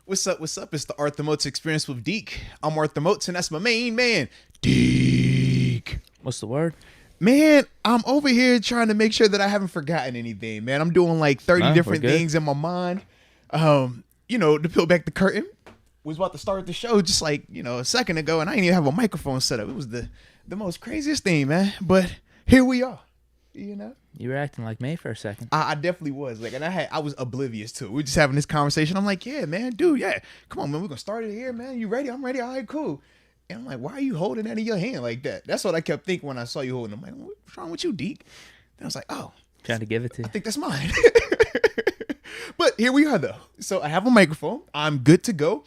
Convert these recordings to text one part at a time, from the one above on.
What's up? What's up? It's the Arthur Moats Experience with Deke. I'm Arthur Moats, and that's my main man, Deke. What's the word? Man, I'm over here trying to make sure that I haven't forgotten anything, man. I'm doing like 30 different things in my mind. To peel back the curtain, we was about to start the show just like, a second ago, and I didn't even have a microphone set up. It was the most craziest thing, man. But here we are, You were acting like me for a second. I definitely was and I was oblivious to it. We were just having this conversation. I'm like, yeah, man, dude, yeah, come on, man, we're gonna start it here, man. You ready? I'm ready. All right, cool. And I'm like, why are you holding that in your hand like that? That's what I kept thinking when I saw you holding it. I'm like, what's wrong with you, Deke? And I was like, oh, Trying to give it to you. I think that's mine. But here we are, though. So I have a microphone. I'm good to go.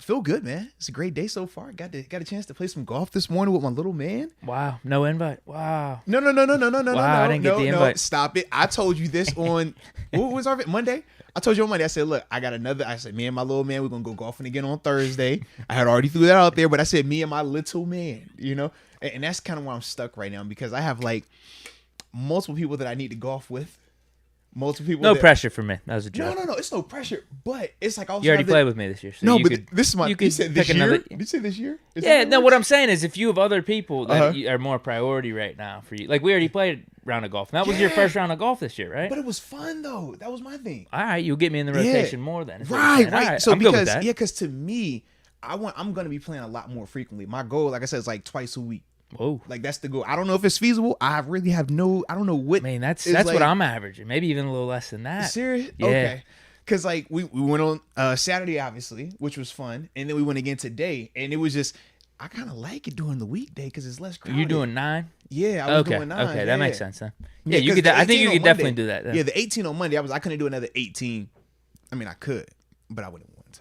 Feel good, man. It's a great day so far. Got a chance to play some golf this morning with my little man. Wow, no invite. Wow. No. I didn't get the invite. Stop it. I told you this on what was our Monday? I told you on Monday. I said, look, I said, me and my little man, we're gonna go golfing again on Thursday. I had already threw that out there, but I said me and my little man, and that's kind of where I'm stuck right now because I have like multiple people that I need to golf with. Multiple people. No pressure for me. That was a joke. No. It's no pressure, but it's like also you already played with me this year. So no, you but this is my. You said this year. Did you say this year? What I'm saying is, if you have other people that are more priority right now for you, like we already played a round of golf. And that was your first round of golf this year, right? But it was fun though. That was my thing. All right, you'll get me in the rotation more then. Right. Right. So I'm good with that. because to me, I'm gonna be playing a lot more frequently. My goal, like I said, is like twice a week. Whoa. Like that's the goal. I don't know if it's feasible. I really have I don't know what. Man, that's what I'm averaging. Maybe even a little less than that. Serious? Yeah. Okay. Because like we went on Saturday, obviously, which was fun, and then we went again today, and it was just I kind of like it during the weekday because it's less crowded. You're doing 9? Yeah, I was doing 9. Okay, that makes sense then. Yeah, you could. I think you could definitely do that. Then. Yeah, the 18 on Monday, I couldn't do another 18. I mean, I could, but I wouldn't want to.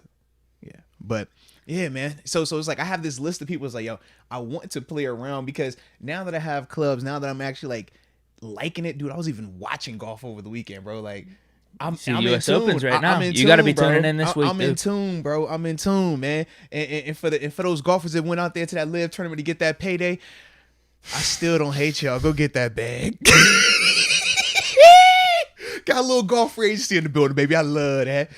Yeah, but. Yeah, man. So it's like I have this list of people. It's like, yo, I want to play around because now that I have clubs, now that I'm actually like liking it, dude. I was even watching golf over the weekend, bro. Like I'm US in tune. Opens right now. You got to be tuning in this week. I'm in tune, bro. I'm in tune, man. And for those golfers that went out there to that live tournament to get that payday, I still don't hate y'all. Go get that bag. Got a little golf free agency in the building, baby. I love that.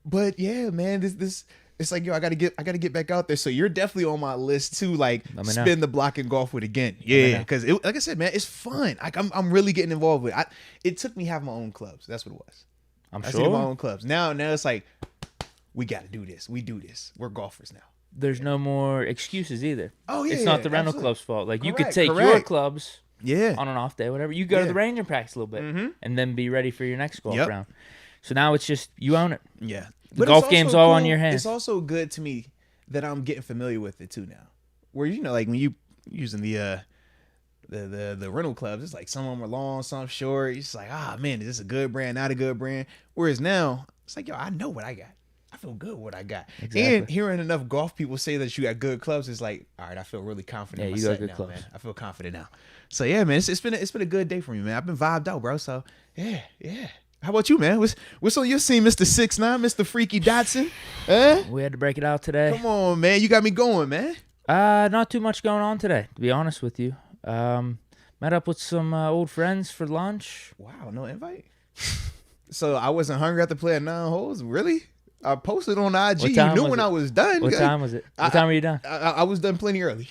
But yeah, man, this. It's like, yo, I gotta get back out there. So you're definitely on my list too. Like, spin the block and golf with again. Yeah, because like I said, man, it's fun. Like I'm really getting involved with it. It took me having my own clubs. That's what it was. I took my own clubs. Now it's like we got to do this. We do this. We're golfers now. There's no more excuses either. Oh yeah, it's not the rental club's fault. Like you could take your clubs. Yeah. On an off day, whatever. You go to the range and practice a little bit, and then be ready for your next golf round. So now it's just you own it. Yeah. The golf game's all on your hands. It's also good to me that I'm getting familiar with it too now. Where like when you using the rental clubs, it's like some of them are long, some short. It's like, man, is this a good brand, not a good brand? Whereas now it's like, yo, I know what I got. I feel good with what I got. Exactly. And hearing enough golf people say that you got good clubs is like, all right, I feel really confident. Yeah, in you my got good now, clubs. Man. I feel confident now. So yeah, man, it's been a good day for me, man. I've been vibed out, bro. So yeah. How about you, man? What's on your scene, Mr. 6'9", Mr. Freaky Dotson? We had to break it out today. Come on, man. You got me going, man. Not too much going on today, to be honest with you. Met up with some old friends for lunch. Wow, no invite? So I wasn't hungry after playing 9 holes? Really? I posted on IG. You knew when I was done. What time was it? What time were you done? I was done plenty early.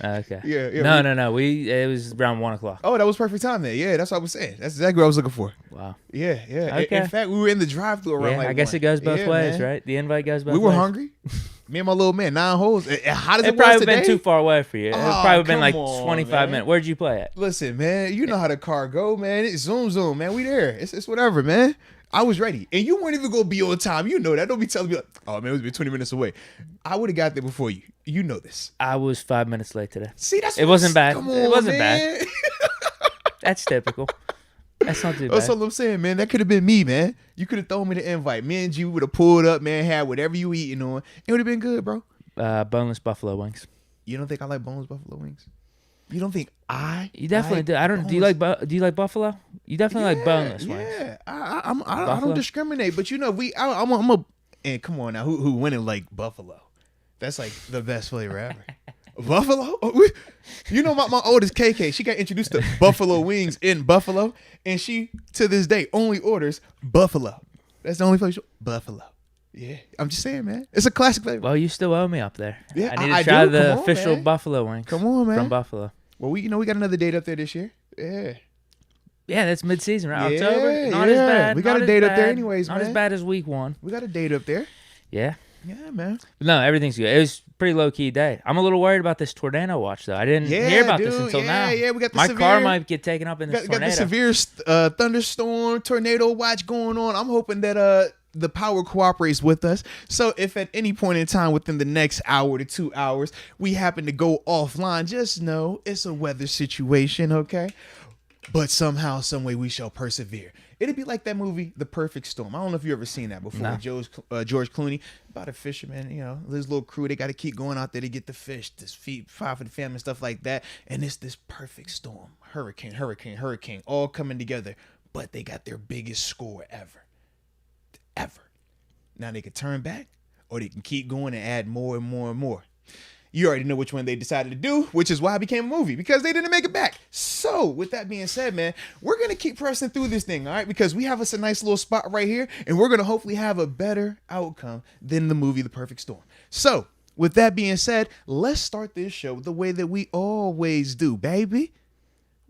Okay. Yeah. No. It was around 1 o'clock. Oh, that was perfect time then. Yeah, that's what I was saying. That's exactly what I was looking for. Wow. Yeah. Okay. In fact, we were in the drive-thru around I guess it goes both ways, right? The invite goes both ways. We were hungry. Me and my little man, 9 holes. How does it probably been too far away for you. It probably been like 25 minutes. Where'd you play at? Listen, man, you know how the car go, man. It's zoom, man. We there. It's whatever, man. I was ready. And you weren't even going to be on time. You know that. Don't be telling me, like, oh, man, it was 20 minutes away. I would have got there before you. You know this. I was 5 minutes late today. See, it wasn't bad. Come on, it wasn't man. bad. That's typical. That's not too bad. That's all I'm saying, man. That could have been me, man. You could have thrown me the invite. Me and you would have pulled up, man, had whatever you eating on. It would have been good, bro. Boneless buffalo wings. You don't think I like boneless buffalo wings? You don't think You definitely do. I don't. Do you like buffalo? You definitely like boneless wings. Yeah, I don't discriminate, but I'm and come on now, who wouldn't like buffalo? That's like the best flavor ever. Buffalo? You know my oldest KK, she got introduced to buffalo wings in Buffalo, and she to this day only orders buffalo. That's the only place. Buffalo. Yeah, I'm just saying, man. It's a classic flavor. Well, you still owe me up there. Yeah, I need to try the on, official man. buffalo wings. Come on, man. From Buffalo. Well, we got another date up there this year. Yeah. Yeah, that's mid-season, right? Yeah, October. Not as bad. We got a date up there anyways, man. Not as bad as week 1. We got a date up there. Yeah. Yeah, man. No, everything's good. It was pretty low-key day. I'm a little worried about this tornado watch, though. I didn't hear about this until now. Yeah, we got the My car might get taken up in this tornado. Got the severe thunderstorm, tornado watch going on. I'm hoping that the power cooperates with us. So if at any point in time within the next hour to 2 hours, we happen to go offline, just know it's a weather situation, okay? But somehow, some way, we shall persevere. It'd be like that movie, The Perfect Storm. I don't know if you've ever seen that before. No. George Clooney, about a fisherman, his little crew, they got to keep going out there to get the fish, this feed for the family, stuff like that. And it's this perfect storm, hurricane, all coming together. But they got their biggest score ever. Now they can turn back, or they can keep going and add more and more and more. You already know which one they decided to do, which is why it became a movie, because they didn't make it back. So, with that being said, man, we're going to keep pressing through this thing, all right? Because we have us a nice little spot right here, and we're going to hopefully have a better outcome than the movie The Perfect Storm. So, with that being said, let's start this show the way that we always do, baby,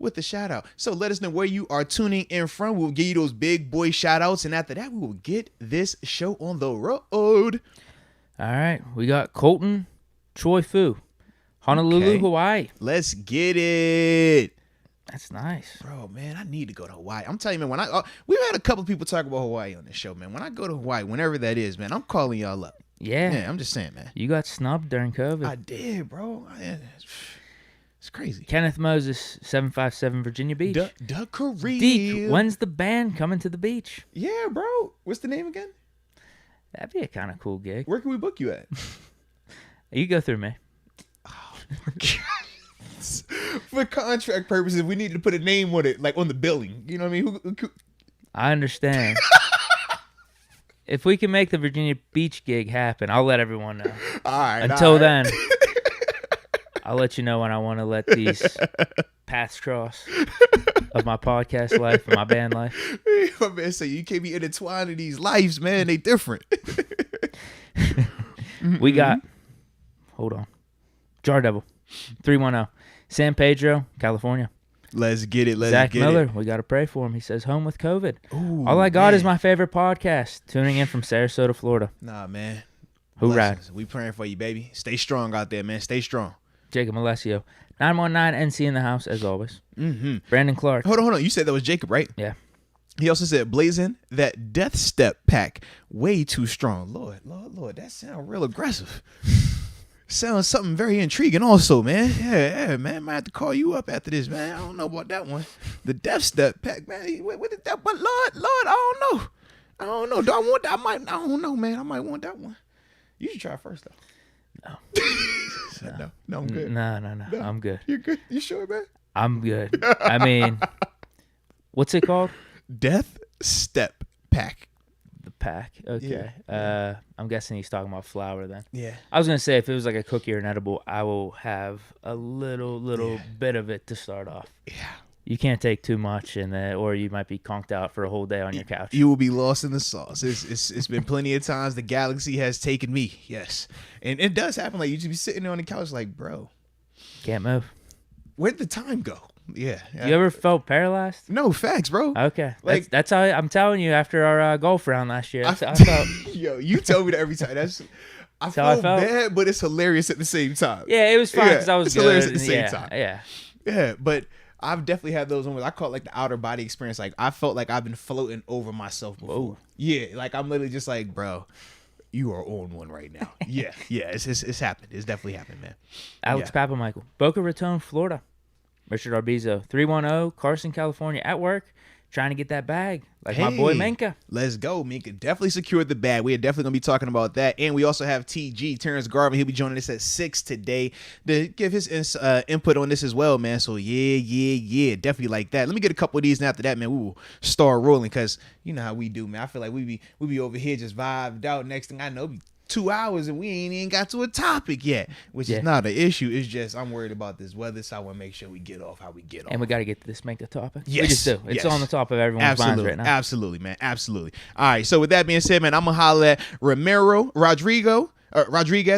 with a shout out. So, let us know where you are tuning in from. We'll give you those big boy shout outs, and after that, we will get this show on the road. All right, we got Colton Choi Fu, Honolulu, Hawaii. Let's get it. That's nice. Bro, man, I need to go to Hawaii. I'm telling you, man, we've had a couple people talk about Hawaii on this show, man. When I go to Hawaii, whenever that is, man, I'm calling y'all up. Yeah. I'm just saying, man. You got snubbed during COVID. I did, bro. It's crazy. Kenneth Moses, 757 Virginia Beach. The Korea. Deke, when's the band coming to the beach? Yeah, bro. What's the name again? That'd be a kind of cool gig. Where can we book you at? You go through me. Oh, my God. For contract purposes, we need to put a name on it, like on the billing. You know what I mean? Who? I understand. If we can make the Virginia Beach gig happen, I'll let everyone know. All right. Until then, I'll let you know when I want to let these paths cross of my podcast life and my band life. My man say you can't be intertwined in these lives, man. They different. We got, hold on, Jar Devil, 310, San Pedro, California. Let's get it. Zach Miller, we got to pray for him. He says, home with COVID. Ooh, All I got is my favorite podcast. Tuning in from Sarasota, Florida. Nah, man. Hoorah. We praying for you, baby. Stay strong out there, man. Stay strong. Jacob Alessio, 919 NC in the house, as always. Brandon Clark. Hold on. You said that was Jacob, right? Yeah. He also said, blazing that death step pack, way too strong. Lord, that sounds real aggressive. Sounds something very intriguing also, man. Yeah, man. Might have to call you up after this, man. I don't know about that one. The death step pack, man. What is that? But Lord, I don't know. Do I want that? I don't know, man. I might want that one. You should try first, though. No, I'm good. No. I'm good. You're good? You sure, man? I'm good. I mean, what's it called? Death Step Pack. The pack. Okay. Yeah. I'm guessing he's talking about flour then. Yeah. I was going to say, if it was like a cookie or an edible, I will have a little bit of it to start off. Yeah. You can't take too much, or you might be conked out for a whole day on your couch. You will be lost in the sauce. It's been plenty of times the galaxy has taken me. Yes. And it does happen. Like, you just be sitting there on the couch like, bro. Can't move. Where'd the time go? Yeah. You ever felt paralyzed? No, facts, bro. Okay. Like, that's how I'm telling you after our golf round last year. I felt. Yo, you tell me that every time. I feel bad, but it's hilarious at the same time. Yeah, it was fun because I was it's good. Hilarious at the same time. Yeah. Yeah, but I've definitely had those moments. I call it like the outer body experience. Like, I felt like I've been floating over myself before. Whoa. Yeah, like I'm literally just like, bro, you are on one right now. Yeah, it's happened. It's definitely happened, man. Alex Papamichael, Boca Raton, Florida. Richard Arbizo, 310, Carson, California, at work, trying to get that bag, like my boy Minkah. Let's go, Minkah. Definitely secured the bag. We are definitely going to be talking about that. And we also have TG, Terence Garvin. He'll be joining us at 6 today to give his input on this as well, man. So, yeah. Definitely like that. Let me get a couple of these, and after that, man, we will start rolling because you know how we do, man. I feel like we be over here just vibed out. Next thing I know, 2 hours and we ain't even got to a topic yet, which is not an issue. It's just I'm worried about this weather, so I want to make sure we get off how we get off. And we got to get to this Minkah topic. Yes. We just do. It's on the top of everyone's minds right now. Absolutely, man. Absolutely. All right, so with that being said, man, I'm going to holler at Rodriguez,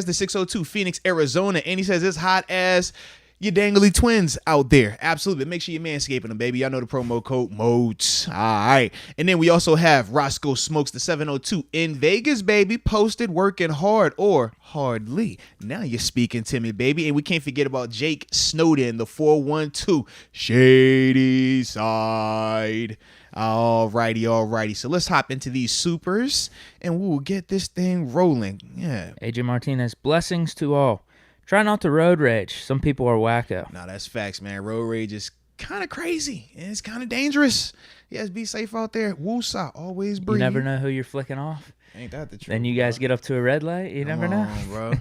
the 602, Phoenix, Arizona, and he says it's hot as your dangly twins out there. Absolutely. Make sure you're manscaping them, baby. Y'all know the promo code Moats. All right. And then we also have Roscoe Smokes, the 702 in Vegas, baby. Posted working hard or hardly. Now you're speaking to me, baby. And we can't forget about Jake Snowden, the 412 Shady Side. Alrighty. So let's hop into these supers and we'll get this thing rolling. Yeah. AJ Martinez, blessings to all. Try not to road rage. Some people are wacko. No, that's facts, man. Road rage is kind of crazy and it's kind of dangerous. Yes, be safe out there. Woosah, always breathe. You never know who you're flicking off. Ain't that the truth? Then you guys get up to a red light. You never know. Come on, bro.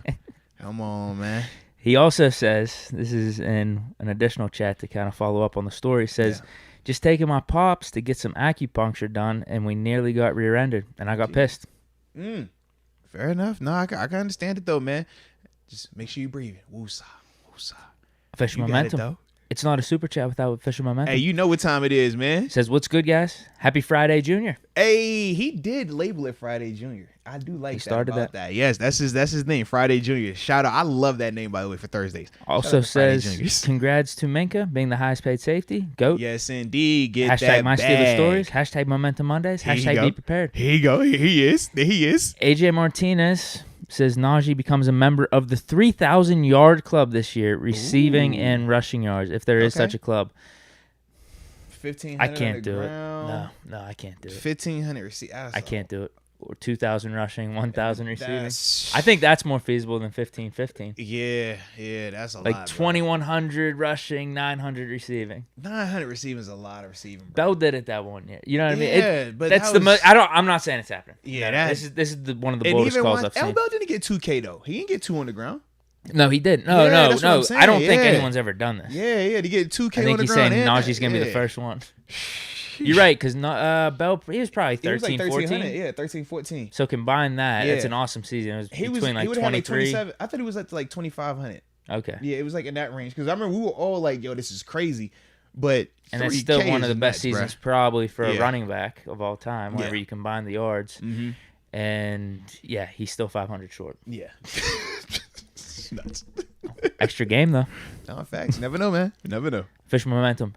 Come on, man. He also says, this is in an additional chat to kind of follow up on the story, says, just taking my pops to get some acupuncture done and we nearly got rear-ended and I got pissed. Fair enough. No, I can understand it though, man. Just make sure you breathe. Woosah. Official momentum. It's not a super chat without official momentum. Hey, you know what time it is, man. Says, what's good, guys? Happy Friday, Junior. Hey, he did label it Friday Junior. I do like that. Yes, that's his name, Friday Junior. Shout out. I love that name, by the way, for Thursdays. Also says, congrats to Minkah being the highest paid safety. GOAT. Yes, indeed. Get hashtag that my bag. Steelers stories. Hashtag Momentum Mondays. Hashtag be prepared. Here you go. He is. AJ Martinez says Najee becomes a member of the 3,000-yard club this year, receiving and rushing yards, if there is such a club. 1,500 I can't do ground. it. No, I can't do it. 1,500 receiving. I can't do it. Or 2,000 rushing, 1,000 receiving. I think that's more feasible than 1,515. Yeah, that's a lot. Like 2,100 rushing, 900 receiving. 900 receiving is a lot of receiving, bro. Bell did it that one year. You know what I mean? Yeah, but that's the most. I'm not saying it's happening. Yeah, this is one of the boldest calls I've seen. Bell didn't get 2K though. He didn't get 2 on the ground. No, he didn't. No. I don't think anyone's ever done this. Yeah, to get 2K on the ground. I think he's saying Najee's gonna be the first one. You're right, because Bell, he was probably 13, 14. Yeah, 13, 14. So combine that, it's an awesome season. It was between like 23. I thought he was at like 2,500. Okay. Yeah, it was like in that range. Because I remember we were all like, yo, this is crazy. But and it's still one of the best seasons probably for a running back of all time, whenever you combine the yards. Mm-hmm. And, he's still 500 short. Yeah. Nuts. Extra game, though. No, facts. Never know, man. Never know. Official momentum.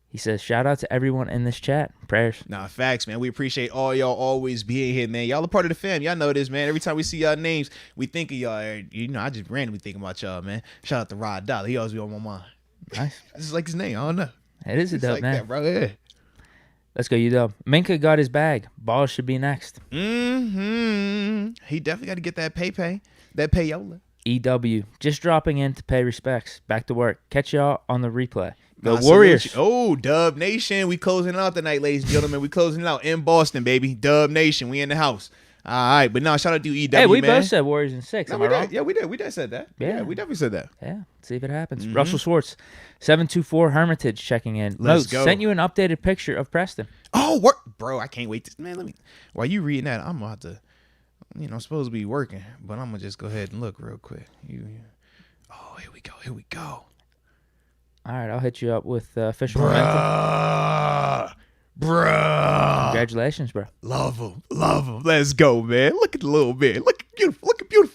He says, shout out to everyone in this chat. Prayers. Nah, facts, man. We appreciate all y'all always being here, man. Y'all are part of the fam. Y'all know this, man. Every time we see y'all names, we think of y'all. You know, I just randomly think about y'all, man. Shout out to Rod Dollar. He always be on my mind. Nice. This is like his name. I don't know. It is a dope like name. That, bro. Yeah. Let's go, UW. Minkah got his bag. Ball should be next. He definitely got to get that pay. That payola. EW. Just dropping in to pay respects. Back to work. Catch y'all on the replay. Go Warriors. Oh, Dub Nation. We closing it out tonight, ladies and gentlemen. We closing it out in Boston, baby. Dub Nation. We in the house. All right. But no, shout out to EW, hey, we man. both said Warriors in 6. Am I wrong? Yeah, we did. We did said that. Yeah, we definitely said that. Yeah. See if it happens. Russell Schwartz. 724 Hermitage checking in. Let's go. Sent you an updated picture of Preston. Oh, bro, I can't wait. Man, while you reading that, I'm about to, I'm supposed to be working, but I'm going to just go ahead and look real quick. Oh, here we go. All right, I'll hit you up with official momentum. Bruh. Congratulations, bro. Love him. Let's go, man. Look at the little man. Look beautiful,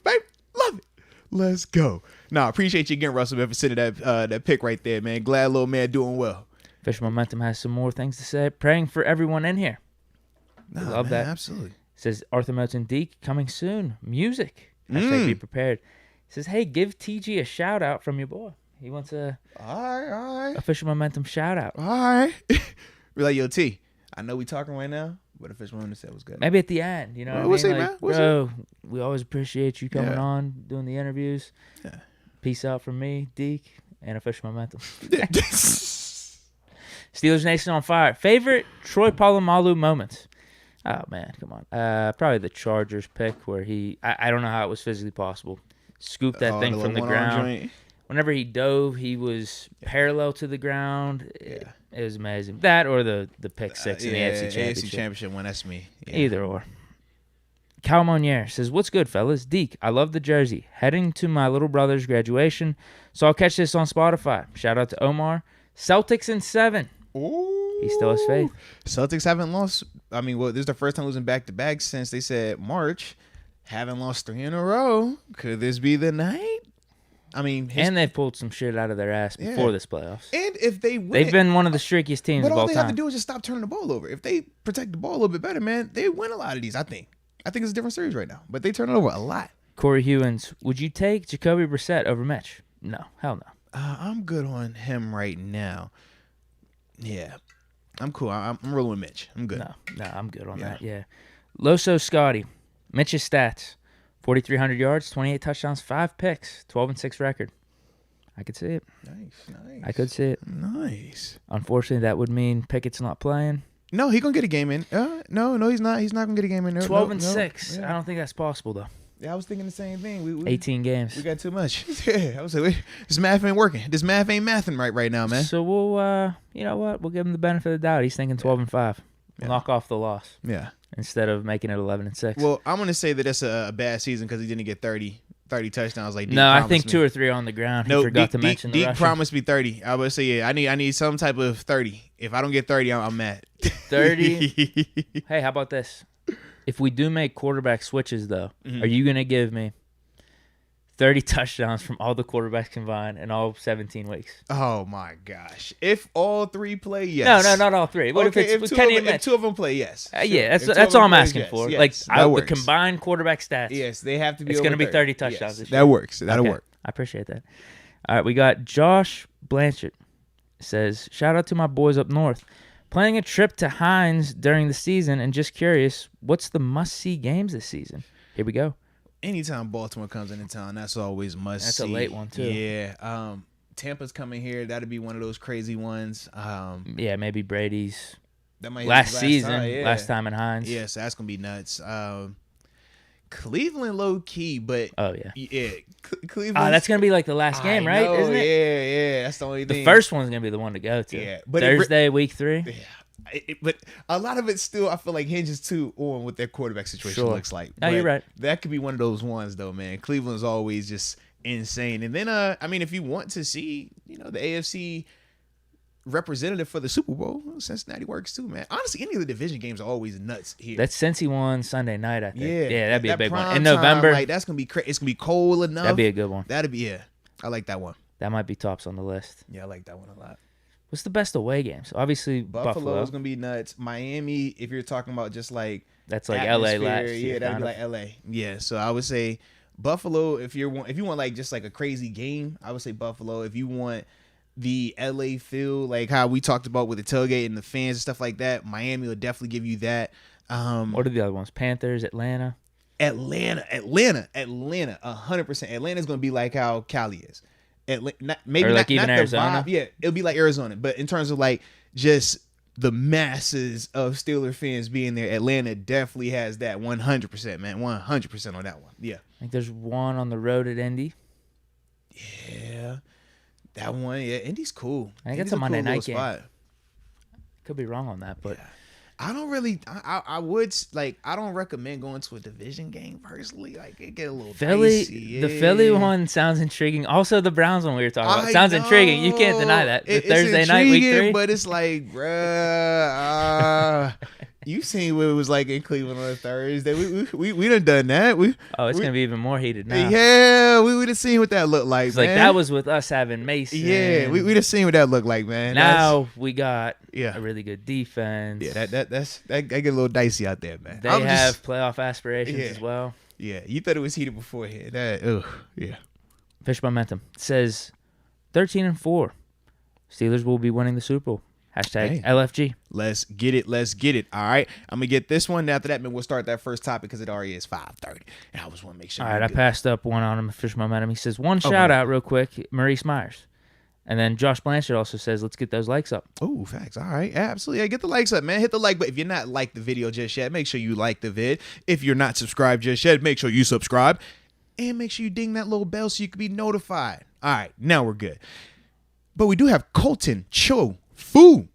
baby. Love it. Let's go. Nah, appreciate you again, Russell, man, for sending that pic right there, man. Glad little man doing well. Official momentum has some more things to say. Praying for everyone in here. Love that. Absolutely. Says Arthur Moats and Deke coming soon. Music. Hashtag be prepared. Says, hey, give TG a shout out from your boy. He wants a all right. official momentum shout out. All right. We're like, yo, T, I know we talking right now, but official momentum said was good. Maybe at the end, you know what I mean? We'll see, like, man. Bro, we always appreciate you coming on, doing the interviews. Yeah. Peace out from me, Deke, and official momentum. Steelers Nation on fire. Favorite Troy Polamalu moments? Oh, man, come on. Probably the Chargers pick where I don't know how it was physically possible. Scooped that thing from the ground. Whenever he dove, he was parallel to the ground. It was amazing. That or the pick six in the AFC Championship. AFC Championship one, that's me. Yeah. Either or. Cal Monier says, what's good, fellas? Deke, I love the jersey. Heading to my little brother's graduation, so I'll catch this on Spotify. Shout out to Omar. Celtics in 7. Ooh. He still has faith. Celtics haven't lost. I mean, this is the first time losing back-to-back since they said March. Haven't lost 3 in a row. Could this be the night? I mean, and they've pulled some shit out of their ass before this playoffs. And if they win, they've been one of the streakiest teams of all time. But all they have to do is just stop turning the ball over. If they protect the ball a little bit better, man, they win a lot of these, I think. I think it's a different series right now, but they turn it over a lot. Corey Hewins, would you take Jacoby Brissett over Mitch? No, hell no. I'm good on him right now. Yeah, I'm cool. I'm rolling with Mitch. I'm good. No, I'm good on that. Yeah. Loso Scotty, Mitch's stats: 4,300 yards, 28 touchdowns, 5 picks, 12-6 record. I could see it. Nice. I could see it. Nice. Unfortunately, that would mean Pickett's not playing. No, he's gonna get a game in. No, he's not. He's not gonna get a game in. 12-6. Yeah. I don't think that's possible though. Yeah, I was thinking the same thing. 18 games. We got too much. Yeah, I was like, this math ain't working. This math ain't mathing right now, man. So we'll, you know what? We'll give him the benefit of the doubt. He's thinking 12-5. We'll knock off the loss. Yeah. Instead of making it 11-6. Well, I'm gonna say that that's a bad season because he didn't get 30 touchdowns like Deke. No, I think 2 or 3 on the ground. He forgot to mention the Deke rushing. promised me 30. I would say, yeah, I need some type of 30. If I don't get 30, I'm mad. 30. Hey, how about this? If we do make quarterback switches, though, are you going to give me 30 touchdowns from all the quarterbacks combined in all 17 weeks? Oh, my gosh. If all 3 play, yes. No, not all 3. What okay, if Kenny and Mitch? If 2 of them play, yes. Sure. Yeah, that's all I'm asking for. Yes, like the combined quarterback stats. Yes, they have to be. It's going to be 30 touchdowns this year. That works. That'll work. I appreciate that. All right, we got Josh Blanchett. Says, shout out to my boys up north. Planning a trip to Hines during the season and just curious, what's the must-see games this season? Here we go. Anytime Baltimore comes into town, that's always must-see. That's a late one, too. Yeah. Tampa's coming here. That'll be one of those crazy ones. Yeah, maybe Brady's that might last season, last time in Hines. Yeah, so that's going to be nuts. Cleveland low-key, but... Oh, yeah. Yeah, Cleveland... that's going to be like the last game, right? Know, isn't it? Yeah. That's the only thing. The first one's going to be the one to go to. Yeah. But Thursday, week 3. Yeah. But a lot of it still, I feel like, hinges too on what their quarterback situation looks like. No, you're right. That could be one of those ones, though, man. Cleveland's always just insane. And then, I mean, if you want to see, the AFC representative for the Super Bowl, Cincinnati works too, man. Honestly, any of the division games are always nuts here. That's Cincy won Sunday night, I think. Yeah, that'd be a big one. In time, November. Like, that's going to be crazy. It's going to be cold enough. That'd be a good one. That'd be, I like that one. That might be tops on the list. Yeah, I like that one a lot. What's the best away games? Obviously, Buffalo is gonna be nuts. Miami, if you're talking about just like that's like LA last year. Yeah, that'd be like LA. Yeah, so I would say Buffalo. If you want like just like a crazy game, I would say Buffalo. If you want the LA feel, like how we talked about with the tailgate and the fans and stuff like that, Miami will definitely give you that. What are the other ones? Panthers, Atlanta, 100%. Atlanta's gonna be like how Cali is. Maybe like not even not Arizona. Yeah, it'll be like Arizona, but in terms of like just the masses of Steeler fans being there, Atlanta definitely has that 100%, man. 100% on that one. Yeah. I think there's one on the road at Indy. Yeah. That one, yeah. Indy's cool. I think it's a Monday night game. Spot. Could be wrong on that, but. Yeah. I don't really. I would like. I don't recommend going to a division game personally. Like it get a little dicey. Yeah. The Philly one sounds intriguing. Also, the Browns one we were talking about sounds intriguing. You can't deny that. The Thursday night, week 3. But it's like, bruh. You seen what it was like in Cleveland on a Thursday. We done that. It's gonna be even more heated now. Yeah, we would have seen what that looked like. It's man. Like that was with us having Mason. Yeah, we'd have seen what that looked like, man. Now we got a really good defense. Yeah, that get a little dicey out there, man. They have playoff aspirations as well. Yeah, you thought it was heated beforehand. Fish Momentum says 13-4. Steelers will be winning the Super Bowl. Hashtag LFG. Let's get it. All right. I'm going to get this one. After that, man, we'll start that first topic because it already is 5:30. And I just want to make sure. All right. I passed up one on him. Fish Momentum. He says, shout out real quick, Maurice Myers. And then Josh Blanchard also says, let's get those likes up. Oh, facts. All right. Absolutely. Yeah, get the likes up, man. Hit the like button. If you're not like the video just yet, make sure you like the vid. If you're not subscribed just yet, make sure you subscribe. And make sure you ding that little bell so you can be notified. All right. Now we're good. But we do have Colton Cho Fu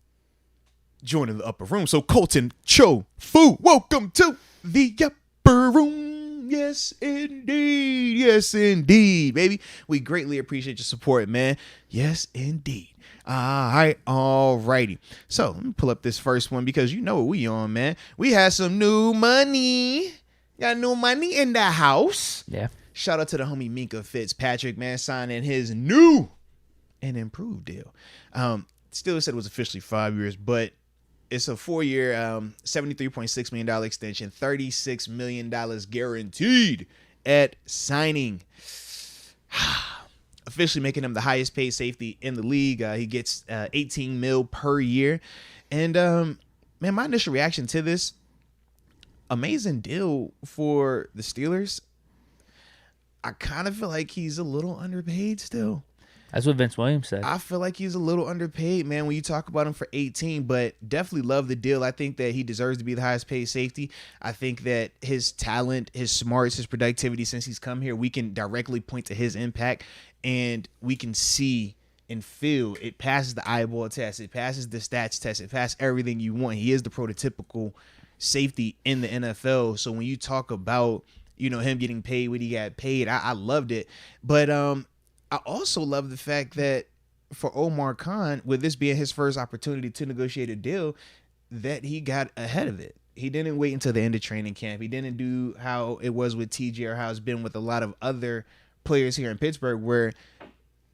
joining the upper room. So Colton Cho Fu, welcome to the upper room. Yes, indeed. Yes, indeed, baby. We greatly appreciate your support, man. Yes, indeed. All righty. So let me pull up this first one because you know what we on, man. We had some new money. Got new money in the house. Yeah. Shout out to the homie Minkah Fitzpatrick, man, signing his new and improved deal. Still said it was officially 5 years, but it's a 4-year, $73.6 million extension, $36 million guaranteed at signing. Officially making him the highest paid safety in the league. He gets $18 million per year. And, man, my initial reaction to this, amazing deal for the Steelers. I kind of feel like he's a little underpaid still. That's what Vince Williams said. I feel like he's a little underpaid, man, when you talk about him for 18, but definitely love the deal. I think that he deserves to be the highest paid safety. I think that his talent, his smarts, his productivity since he's come here, we can directly point to his impact, and we can see and feel it passes the eyeball test. It passes the stats test. It passes everything you want. He is the prototypical safety in the NFL. So when you talk about, you know, him getting paid what he got paid, I loved it. But I also love the fact that for Omar Khan, with this being his first opportunity to negotiate a deal, that he got ahead of it. He didn't wait until the end of training camp. He didn't do how it was with TJ or how it's been with a lot of other players here in Pittsburgh, where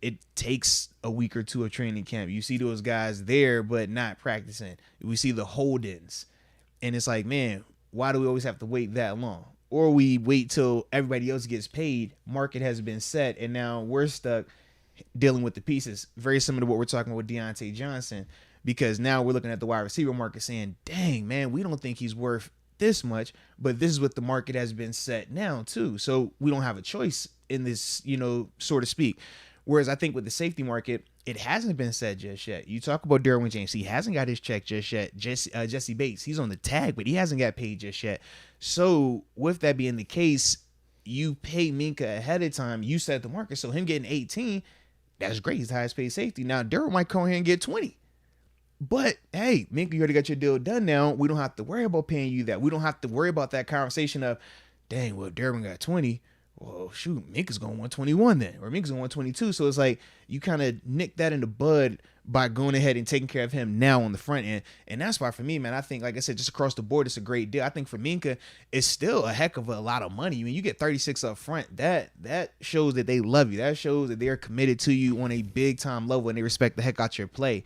it takes a week or two of training camp. You see those guys there, but not practicing. We see the hold-ins. And it's like, man, why do we always have to wait that long? Or we wait till everybody else gets paid, market has been set, and now we're stuck dealing with the pieces. Very similar to what we're talking with Deontay Johnson, because now we're looking at the wide receiver market saying, dang, man, we don't think he's worth this much, but this is what the market has been set now too. So we don't have a choice in this, you know, so to speak. Whereas I think with the safety market, it hasn't been set just yet. You talk about Derwin James. He hasn't got his check just yet. Jesse Bates, he's on the tag, but he hasn't got paid just yet. So with that being the case, you pay Minkah ahead of time. You set the market. So him getting 18, that's great. He's the highest paid safety. Now, Derwin might come here and get 20. But, hey, Minkah, you already got your deal done now. We don't have to worry about paying you that. We don't have to worry about that conversation of, dang, well, Derwin got 20. Well, shoot, Minkah's going 121 then, or Minkah's going 122. So it's like you kind of nick that in the bud by going ahead and taking care of him now on the front end. And that's why for me, man, I think, like I said, just across the board, it's a great deal. I think for Minkah, it's still a heck of a lot of money. I mean, you get 36 up front. That shows that they love you. That shows that they're committed to you on a big time level and they respect the heck out your play.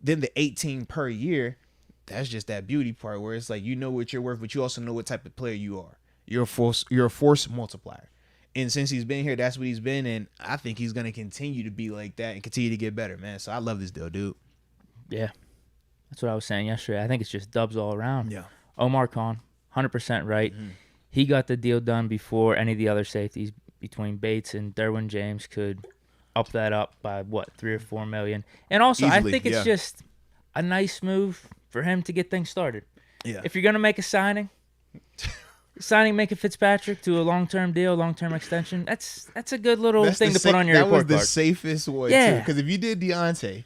Then the 18 per year, that's just that beauty part where it's like, you know what you're worth, but you also know what type of player you are. You're a force multiplier. And since he's been here, that's what he's been. And I think he's going to continue to be like that and continue to get better, man. So I love this deal, dude. Yeah. That's what I was saying yesterday. I think it's just dubs all around. Yeah. Omar Khan, 100% right. Mm-hmm. He got the deal done before any of the other safeties between Bates and Derwin James could up that up by, what, $3 or $4 million. And also, easily, I think it's just a nice move for him to get things started. Yeah. If you're going to make a signing Minkah Fitzpatrick to a long-term deal, long-term extension, that's a good little thing to put on your report card. That was the safest one, too. Because if you did Deontay,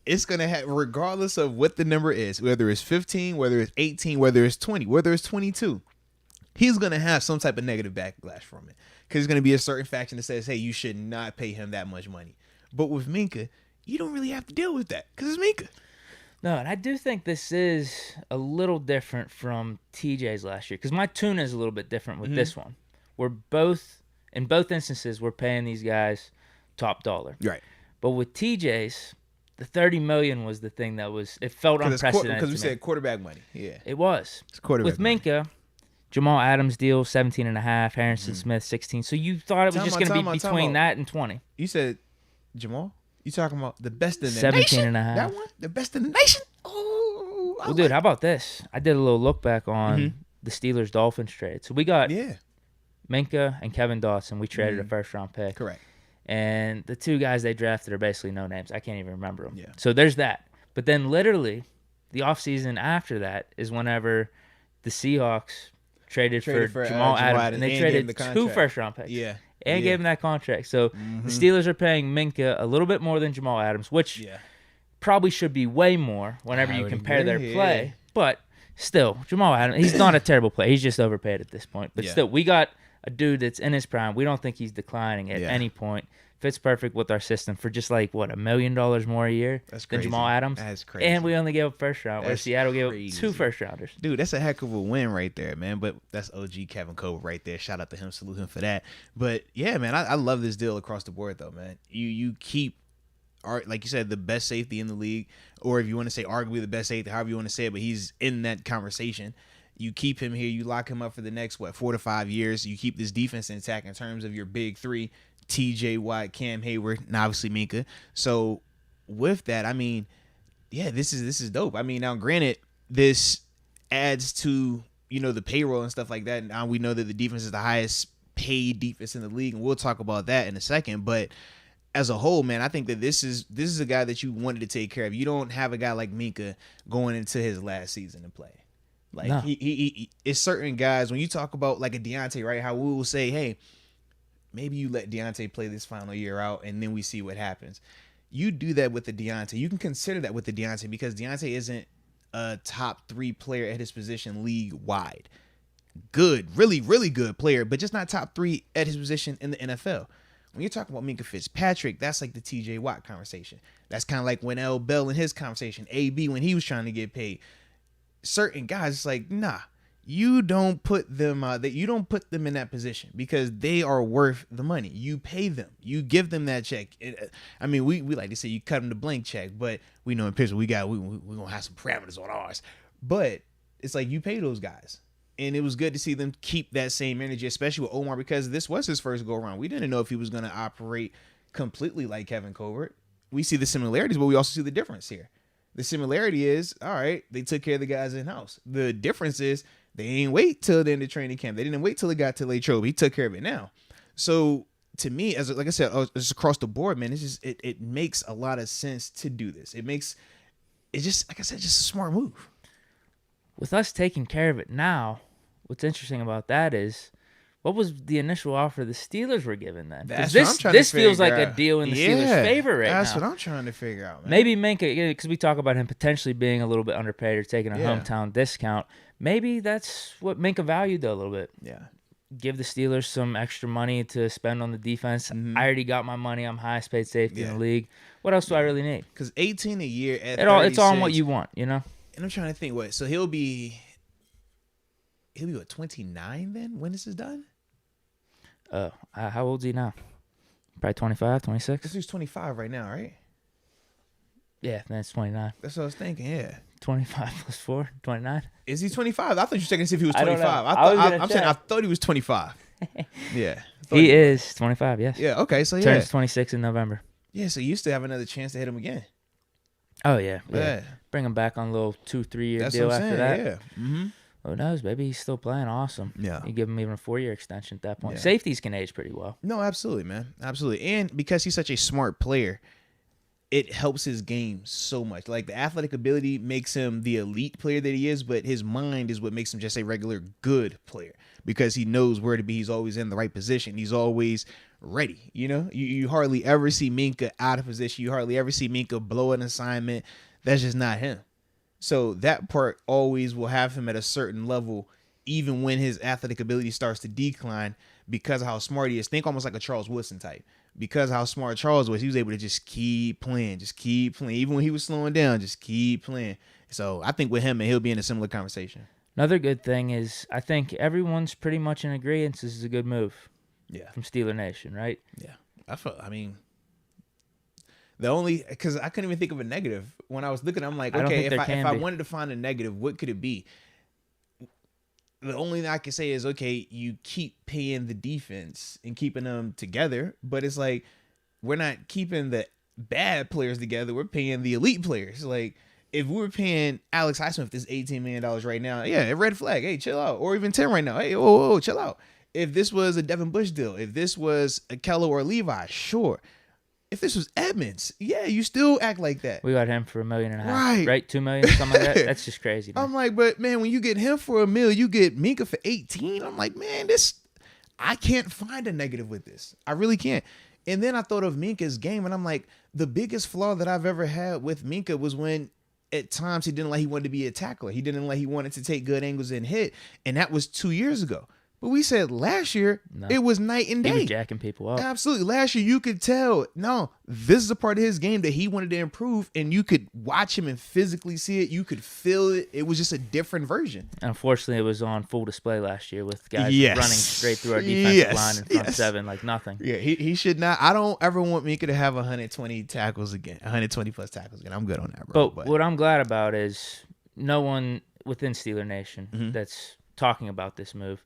it's going to have, regardless of what the number is, whether it's 15, whether it's 18, whether it's 20, whether it's 22, he's going to have some type of negative backlash from it. Because there's going to be a certain faction that says, hey, you should not pay him that much money. But with Minkah, you don't really have to deal with that because it's Minkah. No, and I do think this is a little different from TJ's last year because my tune is a little bit different with this one. In both instances, we're paying these guys top dollar. Right. But with TJ's, the $30 million was the thing that was, it felt unprecedented. Because we said quarterback money. Yeah. It was. It's quarterback with Minkah, Jamal Adams deal, 17.5, Harrison Smith, 16. So you thought it was just going to be between that and 20. You said Jamal? You talking about the best in the 17.5. That one? The best in the nation? Oh, well, dude, how about this? I did a little look back on the Steelers-Dolphins trade. So we got Minkah and Kevin Dotson. We traded a first-round pick. Correct. And the two guys they drafted are basically no names. I can't even remember them. Yeah. So there's that. But then literally the offseason after that is whenever the Seahawks traded for Jamal Adams. And they traded two first-round picks. Yeah. And gave him that contract. So the Steelers are paying Minkah a little bit more than Jamal Adams, which probably should be way more whenever you compare their play. But still, Jamal Adams, he's not a terrible player. He's just overpaid at this point. But still, we got a dude that's in his prime. We don't think he's declining at any point. Fits perfect with our system for just like, what, $1 million more a year than Jamal Adams? That's crazy. And we only gave up first round, where Seattle gave up 2 first-rounders. Dude, that's a heck of a win right there, man. But that's OG Kevin Cole right there. Shout out to him. Salute him for that. But, yeah, man, I love this deal across the board, though, man. You keep, like you said, the best safety in the league, or if you want to say arguably the best safety, however you want to say it, but he's in that conversation. You keep him here. You lock him up for the next, 4 to 5 years. You keep this defense intact in terms of your big three, TJ Watt, Cam Hayward, and obviously Minkah. So with that, I mean, yeah, this is dope. I mean, now granted, this adds to, the payroll and stuff like that. Now we know that the defense is the highest paid defense in the league, and we'll talk about that in a second. But as a whole, man, I think that this is a guy that you wanted to take care of. You don't have a guy like Minkah going into his last season to play. Like, no. he it's certain guys, when you talk about like a Deontay, right, how we will say, hey, maybe you let Deontay play this final year out and then we see what happens. You do that with the Deontay. You can consider that with the Deontay because Deontay isn't a top 3 player at his position league-wide. Good, really, really good player, but just not top 3 at his position in the NFL. When you're talking about Minkah Fitzpatrick, that's like the TJ Watt conversation. That's kind of like when L. Bell in his conversation, AB when he was trying to get paid. Certain guys, it's like, nah, you don't put them in that position because they are worth the money. You pay them, you give them that check. I mean, we like to say you cut them the blank check, but we know in Pittsburgh we gonna have some parameters on ours. But it's like you pay those guys, and it was good to see them keep that same energy, especially with Omar because this was his first go around. We didn't know if he was gonna operate completely like Kevin Colbert. We see the similarities, but we also see the difference here. The similarity is, all right, they took care of the guys in-house. The difference is they ain't wait till the end of training camp. They didn't wait till it got to Latrobe. He took care of it now. So, to me, like I said, it's across the board, man. It's just it makes a lot of sense to do this. It's just, like I said, just a smart move. With us taking care of it now, what's interesting about that is, what was the initial offer the Steelers were given then? This feels like a deal in the Steelers' favor right now. That's what I'm trying to figure out, man. Maybe Minkah, because we talk about him potentially being a little bit underpaid or taking a hometown discount. Maybe that's what Minkah valued though a little bit. Yeah. Give the Steelers some extra money to spend on the defense. I already got my money. I'm highest paid safety in the league. What else do I really need? Because 18 a year at 36, it's all on what you want, And I'm trying to think, so he'll be what, 29 then when this is done? How old is he now? Probably 25, 26? This dude's 25 right now, right? Yeah, then it's 29. That's what I was thinking, yeah. 25 plus 4, 29. Is he 25? I thought you were checking to see if he was 25. I thought he was 25. Yeah. He is 25, yes. Yeah, okay, so yeah. Turns 26 in November. Yeah, so you still have another chance to hit him again. Oh, yeah. Bring him back on a little 2-3 year deal after that. Yeah. Mm-hmm. Who knows? Maybe he's still playing awesome. Yeah. You give him even a 4-year extension at that point. Yeah. Safeties can age pretty well. No, absolutely, man. Absolutely. And because he's such a smart player, it helps his game so much. Like, the athletic ability makes him the elite player that he is, but his mind is what makes him just a regular good player because he knows where to be. He's always in the right position. He's always ready. You hardly ever see Minkah out of position. You hardly ever see Minkah blow an assignment. That's just not him. So that part always will have him at a certain level, even when his athletic ability starts to decline because of how smart he is. Think almost like a Charles Woodson type. Because of how smart Charles was, he was able to just keep playing. Even when he was slowing down, just keep playing. So I think with him, he'll be in a similar conversation. Another good thing is I think everyone's pretty much in agreement this is a good move. Yeah. From Steeler Nation, right? Yeah. Because I couldn't even think of a negative. When I was looking, I'm like, okay, if I wanted to find a negative, what could it be? The only thing I can say is, okay, you keep paying the defense and keeping them together, but it's like we're not keeping the bad players together. We're paying the elite players. Like, if we were paying Alex Highsmith this $18 million right now, yeah, a red flag. Hey, chill out. Or even 10 right now. Hey, whoa, chill out. If this was a Devin Bush deal, if this was a Kello or Levi, sure. If this was Edmonds, yeah, you still act like that. We got him for $1.5 million, right? $2 million, something like that. That's just crazy. Man. I'm like, but man, when you get him for $1 million, you get Minkah for 18. I'm like, man, I can't find a negative with this. I really can't. And then I thought of Minkah's game, and I'm like, the biggest flaw that I've ever had with Minkah was when at times he wanted to be a tackler. He wanted to take good angles and hit. And that was 2 years ago. But we said last year, it was night and day. He was jacking people up. Absolutely. Last year, you could tell, no, this is a part of his game that he wanted to improve, and you could watch him and physically see it. You could feel it. It was just a different version. Unfortunately, it was on full display last year with guys running straight through our defensive line in front seven like nothing. Yeah, he should not. I don't ever want Minkah to have 120 tackles again, 120-plus tackles again. I'm good on that, bro. But what I'm glad about is no one within Steeler Nation that's talking about this move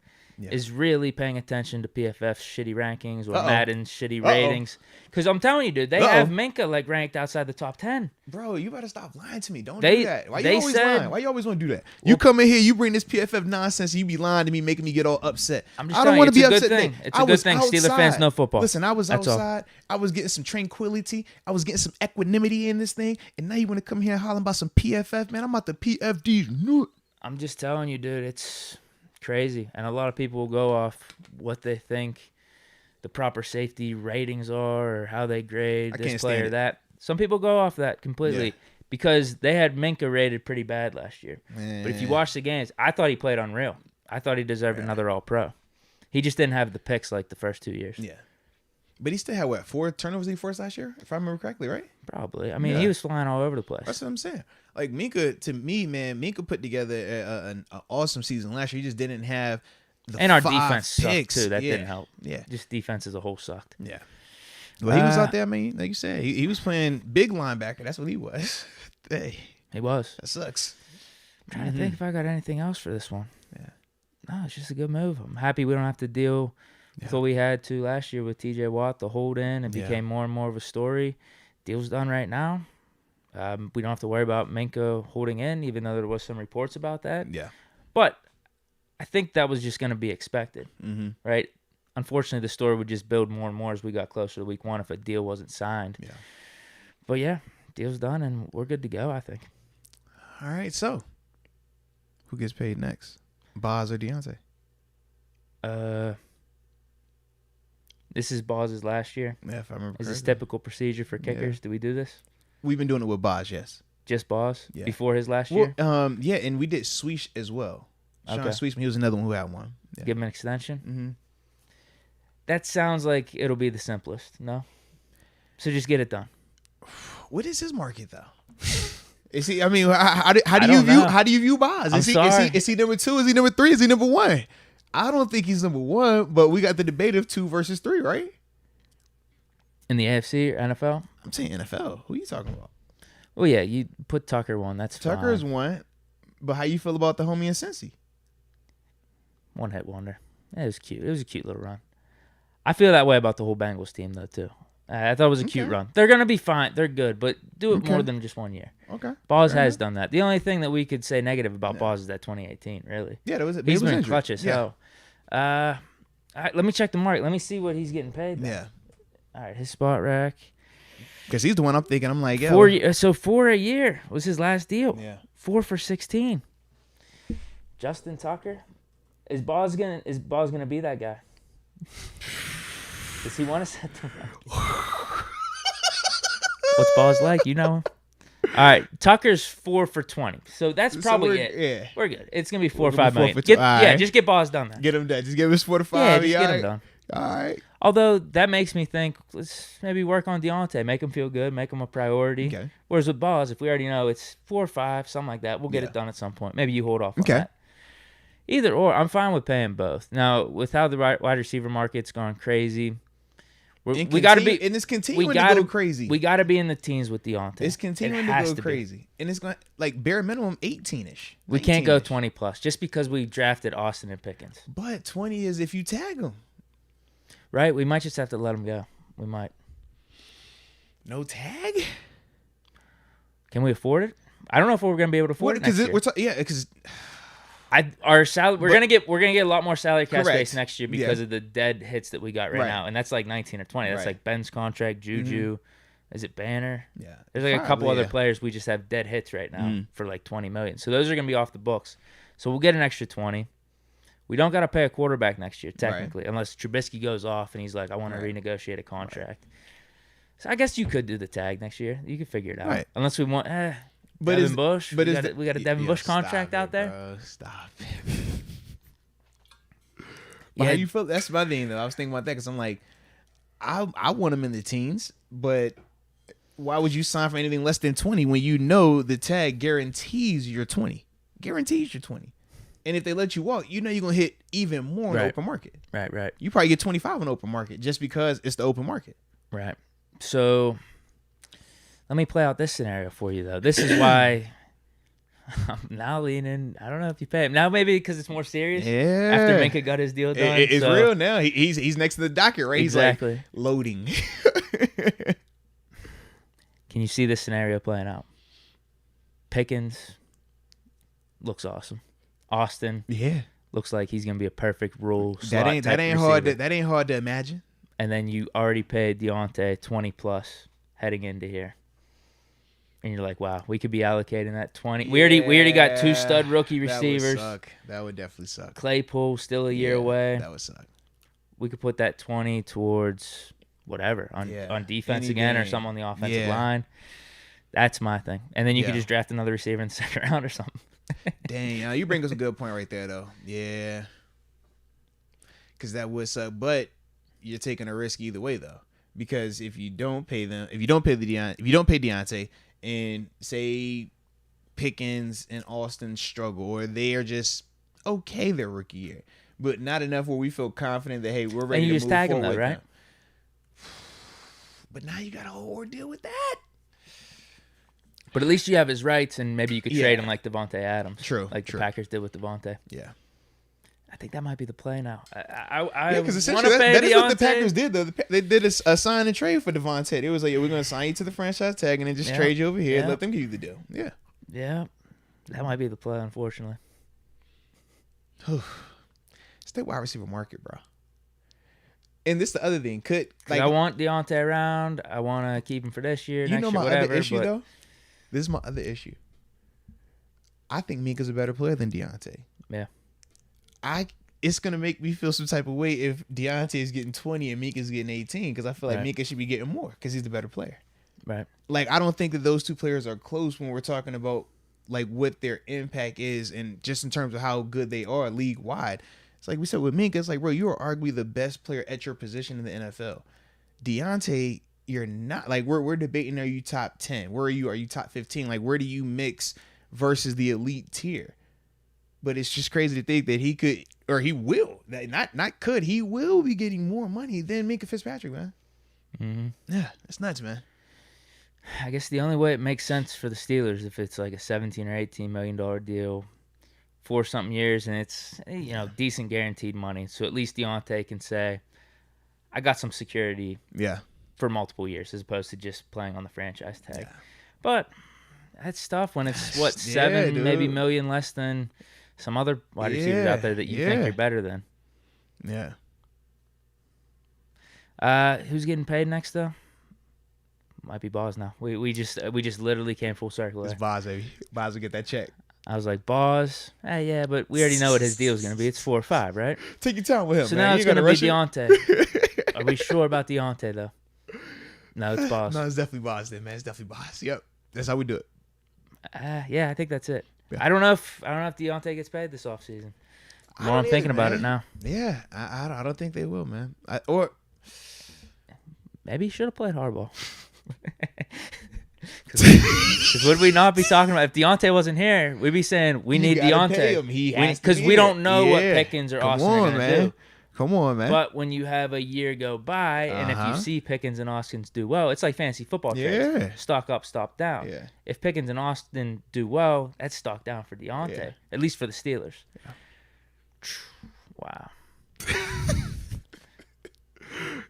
is really paying attention to PFF's shitty rankings or Madden's shitty ratings. Because I'm telling you, dude, they have Minkah like ranked outside the top 10. Bro, you better stop lying to me. Don't do that. Why you always lying? Why you always want to do that? You come in here, you bring this PFF nonsense, and you be lying to me, making me get all upset. I'm just I don't want to be upset. It's a good thing. Steeler fans know football. Listen, I was outside. I was getting some tranquility. I was getting some equanimity in this thing. And now you want to come here and holler about some PFF? Man, I'm about to PFD's. I'm just telling you, dude, it's crazy. And a lot of people will go off what they think the proper safety ratings are or how they grade this player or that. Some people go off that completely because they had Minkah rated pretty bad last year. But if you watch the games, I thought he played unreal. I thought he deserved another All-Pro. He just didn't have the picks like the first 2 years. Yeah. But he still had, 4 turnovers he forced last year, if I remember correctly, right? Probably. I mean, he was flying all over the place. That's what I'm saying. Like, Minkah, to me, man, Minkah put together an awesome season last year. He just didn't have the and our 5 defense picks. Sucked, too. That didn't help. Yeah. Just defense as a whole sucked. Yeah. Well, he was out there, I mean, like you said. He was playing big linebacker. That's what he was. Hey. He was. That sucks. I'm trying to think if I got anything else for this one. Yeah. No, it's just a good move. I'm happy we don't have to deal with what we had to last year with T.J. Watt, the hold in. It became more and more of a story. Deal's done right now. We don't have to worry about Minkah holding in, even though there was some reports about that. Yeah. But I think that was just going to be expected, right? Unfortunately, the story would just build more and more as we got closer to week 1 if a deal wasn't signed. Yeah. But, yeah, deal's done, and we're good to go, I think. All right, so who gets paid next, Boz or Deontay? This is Boz's last year. Yeah, if I remember correctly. Is this typical procedure for kickers? Do we do this? We've been doing it with Boz, yes. Just Boz? Yeah. Before his last year? Yeah, and we did Sweesh as well. Sean Sweeshman, he was another one who had one. Yeah. Give him an extension? That sounds like it'll be the simplest, no? So just get it done. What is his market, though? Is he? I mean, how do you view Boz? Is he number 2? Is he number 3? Is he number 1? I don't think he's number 1, but we got the debate of 2 versus 3, right? In the AFC or NFL? I'm saying NFL. Who are you talking about? Well, yeah, you put Tucker 1. That's Tucker is 1, but how you feel about the homie and Cincy? One-hit wonder. It was cute. It was a cute little run. I feel that way about the whole Bengals team, though, too. I thought it was a cute run. They're going to be fine. They're good, but do it more than just 1 year. Okay. Boz has done that. The only thing that we could say negative about Boz is that 2018, really. Yeah, that was it. He's been clutch as hell. All right, let me check the market. Let me see what he's getting paid. Yeah. All right, his spot rack. Because he's the one I'm thinking. I'm like, yeah. 4 a year was his last deal. Yeah. 4 for 16. Justin Tucker. Is Boz gonna be that guy? Does he want to set the record? What's Boz like? You know him. All right, Tucker's 4 for 20. So that's probably it. Yeah. We're good. It's gonna be 4 or 5 million. Just get Boz done then. Get him done. Just give us 4 to 5. Yeah, just get him done. All right. Although that makes me think, let's maybe work on Deontay, make him feel good, make him a priority. Okay. Whereas with Boz, if we already know it's 4 or 5, something like that, we'll get it done at some point. Maybe you hold off on that. Either or, I'm fine with paying both. Now, with how the wide receiver market's gone crazy, we got to be, and it's continuing to go crazy. We got to be in the teens with Deontay. It's continuing to go crazy, and it's going like bare minimum 18ish. We can't go 20 plus just because we drafted Austin and Pickens. But 20 is if you tag them, right? We might just have to let them go. We might. No tag? Can we afford it? I don't know if we're going to be able to afford it next year. Because our salary we're gonna get a lot more salary cap space next year because of the dead hits that we got right now, and that's like 19 or 20. That's like Ben's contract, Juju. Is it Banner? Yeah, there's like a couple other players we just have dead hits right now for like 20 million. So those are gonna be off the books. So we'll get an extra 20. We don't gotta pay a quarterback next year technically, unless Trubisky goes off and he's like, I want to renegotiate a contract. So I guess you could do the tag next year. You could figure it out, unless we want. But Devin Bush. But we got a Devin Bush contract out there. Bro. Stop it. But how you feel? That's my thing though. I was thinking about that because I'm like, I want him in the teens, but why would you sign for anything less than 20 when you know the tag guarantees you're 20? Guarantees you're 20. And if they let you walk, you know you're gonna hit even more in the open market. Right. You probably get 25 in the open market just because it's the open market. Right. So let me play out this scenario for you though. This is why I'm now leaning. I don't know if you pay him now. Maybe because it's more serious. Yeah. After Minkah got his deal done, it's real now. He's next to the docket, right? Exactly. He's like loading. Can you see this scenario playing out? Pickens looks awesome. Austin, looks like he's gonna be a perfect role. That ain't hard. That ain't hard to imagine. And then you already paid Deontay 20 plus heading into here. And you're like, wow, we could be allocating that 20. We already got 2 stud rookie receivers. That would suck. That would definitely suck. Claypool still a year away. That would suck. We could put that 20 towards whatever on defense again or something on the offensive line. That's my thing. And then you could just draft another receiver in the second round or something. Dang, you bring us a good point right there though. Yeah. Because that would suck, but you're taking a risk either way though. Because if you don't pay Deontay, and say Pickens and Austin struggle, or they are just okay their rookie year, but not enough where we feel confident that, hey, we're ready to move forward. And you just tag them though, right? But now you got a whole ordeal with that. But at least you have his rights, and maybe you could trade him like Devontae Adams. True. Like the Packers did with Devontae. Yeah. I think that might be the play now. Because essentially that is what the Packers did, though. They did a sign and trade for Devontae. It was like, we're going to sign you to the franchise tag and then just trade you over here and let them give you the deal. Yeah. Yeah. That might be the play, unfortunately. It's the wide receiver market, bro. And this is the other thing. I want Deontay around. I want to keep him for this year, next year, whatever. Other issue, though? This is my other issue. I think Minkah's a better player than Deontay. Yeah. It's going to make me feel some type of way if Deontay is getting 20 and Minkah's getting 18 because I feel like Minkah should be getting more because he's the better player. Right. Like, I don't think that those two players are close when we're talking about, like, what their impact is and just in terms of how good they are league-wide. It's like we said with Minkah, it's like, bro, you are arguably the best player at your position in the NFL. Deontay, you're not. Like, we're debating, are you top 10? Where are you? Are you top 15? Like, where do you mix versus the elite tier? But it's just crazy to think that he could, or he will, he will be getting more money than Minkah Fitzpatrick, man. Mm-hmm. Yeah, that's nuts, man. I guess the only way it makes sense for the Steelers if it's like a $17 or $18 million deal for something years and it's, decent guaranteed money. So at least Deontay can say, I got some security for multiple years as opposed to just playing on the franchise tag. Yeah. But that's tough when it's, $7 maybe million less than some other wide receivers out there that you think you're better than. Yeah. Who's getting paid next though? Might be Boz now. We just literally came full circle. It's Boz, baby. Boz will get that check. I was like, Boz, yeah, but we already know what his deal is going to be. It's 4 or 5, right? Take your time with him. So man. Now it's going to be Deontay. Are we sure about Deontay though? No, it's Boz. No, it's definitely Boz then, man. It's definitely Boz. Yep, that's how we do it. Yeah, I think that's it. Yeah. I don't know if Deontay gets paid this offseason. More I'm thinking about it now. Yeah, I don't think they will, man. Or maybe he should have played hardball. Because would we not be talking about if Deontay wasn't here? We'd be saying we need Deontay because we don't know what Pickens or Austin are going to do. Come on, man. But when you have a year go by, and if you see Pickens and Austin do well, it's like fantasy football trades. Stock up, stock down. Yeah. If Pickens and Austin do well, that's stock down for Deontay, at least for the Steelers. Yeah. Wow.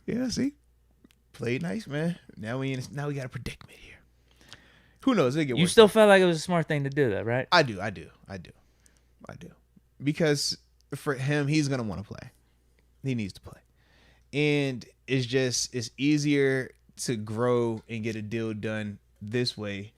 Yeah, see? Played nice, man. Now we got a predicament here. Who knows? You still felt like it was a smart thing to do, though, right? I do. Because for him, he's going to want to play. He needs to play. And it's easier to grow and get a deal done this way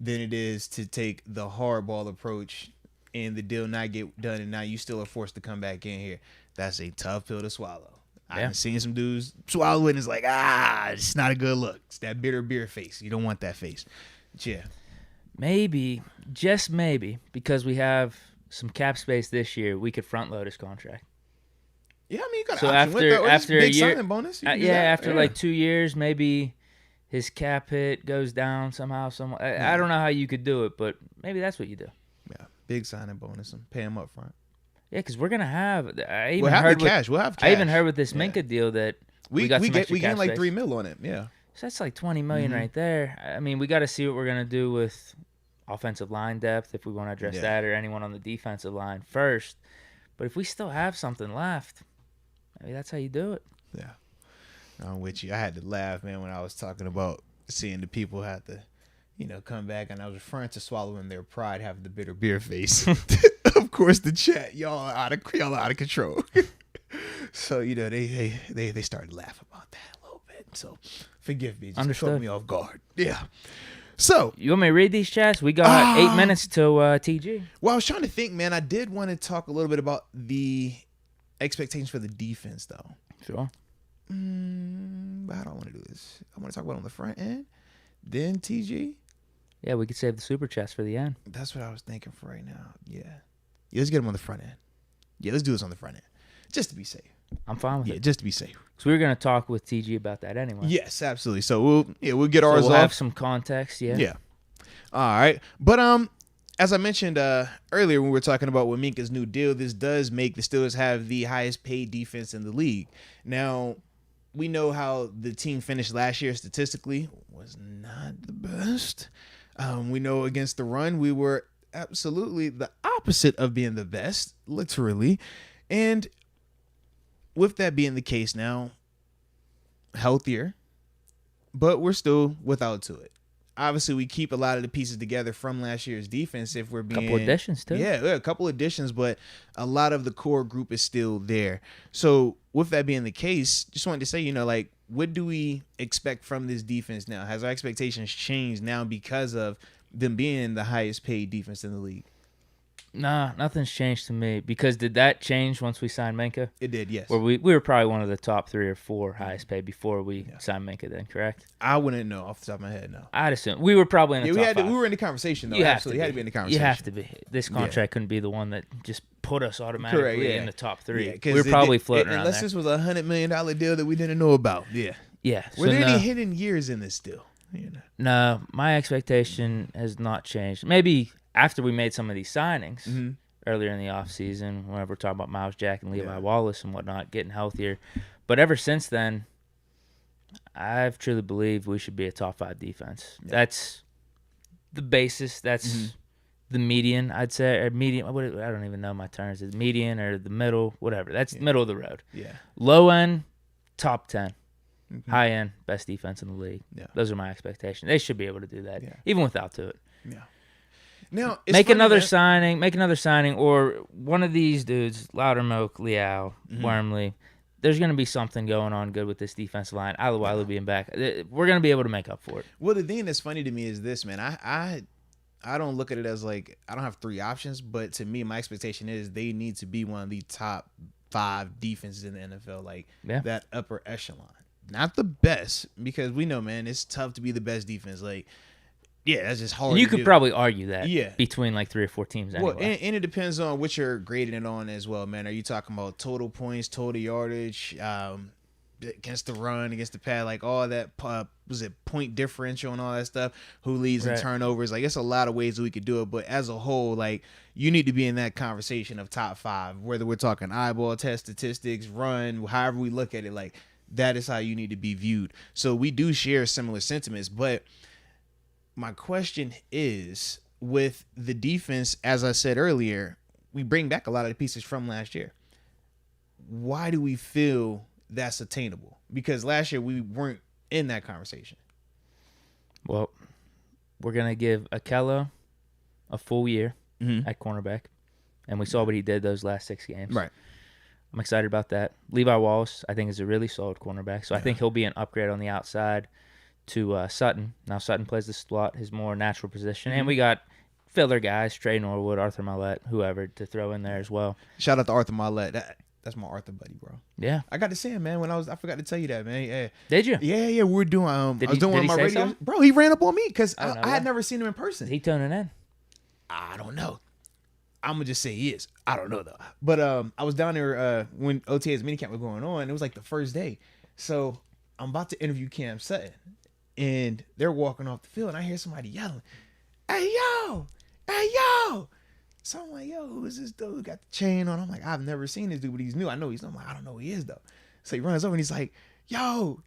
than it is to take the hardball approach and the deal not get done, and now you still are forced to come back in here. That's a tough pill to swallow. Yeah. I've seen some dudes swallow it and it's like, it's not a good look. It's that bitter beer face. You don't want that face. But yeah. maybe, just maybe, because we have some cap space this year, we could front load his contract. Yeah, I mean, you got so an option with that, or after big a year, signing bonus. After like 2 years, maybe his cap hit goes down somehow. I don't know how you could do it, but maybe that's what you do. Yeah, big signing bonus and pay him up front. Yeah, because we're gonna have. We'll have cash. I even heard with this Minkah deal that we gained like $3 million on it. Yeah, so that's like $20 million right there. I mean, we got to see what we're gonna do with offensive line depth if we want to address that, or anyone on the defensive line first. But if we still have something left, maybe that's how you do it. Yeah, I'm with you. I had to laugh, man, when I was talking about seeing the people have to, come back, and I was referring to swallowing their pride, having the bitter beer face. Of course, the chat, y'all are out of control. So they started laughing about that a little bit. So forgive me, just caught me off guard. Yeah. So you want me to read these chats? We got 8 minutes till TG. Well, I was trying to think, man. I did want to talk a little bit about the expectations for the defense, though. Sure. But I don't want to do this. I want to talk about on the front end, then TG. Yeah, we could save the super chats for the end. That's what I was thinking for right now. Yeah, let's get them on the front end. Yeah, let's do this on the front end, just to be safe. I'm fine with it. Yeah, just to be safe. So we were gonna talk with TG about that anyway. Yes, absolutely. So we'll get ours we'll off. Have some context. Yeah. Yeah. All right, but as I mentioned earlier when we were talking about with Minkah's new deal, this does make the Steelers have the highest paid defense in the league. Now, we know how the team finished last year statistically was not the best. We know against the run, we were absolutely the opposite of being the best, literally. And with that being the case now, healthier, but we're still without to it. Obviously, we keep a lot of the pieces together from last year's defense if we're being... Couple additions, too. Yeah, a couple additions, but a lot of the core group is still there. So, with that being the case, just wanted to say, what do we expect from this defense now? Has our expectations changed now because of them being the highest paid defense in the league? Nah, nothing's changed to me. Because did that change once we signed Minkah? It did, yes. Where we were probably one of the top 3 or 4 highest paid before we signed Minkah then, correct? I wouldn't know off the top of my head, no. I'd assume. We were probably in the top 5. We were in the conversation, though. You Absolutely. You had to be in the conversation. You have to be. This contract couldn't be the one that just put us automatically in the top 3. We were probably floating around unless there. this was a $100 million deal that we didn't know about. Yeah. Yeah. Were there any hidden years in this deal? No, my expectation has not changed. Maybe after we made some of these signings earlier in the offseason, whenever we're talking about Miles Jack and Levi Wallace and whatnot, getting healthier. But ever since then, I've truly believed we should be a top 5 defense. Yeah. That's the basis. That's the median, I'd say. Or median, I don't even know my terms. Is median or the middle, whatever. That's middle of the road. Yeah. Low end, top 10. High end, best defense in the league. Yeah. Those are my expectations. They should be able to do that, even without to it. Yeah. Now, make another signing, or one of these dudes, Loudermilk, Liao, Wormley. There's going to be something going on good with this defensive line. Aluwalu being back, we're going to be able to make up for it. Well, the thing that's funny to me is this, man. I don't look at it as like I don't have 3 options, but to me, my expectation is they need to be one of the top 5 defenses in the NFL, like that upper echelon. Not the best, because we know, man, it's tough to be the best defense. Like, yeah, that's just hard. And you could probably argue that between like 3 or 4 teams anyway. Well, and it depends on what you're grading it on as well, man. Are you talking about total points, total yardage, against the run, against the pad, like all that, was it point differential and all that stuff, who leads in turnovers? Like, it's a lot of ways that we could do it, but as a whole, like, you need to be in that conversation of top 5, whether we're talking eyeball test, statistics, run, however we look at it, like, that is how you need to be viewed. So we do share similar sentiments, but my question is, with the defense, as I said earlier, we bring back a lot of the pieces from last year. Why do we feel that's attainable? Because last year we weren't in that conversation. Well, we're going to give Akello a full year at cornerback, and we saw what he did those last 6 games. Right. I'm excited about that. Levi Wallace, I think, is a really solid cornerback, so I think he'll be an upgrade on the outside to Sutton. Now, Sutton plays the slot, his more natural position, and we got filler guys, Trey Norwood, Arthur Millette, whoever, to throw in there as well. Shout out to Arthur Millette. That's my Arthur buddy, bro. Yeah. I got to see him, man. I forgot to tell you that, man. Yeah. Did you? Yeah. We were doing. I was doing one of my radio. Something? Bro, he ran up on me because I had never seen him in person. He tuning in? I don't know. I'm gonna just say he is. I don't know though. But I was down there when OTA's minicamp was going on. It was like the first day, so I'm about to interview Cam Sutton, and they're walking off the field, and I hear somebody yelling, "Hey yo, hey yo!" So I'm like, "Yo, who is this dude? Got the chain on?" I'm like, "I've never seen this dude, but he's new. I know he's new." I'm like, "I don't know who he is though." So he runs over and he's like, "Yo,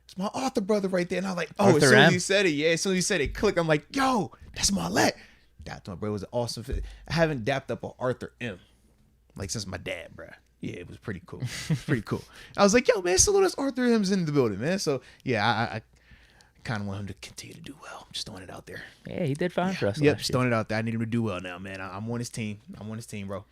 it's my Arthur brother right there." And I was like, "Oh!" Arthur as soon as he said it, as soon as he said it, click. I'm like, "Yo, that's Marlette." Dapped my bro. It was an awesome fit. I haven't dapped up an Arthur M like since my dad, bro. Yeah, it was pretty cool. Pretty cool. I was like, yo, man, salute us Arthur M's in the building, man. So yeah, I kind of want him to continue to do well. I'm just throwing it out there. Yeah, he did fine for us. Yep, just throwing it out there. I need him to do well now, man. I'm on his team. Bro.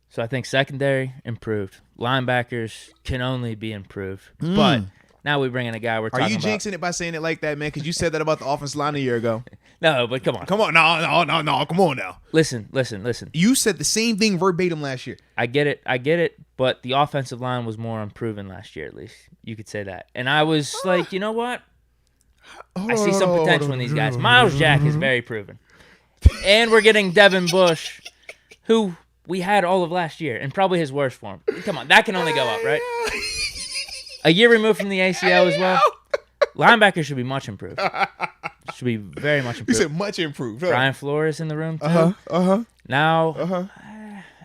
So I think secondary improved. Linebackers can only be improved, but. Now we bring in a guy we're talking about. Are you jinxing it by saying it like that, man? Because you said that about the offensive line a year ago. No, but come on. Come on. No. Come on now. Listen. You said the same thing verbatim last year. I get it. But the offensive line was more unproven last year, at least. You could say that. And I was like, you know what? I see some potential in these guys. Miles Jack is very proven. And we're getting Devin Bush, who we had all of last year, and probably his worst form. Come on. That can only go up, right? A year removed from the ACL as well. Linebackers should be much improved. Should be very much improved. You said much improved. Huh? Brian Flores in the room, too. Now,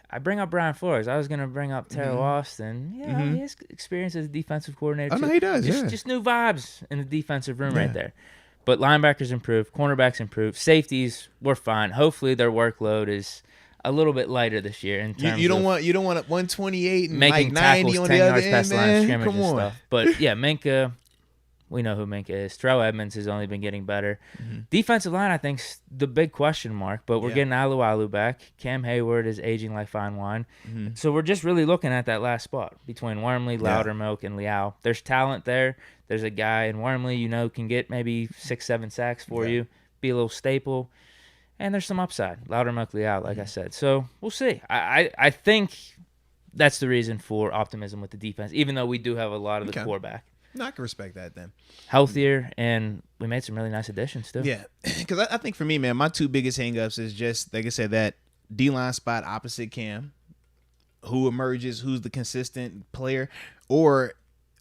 I bring up Brian Flores. I was going to bring up Terrell Austin. Yeah, he has experience as a defensive coordinator, too. I know he does, Just new vibes in the defensive room right there. But linebackers improved. Cornerbacks improved. Safeties were fine. Hopefully their workload is a little bit lighter this year in terms you don't want 128 and making like 90 tackles on 10 the other yards end, past the line man. of scrimmage Come and on. stuff. But yeah, Minkah, we know who Minkah is. Terrell Edmonds has only been getting better. Defensive line, I think, is the big question mark. But we're getting Alu back. Cam Hayward is aging like fine wine. So we're just really looking at that last spot between Wormley, Loudermilk, and Liao. There's talent there. There's a guy in Wormley, can get maybe 6-7 sacks for you, be a little staple. And there's some upside. Loudermilk, Liao, like I said. So we'll see. I think that's the reason for optimism with the defense, even though we do have a lot of the core back. No, I can respect that then. Healthier, and we made some really nice additions too. Yeah, because I think for me, man, my two biggest hangups is just, like I said, that D-line spot opposite Cam. Who emerges, who's the consistent player, or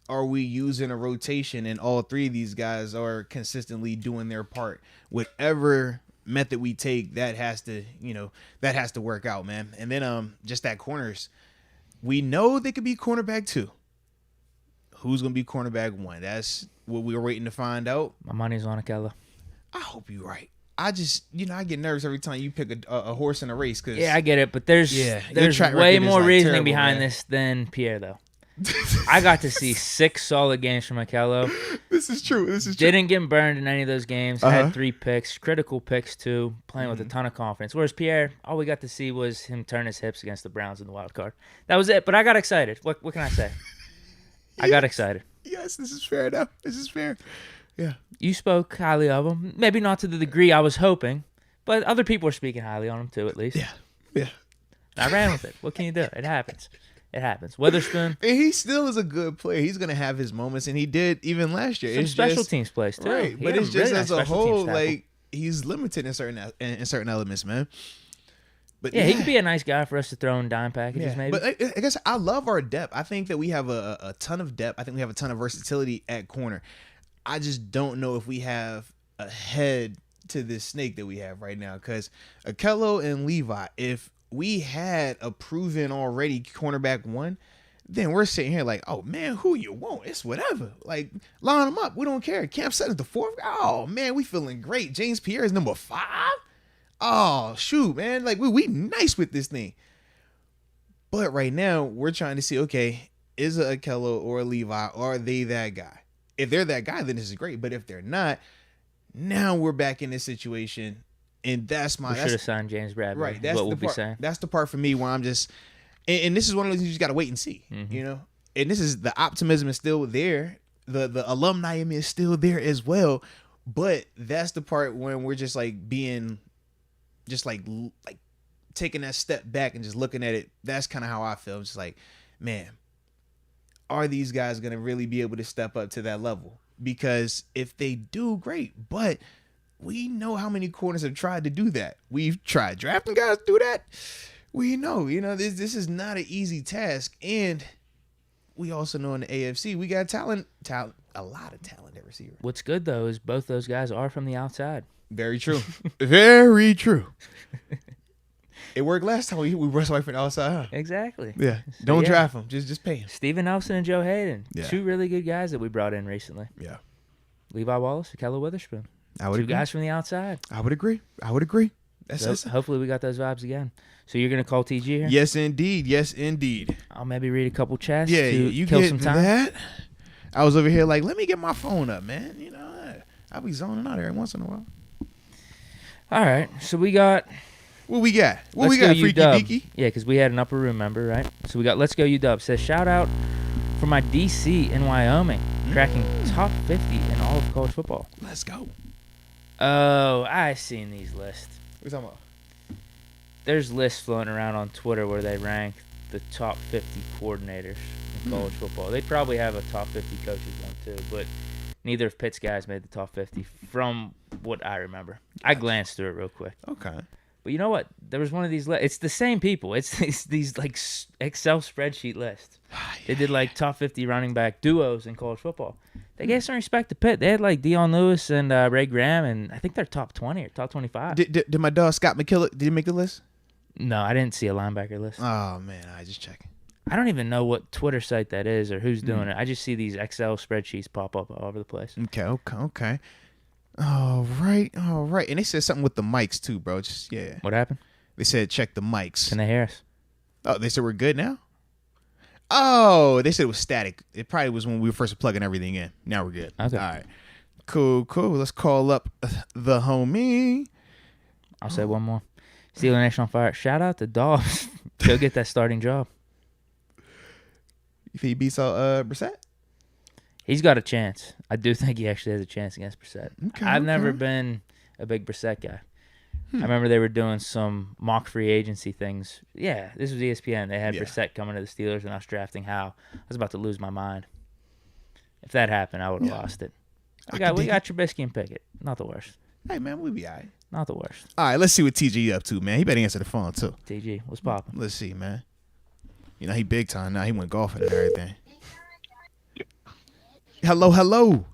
are we using a rotation and all three of these guys are consistently doing their part? Whatever method we take, that has to work out, man. And then just that corners, we know they could be cornerback 2. Who's gonna be cornerback 1? That's what we were waiting to find out. My money's on Akella. I hope you're right. I just, I get nervous every time you pick a horse in a race. Cause I get it, but there's way more reasoning behind this than Pierre, though. I got to see 6 solid games from Akella. This is true. Didn't get burned in any of those games. Had 3 picks, critical picks too, playing with a ton of confidence. Whereas Pierre, all we got to see was him turn his hips against the Browns in the wild card. That was it. But I got excited. What can I say? I got excited. Yes, this is fair enough. This is fair. Yeah. You spoke highly of him. Maybe not to the degree I was hoping, but other people are speaking highly on him too, at least. Yeah. I ran with it. What can you do? It happens. Witherspoon. And he still is a good player. He's going to have his moments, and he did even last year. Some special teams plays too. Right, but it's just as a whole, like, he's limited in certain elements, man. But he could be a nice guy for us to throw in dime packages, maybe. But I guess I love our depth. I think that we have a ton of depth. I think we have a ton of versatility at corner. I just don't know if we have a head to this snake that we have right now. Because Akello and Levi, if we had a proven already cornerback 1, then we're sitting here like, oh, man, who you want? It's whatever. Like, line them up. We don't care. Cam Sutton's the 4th. Oh, man, we feeling great. James Pierre is number 5. Oh, shoot, man. Like, we nice with this thing. But right now, we're trying to see, okay, is it Akello or Levi? Are they that guy? If they're that guy, then this is great. But if they're not, now we're back in this situation. And we should have signed James Bradbury. Right. That's what we'll be saying. That's the part for me where I'm just, and this is one of those things you just got to wait and see, And this is, the optimism is still there. The alumni in me is still there as well. But that's the part when we're just like being, just like taking that step back and just looking at it. That's kind of how I feel. It's just like, man, are these guys going to really be able to step up to that level? Because if they do, great. But we know how many corners have tried to do that. We've tried drafting guys to do that. We know, this is not an easy task. And we also know in the AFC, we got talent, a lot of talent at receiver. What's good, though, is both those guys are from the outside. Very true. Very true. It worked last time we rushed away from the outside, huh? Exactly. Yeah. Don't draft them. Just pay them. Steven Nelson and Joe Hayden. Yeah. Two really good guys that we brought in recently. Yeah. Levi Wallace and Keller Witherspoon. I would agree. Two guys from the outside. I would agree. That's hopefully we got those vibes again. So you're going to call TG here? Yes, indeed. Yes, indeed. I'll maybe read a couple chats to you kill some time. That? I was over here like, let me get my phone up, man. I'll be zoning out every once in a while. All right. So we got... What we got? Freaky Deaky? Yeah, because we had an upper room member, right? So we got Let's Go UW. Says, shout out for my DC in Wyoming, cracking top 50 in all of college football. Let's go. Oh, I seen these lists. What are you talking about? There's lists floating around on Twitter where they rank the top 50 coordinators in college football. They probably have a top 50 coaches one too, but neither of Pitt's guys made the top 50 from what I remember. Gotcha. I glanced through it real quick. Okay. But you know what? There was one of these lists. It's the same people. It's these like Excel spreadsheet lists. They did like top 50 running back duos in college football. They gave some respect to Pitt. They had like Dion Lewis and Ray Graham, and I think they're top 20 or top 25. Did my dog Scott McKillop, did he make the list? No, I didn't see a linebacker list. Oh, man. I just checking. I don't even know what Twitter site that is or who's doing it. I just see these Excel spreadsheets pop up all over the place. Okay. All right. And they said something with the mics too, bro. Yeah. What happened? They said check the mics. Can they hear us? Oh, they said we're good now? Oh, they said it was static. It probably was when we were first plugging everything in. Now we're good. Okay. All right. Cool. Let's call up the homie. I'll say one more. Steeler Nation on fire. Shout out to Dobbs. Go get that starting job. If he beats out Brissett? He's got a chance. I do think he actually has a chance against Brissett. I've never been a big Brissett guy. I remember they were doing some mock free agency things. Yeah, this was ESPN. They had Brissett coming to the Steelers, and I was drafting Howe. I was about to lose my mind. If that happened, I would have lost it. We got Trubisky and Pickett. Not the worst. Hey, man, we'll be all right. Not the worst. All right, let's see what TG up to, man. He better answer the phone, too. TG, what's poppin'? Let's see, man. He big time now. He went golfing and everything. Hello.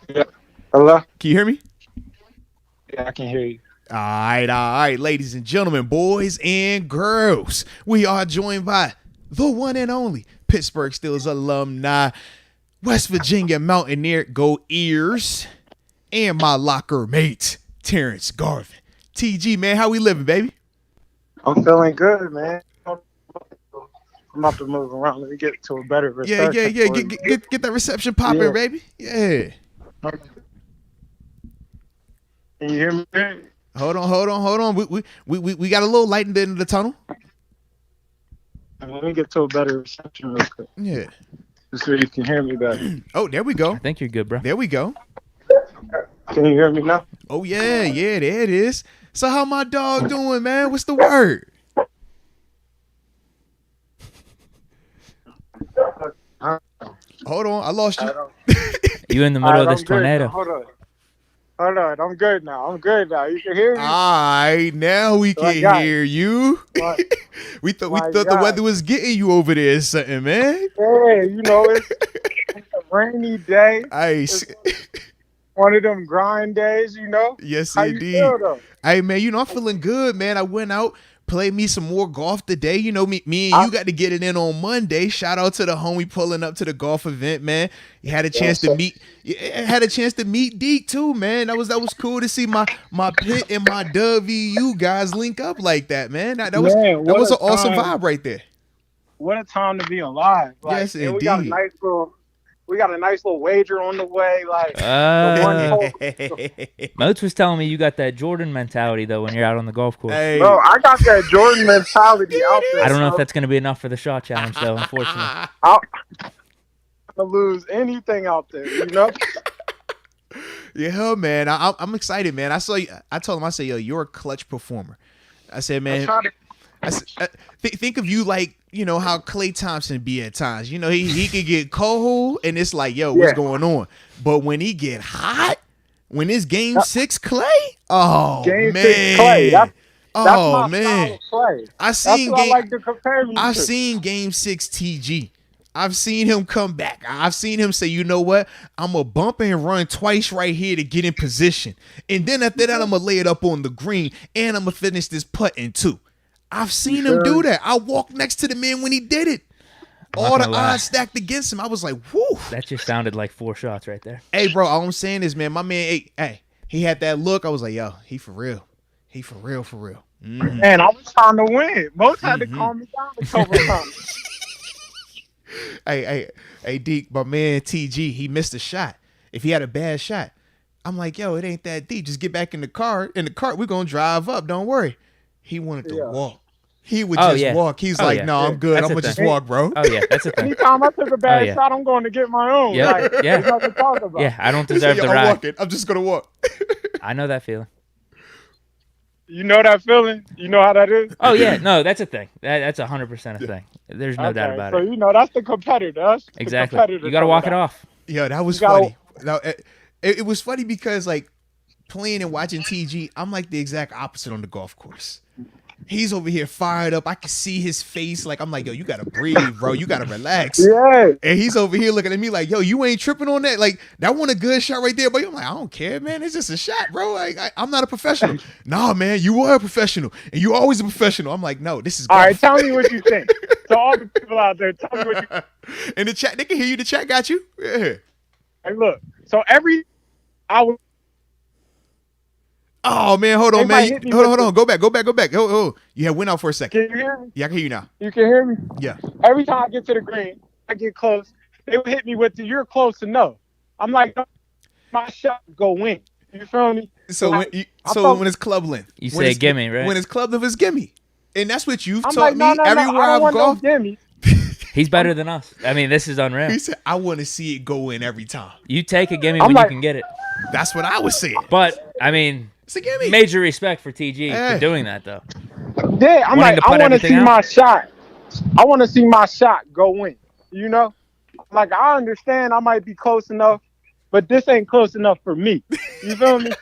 Yeah. Hello? Can you hear me? Yeah, I can hear you. All right, ladies and gentlemen, boys and girls. We are joined by the one and only Pittsburgh Steelers alumni, West Virginia Mountaineer, go Ears, and my locker mate, Terrence Garvin. TG, man, how we living, baby? I'm feeling good, man. I'm about to move around. Let me get to a better reception. Yeah. Get that reception popping, baby. Yeah. Can you hear me? Hold on. We got a little light in the end of the tunnel. Let me get to a better reception real quick. Yeah. Just so you can hear me better. Oh, there we go. I think you're good, bro. There we go. Can you hear me now? Oh, yeah, there it is. So how my dog doing, man? What's the word? Hold on, I lost you. You in the middle of this tornado. Hold on. I'm good now. You can hear me? All right, now we can hear you. we thought the weather was getting you over there or something, man. Hey, it's a rainy day. Ice. One of them grind days, Yes, How indeed. You feel, though? Hey, man, I'm feeling good, man. I went out, played me some more golf today. Me and you got to get it in on Monday. Shout out to the homie pulling up to the golf event, man. You had a chance to meet. Had a chance to meet Deke too, man. That was cool to see my Pitt and my WVU guys link up like that, man. That was an awesome vibe right there. What a time to be alive! Yes, indeed. We got a nice little wager on the way. Moats was telling me you got that Jordan mentality, though, when you're out on the golf course. Hey. Bro, I got that Jordan mentality out there. I don't know if that's going to be enough for the shot challenge, though, unfortunately. I'm going to lose anything out there, Yeah, man. I'm excited, man. I saw you. I told him, I said, yo, you're a clutch performer. I said, man, Think of you like, how Klay Thompson be at times. He could get cold and it's like, yo, what's going on? But when he get hot, when it's game 6 Klay, game man. 6 Klay. That's my man. Klay. I like to compare me I've to. seen game 6 TG. I've seen him come back. I've seen him say, you know what? I'm going to bump and run twice right here to get in position. And then after that, I'm going to lay it up on the green and I'm going to finish this putt in 2. I've seen him do that. I walked next to the man when he did it. All the odds stacked against him. I was like, whoo. That just sounded like 4 shots right there. Hey, bro, all I'm saying is, man, my man, hey, he had that look. I was like, yo, he for real. He for real, for real. Mm-hmm. Man, I was trying to win. Moats had to calm me down a couple times. Hey, Deke, my man TG, he missed a shot. If he had a bad shot, I'm like, yo, it ain't that deep. Just get back in the car. In the cart, we're going to drive up. Don't worry. He wanted to walk. He would just walk. He's like, no, I'm good. I'm going to just walk, bro. Oh, yeah, that's a thing. Anytime I took a bad shot, I'm going to get my own. Yeah, like, there's nothing to talk about. Yeah, I don't deserve the ride. I'm walking. I'm just going to walk. I know that feeling. You know that feeling? You know how that is? Oh, yeah. No, that's a thing. That's 100% a thing. There's no doubt about it. So, that's the competitor. That's exactly. The competitor. You got to walk it off. Yeah, that was funny. Now, it was funny because, like, playing and watching TG, I'm like the exact opposite on the golf course. He's over here fired up. I can see his face. Like, I'm like, yo, you got to breathe, bro. You got to relax. Yeah. And he's over here looking at me like, yo, you ain't tripping on that. Like, that wasn't a good shot right there. But I'm like, I don't care, man. It's just a shot, bro. Like, I'm not a professional. Nah, man, you are a professional. And you always a professional. I'm like, no, this is golf. All right, tell me what you think. To all the people out there, tell me what you think. In the chat, they can hear you. The chat got you. Yeah. Hey, look. So Oh, man, hold on, man. Hold on. Go back. Oh, you have went out for a second. Can you hear me? Yeah, I can hear you now. You can hear me? Yeah. Every time I get to the green, I get close. They would hit me with you're close to no. I'm like, my shot go in. You feel me? So when it's club length. You say gimme, right? When it's club length, it's gimme. And that's what you've taught like, me everywhere I've golfed. No He's better than us. I mean, this is unreal. He said, I want to see it go in every time. You take a gimme when you can get it. That's what I was saying. But, I mean, it's a gimme. Major respect for TG for doing that, though. Yeah, I'm like, I want to see my shot. I want to see my shot go in. You know? Like, I understand I might be close enough, but this ain't close enough for me. You feel me?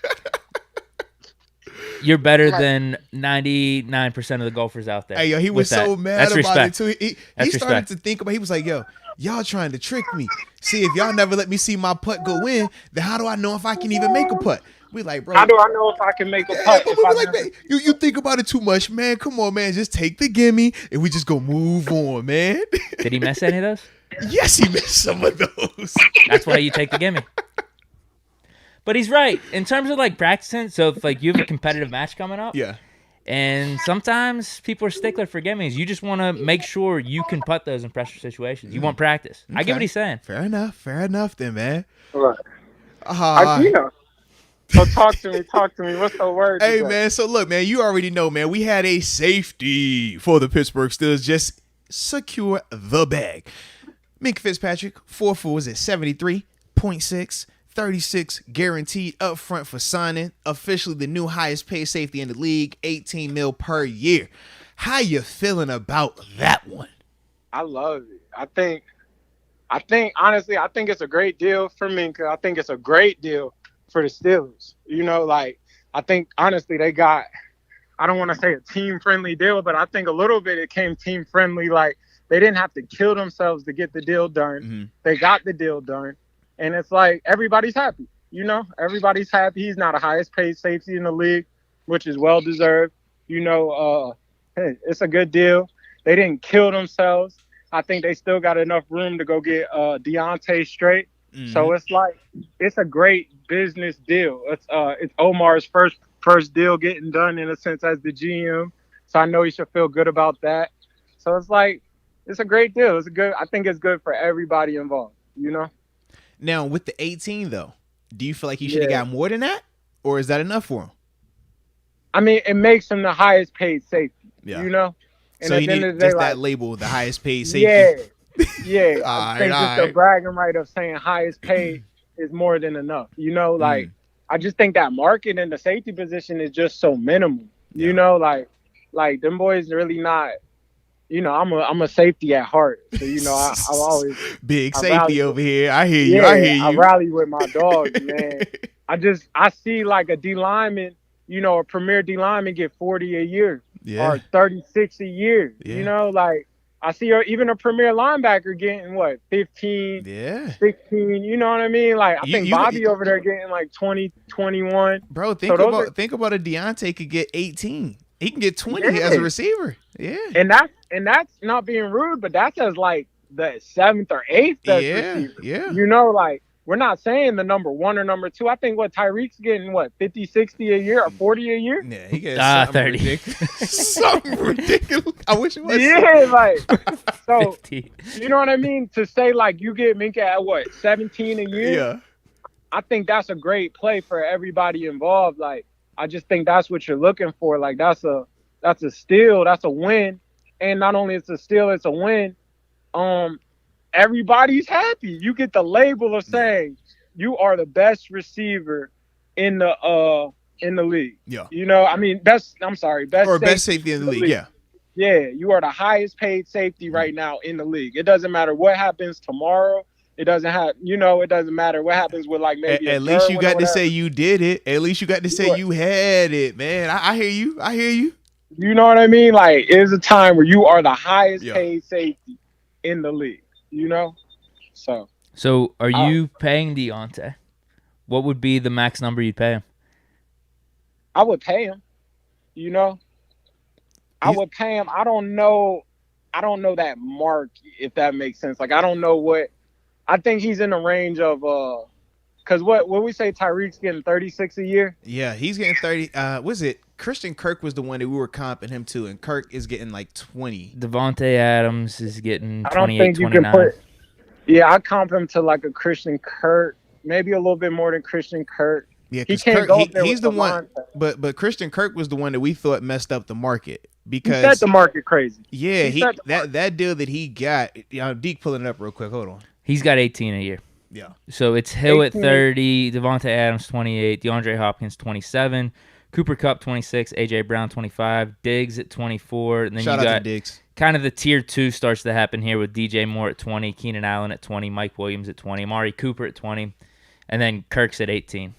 You're better than 99% of the golfers out there. Hey, yo, he was so mad about it, too. He started to think about it. He was like, yo, y'all trying to trick me. See, if y'all never let me see my putt go in, then how do I know if I can even make a putt? We like, bro. How do I know if I can make a putt? Man, you think about it too much, man. Come on, man. Just take the gimme, and we just go move on, man. Did he miss any of those? Yes, he missed some of those. That's why you take the gimme. But he's right. In terms of, like, practicing, so if, like, you have a competitive match coming up. Yeah. And sometimes people are stickler for gimmies. You just want to make sure you can putt those in pressure situations. You want practice. Okay. I get what he's saying. Fair enough then, man. Right. So talk to me. What's the word? Hey, man, so look, man, you already know, man, we had a safety for the Pittsburgh Steelers. Just secure the bag. Minkah Fitzpatrick, 4 fools at 73.6. 36 guaranteed up front for signing. Officially the new highest paid safety in the league, $18 million per year. How you feeling about that one? I love it. I think honestly, I think it's a great deal for Minkah. I think it's a great deal for the Steelers. You know, like, I think honestly they got, I don't want to say a team-friendly deal, but I think a little bit it came team-friendly. Like, they didn't have to kill themselves to get the deal done. Mm-hmm. They got the deal done. And it's like everybody's happy, you know. Everybody's happy. He's not a highest paid safety in the league, which is well deserved. You know, hey, it's a good deal. They didn't kill themselves. I think they still got enough room to go get Deontay straight. Mm-hmm. So it's like it's a great business deal. It's Omar's first deal getting done in a sense as the GM. So I know he should feel good about that. So it's like it's a great deal. I think it's good for everybody involved. You know. Now, with the 18, though, do you feel like he should have got more than that? Or is that enough for him? I mean, it makes him the highest paid safety, you know? And so he needs just that label, the highest paid safety? Yeah. I think just the bragging right of saying highest paid is more than enough. You know, like, I just think that market in the safety position is just so minimal. You know, like Like them boys really not. I'm a safety at heart, so I always big safety over here. I hear you. Yeah, I hear you. I rally with my dogs, man. I see like a D lineman, a premier D lineman get 40 a year or 36 a year. Yeah. Like I see even a premier linebacker getting what 15, 16. You know what I mean? Like I think Bobby over there getting like 20, 21. Bro, think about a Deontay could get 18. He can get 20 as a receiver. Yeah. And that's not being rude, but that's as like the 7th or 8th best receiver. Yeah. Like we're not saying the number 1 or number 2. I think Tyreek's getting 50, 60 a year or 40 a year. Yeah, he gets 30. Ridiculous. Something ridiculous. I wish it was. Yeah, like so 50. You know what I mean? To say like you get Minkah at 17 a year. Yeah. I think that's a great play for everybody involved. Like I just think that's what you're looking for. Like that's a steal, that's a win. And not only it's a steal, it's a win. Everybody's happy. You get the label of saying you are the best receiver in the league. Yeah. I mean best safety in the league. Yeah. Yeah, you are the highest paid safety right now in the league. It doesn't matter what happens tomorrow. It doesn't it doesn't matter what happens with like maybe at least you got to say you did it. At least you got to say you had it, man. I hear you. You know what I mean? Like it's a time where you are the highest paid safety in the league, So are you paying Deontay? What would be the max number you'd pay him? I would pay him. I would pay him. I don't know that mark, if that makes sense. Like I don't know what. I think he's in the range of because what we say Tyreek's getting 36 a year. Yeah, he's getting 30. Was it Christian Kirk was the one that we were comping him to, and Kirk is getting like 20. Devontae Adams is getting 28, I don't think you 29. can put. Yeah, I comp him to like a Christian Kirk, maybe a little bit more than Christian Kirk. Yeah, he can't go up there he's with the one. But Christian Kirk was the one that we thought messed up the market because he set the market crazy. Yeah, that deal that he got. Deke pulling it up real quick. Hold on. He's got 18 a year. Yeah. So it's Hill 18. At 30, Devontae Adams 28, DeAndre Hopkins 27, Cooper Kupp 26, AJ Brown 25, Diggs at 24, and then Shout you got out to Diggs. Kind of the tier 2 starts to happen here with DJ Moore at 20, Keenan Allen at 20, Mike Williams at 20, Amari Cooper at 20, and then Kirk's at 18.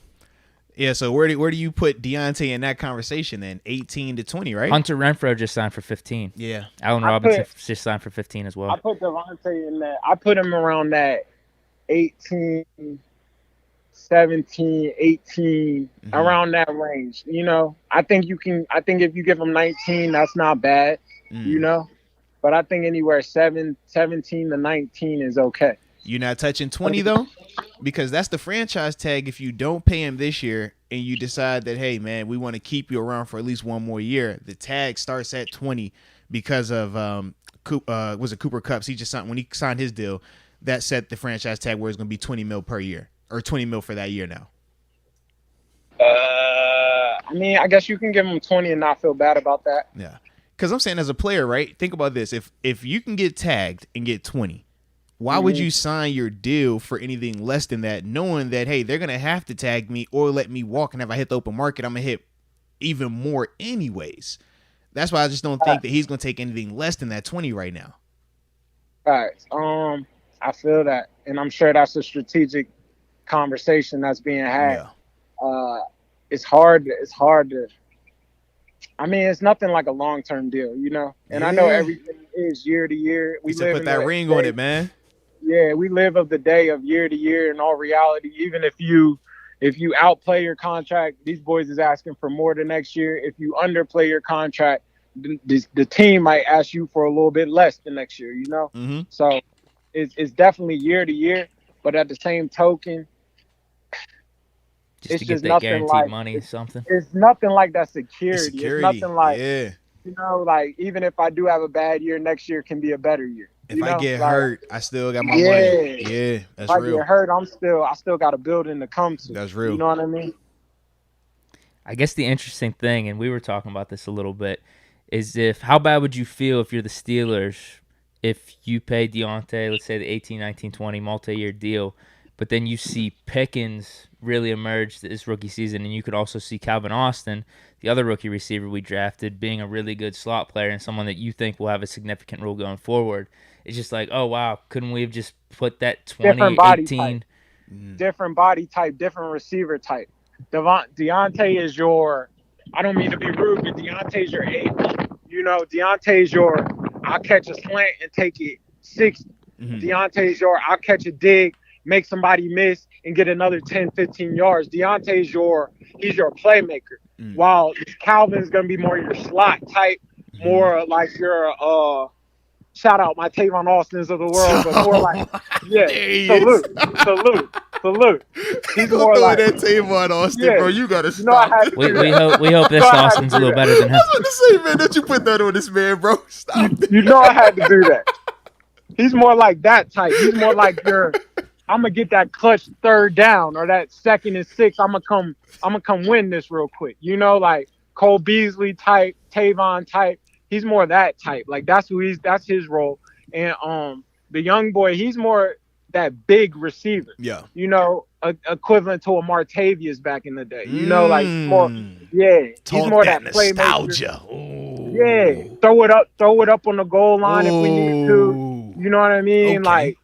Yeah, so where do you put Deontay in that conversation then? 18 to 20, right? Hunter Renfrow just signed for 15. Yeah. Allen Robinson just signed for 15 as well. I put Devontae in that. I put him around that 18, 17, 18, around that range. I think if you give him 19, that's not bad, But I think anywhere 17 to 19 is okay. You're not touching 20 though? Because that's the franchise tag if you don't pay him this year and you decide that, hey, man, we want to keep you around for at least one more year. The tag starts at 20 because of was it Cooper Kupp? He just signed, when he signed his deal, that set the franchise tag where it's going to be 20 mil per year or 20 mil for that year now. I mean, I guess you can give him 20 and not feel bad about that. Yeah. Because I'm saying as a player, right? Think about this. If you can get tagged and get 20, why would you sign your deal for anything less than that, knowing that, hey, they're going to have to tag me or let me walk, and if I hit the open market, I'm going to hit even more anyways. That's why I just don't think that he's going to take anything less than that 20 right now. Right. I feel that, and I'm sure that's a strategic conversation that's being had. Yeah. It's hard to. I mean, it's nothing like a long-term deal, And I know everything is year to year. We live put that ring on it, man. Yeah, we live of the day of year to year. In all reality, even if you outplay your contract, these boys is asking for more the next year. If you underplay your contract, the team might ask you for a little bit less the next year. Mm-hmm. So it's definitely year to year. But at the same token, it's just that guaranteed money or something. It's nothing like that security. It's nothing like, like even if I do have a bad year, next year can be a better year. If I get hurt, I still got my money. Yeah, that's real. If I get hurt, I still got a building to come to. That's real. You know what I mean? I guess the interesting thing, and we were talking about this a little bit, is how bad would you feel if you're the Steelers if you pay Deontay, let's say the 18, 19, 20 multi-year deal, but then you see Pickens really emerge this rookie season, and you could also see Calvin Austin the other rookie receiver we drafted being a really good slot player and someone that you think will have a significant role going forward. It's just like, oh, wow, couldn't we have just put that 2018? Different body type, different receiver type. Deontay is your, I don't mean to be rude, but Deontay's your 8. You know, Deontay's your, I'll catch a slant and take it 60. Deontay's your, I'll catch a dig, make somebody miss, and get another 10, 15 yards. Deontay's he's your playmaker. While Calvin's going to be more your slot type, more like your, shout out my Tavon Austins of the world, but more like, salute. He's more like that Tavon Austin, bro. You gotta stop. We hope this Austin's a little better than him. I was about to say, man, don't you put that on this man, bro? Stop. You know I had to do that. He's more like that type. He's more like I'm gonna get that clutch third down or that 2nd and 6. I'm gonna come win this real quick. You know, like Cole Beasley type, Tavon type. He's more that type. Like that's his role. And the young boy, he's more that big receiver. Yeah. You know, equivalent to a Martavius back in the day. You know, like more he's more that nostalgia. Yeah. Throw it up on the goal line if we need to. You know what I mean? Okay. Like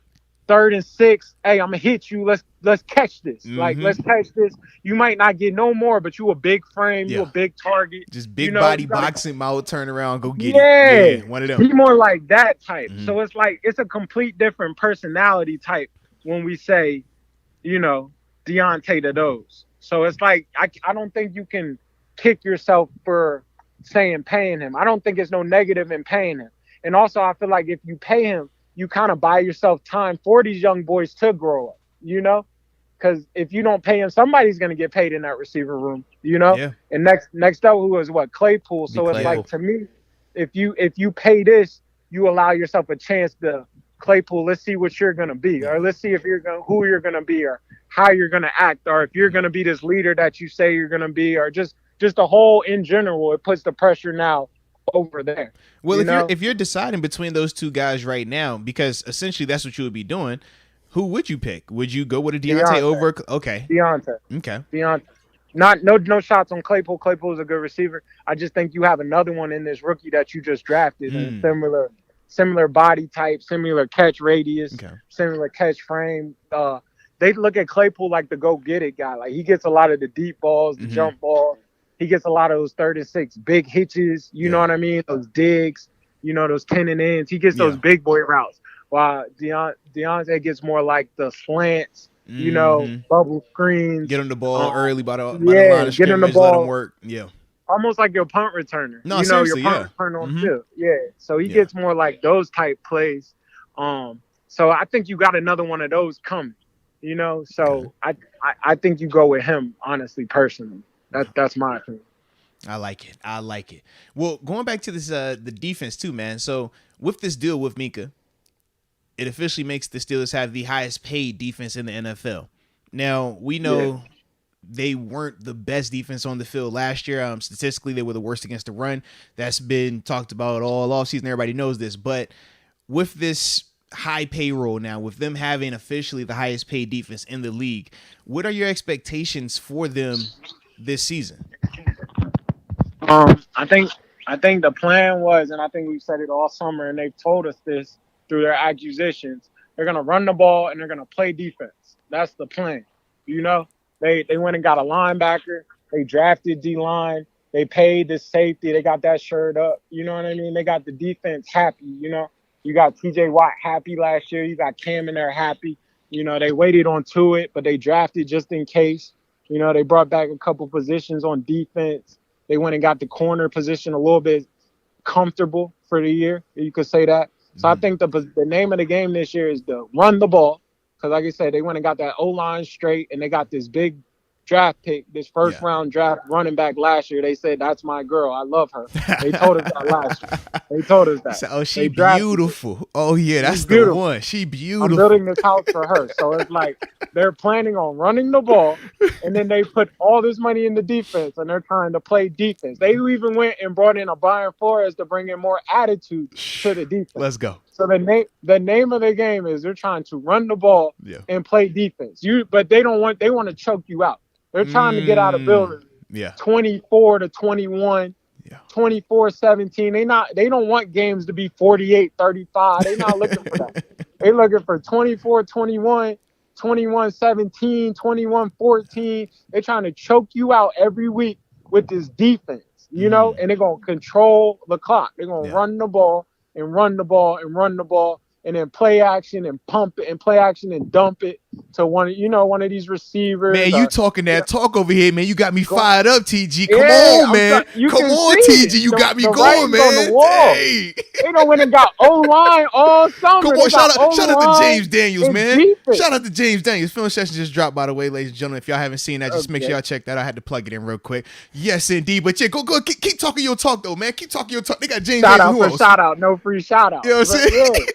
3rd and 6. Hey, I'm gonna hit you. Let's catch this. Like, let's catch this. You might not get no more, but you a big frame, you a big target. Just big body boxing mouth, turn around, go get it. Yeah, one of them. Be more like that type. So it's like it's a complete different personality type when we say, you know, Deontay to those. So it's like I don't think you can kick yourself for saying paying him. I don't think it's no negative in paying him. And also I feel like if you pay him, you kind of buy yourself time for these young boys to grow up, you know? Because if you don't pay him, somebody's going to get paid in that receiver room, you know? Yeah. And next up, who is what? Claypool. So it's like, to me, if you pay this, you allow yourself a chance to Claypool, let's see what you're going to be, or let's see if who you're going to be, or how you're going to act, or if you're going to be this leader that you say you're going to be, or just the whole in general. It puts the pressure now over there. Well, if you're deciding between those two guys right now, because essentially that's what you would be doing, who would you pick? Would you go with a Deontay over? Okay. Deontay. No shots on Claypool. Claypool's a good receiver. I just think you have another one in this rookie that you just drafted, and similar body type, similar catch radius, similar catch frame. They look at Claypool like the go-get-it guy. Like, he gets a lot of the deep balls, the jump balls. He gets a lot of those 3rd and 6 big hitches. You know what I mean? Those digs, you know, those 10 and ins. He gets those big boy routes. While Deontay gets more like the slants, you know, bubble screens. Get him the ball early by the line of scrimmage, let him work. Yeah. Almost like your punt returner. No, you know, your punt returner on field. Yeah. So he gets more like those type plays. So I think you got another one of those coming, you know. So I think you go with him, honestly, personally. That's my opinion. I like it. Well, going back to this the defense too, man. So with this deal with Minkah, it officially makes the Steelers have the highest paid defense in the NFL. Now, we know they weren't the best defense on the field last year. Statistically, they were the worst against the run. That's been talked about all offseason. Everybody knows this. But with this high payroll now, with them having officially the highest paid defense in the league, what are your expectations for them this season? I think the plan was, and I think we've said it all summer, and they've told us this through their accusations, they're going to run the ball and they're going to play defense. That's the plan. You know, they went and got a linebacker. They drafted D-line. They paid the safety. They got that shirt up. You know what I mean? They got the defense happy. You know, you got TJ Watt happy last year. You got Cam in there happy. You know, they waited on Tuitt, but they drafted just in case. You know, they brought back a couple positions on defense. They went and got the corner position a little bit comfortable for the year. You could say that. So I think the name of the game this year is to run the ball. Because like I said, they went and got that O-line straight, and they got this big draft pick, this first-round draft running back last year. They said, that's my girl. I love her. They told us that last year. They told us that. Oh, she beautiful. Oh, yeah, that's the one. She beautiful. I'm building this house for her. So it's like they're planning on running the ball, and then they put all this money in the defense, and they're trying to play defense. They even went and brought in a Brian Flores to bring in more attitude to the defense. Let's go. So the name of the game is they're trying to run the ball and play defense. But they want to choke you out. They're trying to get out of building 24-21, 24-17. They don't want games to be 48-35. They're not looking for that. They're looking for 24-21, 21-17, 21-14. They're trying to choke you out every week with this defense, you know, and they're going to control the clock. They're going to run the ball and run the ball and run the ball, and then play action and pump it and play action and dump it to one of these receivers. Man, you talking that talk over here, man. You got me fired up, TG. Come on, man. Come on, TG. You got me going, man. Hey. They done went and got O-line all summer. Come on, shout out to James Daniels, man. Defense. Shout out to James Daniels. Film session just dropped, by the way, ladies and gentlemen. If y'all haven't seen that, just make sure y'all check that out. I had to plug it in real quick. Yes, indeed. But yeah, go keep talking your talk, though, man. Keep talking your talk. They got James Daniels. Shout out. No free shout out. You know what I'm saying?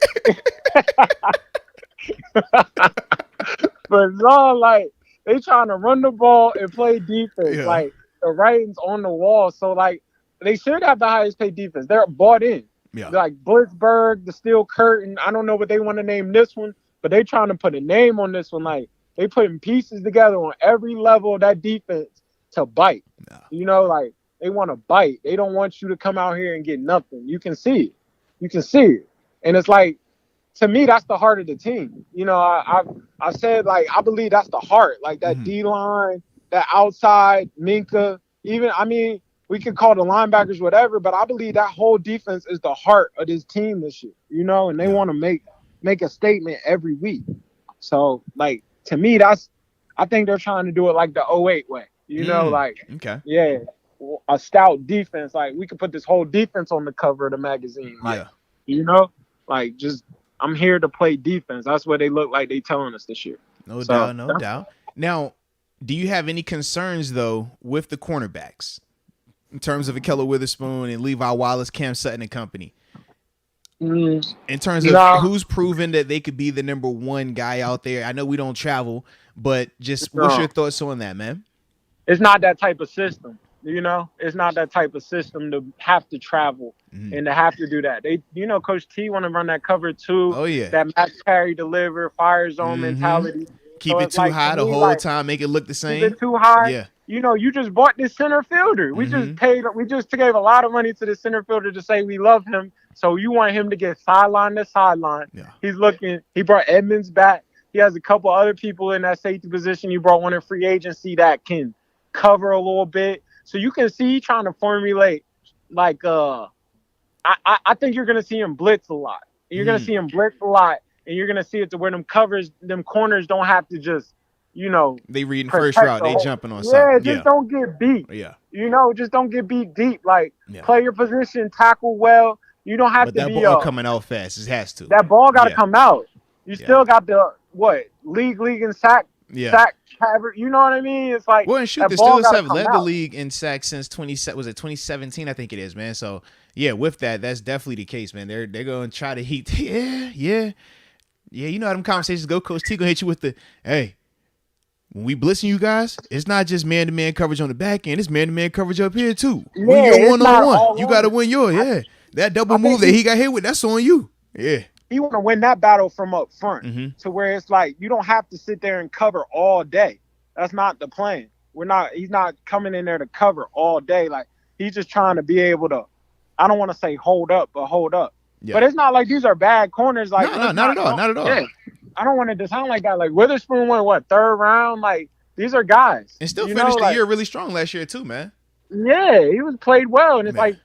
But it's all like they trying to run the ball and play defense. Like the writing's on the wall. So like they should have the highest paid defense. They're bought in. Like Blitzburg, the Steel Curtain. I don't know what they want to name this one, but they trying to put a name on this one. Like they putting pieces together on every level of that defense to bite. You know, like they want to bite. They don't want you to come out here and get nothing. You can see it. And it's like, to me, that's the heart of the team. You know, I said, like, I believe that's the heart. Like, that D-line, that outside, Minkah, even, I mean, we could call the linebackers whatever, but I believe that whole defense is the heart of this team this year, you know, and they want to make a statement every week. So, like, to me, I think they're trying to do it like the 08 way, you know, like, a stout defense. Like, we could put this whole defense on the cover of the magazine. Like, you know, like, just, I'm here to play defense. That's what they look like they telling us this year. No doubt. Now, do you have any concerns, though, with the cornerbacks in terms of Ahkello Witherspoon and Levi Wallace, Cam Sutton and company? In terms of who's proven that they could be the number one guy out there? I know we don't travel, but just what's your thoughts on that, man? It's not that type of system. You know, it's not that type of system to have to travel and to have to do that. They, you know, Coach T want to run that cover too. Oh yeah, that match, carry, deliver, fire zone mentality. Keep it too high the whole time, make it look the same. Keep it too high. Yeah. You know, you just bought this center fielder. We just gave a lot of money to the center fielder to say we love him. So you want him to get sideline to sideline. Yeah. He brought Edmonds back. He has a couple other people in that safety position. He brought one in free agency that can cover a little bit. So you can see he trying to formulate, like, I think you're going to see him blitz a lot. You're going to see him blitz a lot, and you're going to see it to where them corners don't have to just, you know. They reading first route. They jumping on something. Yeah, just don't get beat. Yeah. You know, just don't get beat deep. Like, play your position, tackle well. You don't have to be. But that ball coming out fast. It has to. That ball got to come out. You still got the, league in sack. Yeah. Sack, you know what I mean? It's like, well, and shoot, the Steelers have led the league in sacks since 2017? I think it is, man. So yeah, with that, that's definitely the case, man. They're going to try to heat. Yeah. You know how them conversations go. Coach T gonna hit you with the, hey, when we blitzing you guys, it's not just man-to-man coverage on the back end. It's man-to-man coverage up here too. Win your one-on-one. You got to win yours. Yeah, that double move that he got hit with, that's on you. Yeah. He want to win that battle from up front to where it's like you don't have to sit there and cover all day. That's not the plan. He's not coming in there to cover all day. Like, he's just trying to be able to, I don't want to say hold up, but hold up. Yeah. But it's not like these are bad corners. Like, no, not at all. Not at all. Yeah. I don't want it to sound like that. Like, Witherspoon went, third round? Like, these are guys. And still finished the year really strong last year too, man. Yeah, he was played well. And it's like,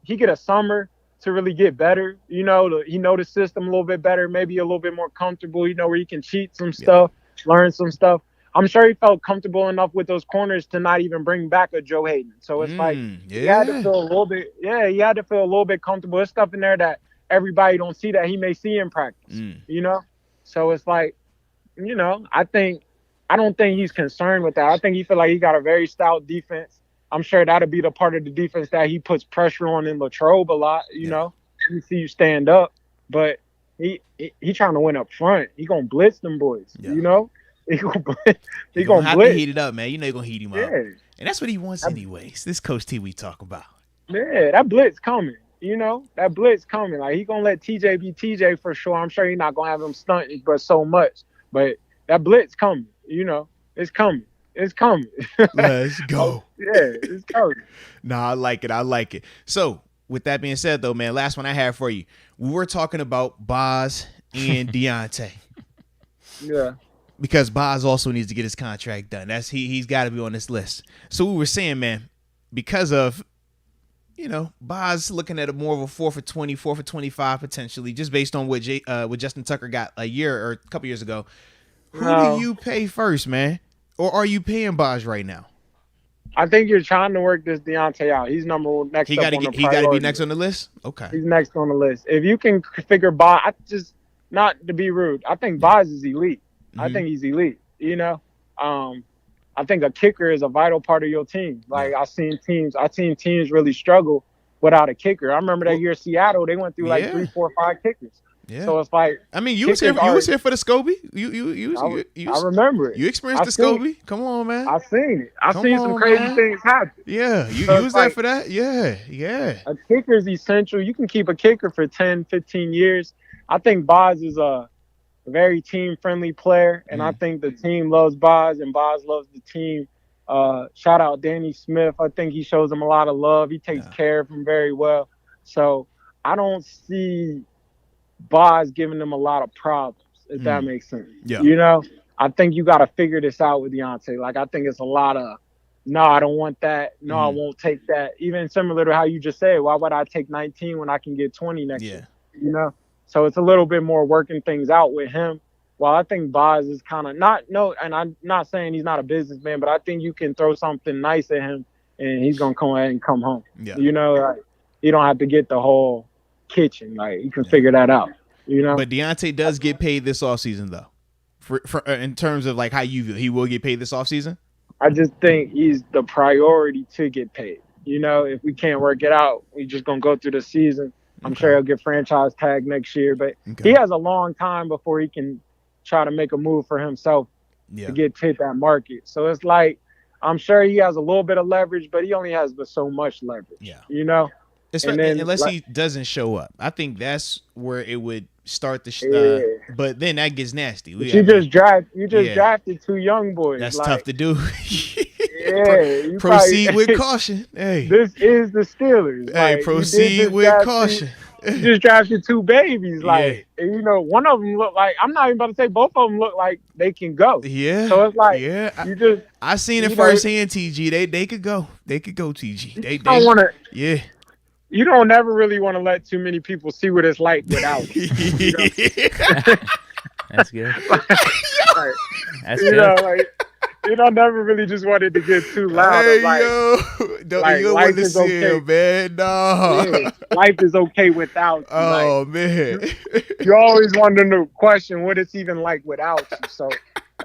he get a summer to really get better, you know, he know the system a little bit better, maybe a little bit more comfortable, you know, where he can cheat some stuff, learn some stuff. I'm sure he felt comfortable enough with those corners to not even bring back a Joe Hayden. So it's like, he had to feel a little bit comfortable. There's stuff in there that everybody don't see that he may see in practice, you know? So it's like, you know, I don't think he's concerned with that. I think he feel like he got a very stout defense. I'm sure that'll be the part of the defense that he puts pressure on in Latrobe a lot, you know. You see you stand up, but he trying to win up front. He gonna blitz them boys, you know. He gonna blitz. He gonna have to heat it up, man. You know, he gonna heat him up, and that's what he wants anyways. This Coach T we talk about. Yeah, that blitz coming. You know, that blitz coming. Like, he gonna let TJ be TJ for sure. I'm sure he's not gonna have him stunting but so much, but that blitz coming. You know, it's coming. It's coming. Let's go. Yeah, it's coming. Nah, I like it. So, with that being said, though, man, last one I have for you. We were talking about Boz and Deontay. Yeah. Because Boz also needs to get his contract done. He's got to be on this list. So we were saying, man, because of, Boz looking at more of a 4 for 20, 4 for 25 potentially, just based on what Justin Tucker got a year or a couple years ago. Who do you pay first, man? Or are you paying Boz right now? I think you're trying to work this Deontay out. He's next up on the priority. He got to be next on the list? Okay. He's next on the list. If you can figure Boz, not to be rude, I think Boz is elite. Mm-hmm. I think he's elite, I think a kicker is a vital part of your team. Like, I've seen teams really struggle without a kicker. I remember that year Seattle, they went through like 3, 4, 5 kickers. Yeah. So it's like, I mean, you was here for the Scobie. I remember it. You experienced the Scobie. Come on, man. I've seen it. I've seen some crazy things happen. Yeah, you was there for that. Yeah. A kicker is essential. You can keep a kicker for 10, 15 years. I think Boz is a very team-friendly player, and I think the team loves Boz, and Boz loves the team. Shout out Danny Smith. I think he shows him a lot of love. He takes care of him very well. So I don't see Boz giving them a lot of problems, if that makes sense. Yeah. I think you got to figure this out with Deontay. Like, I think it's a lot of, no, I don't want that. No, I won't take that. Even similar to how you just said, why would I take 19 when I can get 20 next year? So it's a little bit more working things out with him. While I think Boz is kind of and I'm not saying he's not a businessman, but I think you can throw something nice at him and he's going to come ahead and come home. Yeah. Like, you don't have to get the whole kitchen. Like, you can figure that out, But Deontay does get paid this offseason, though. For in terms of, like, how you view it, he will get paid this offseason? I just think he's the priority to get paid. If we can't work it out, we're just going to go through the season. I'm sure he'll get franchise tag next year, but he has a long time before he can try to make a move for himself to get to that market. So it's like, I'm sure he has a little bit of leverage, but he only has so much leverage. Yeah. Unless he doesn't show up. I think that's where it would start the but then that gets nasty. You just drafted 2 young boys. That's tough to do. Proceed with caution. Hey, this is the Steelers. Hey, proceed with caution. You just drafted 2 babies. Like, one of them look like, I'm not even about to say both of them look like they can go. Yeah. So it's like, I seen it firsthand, TG. They could go. They could go, TG. They don't want to. Yeah. You don't never really want to let too many people see what it's like without you. That's good. That's good. You don't never really just want it to get too loud. Hey, don't want to see him, man. No. Yeah, life is okay without you. Oh, man. You always wonder the question, what it's even like without you. So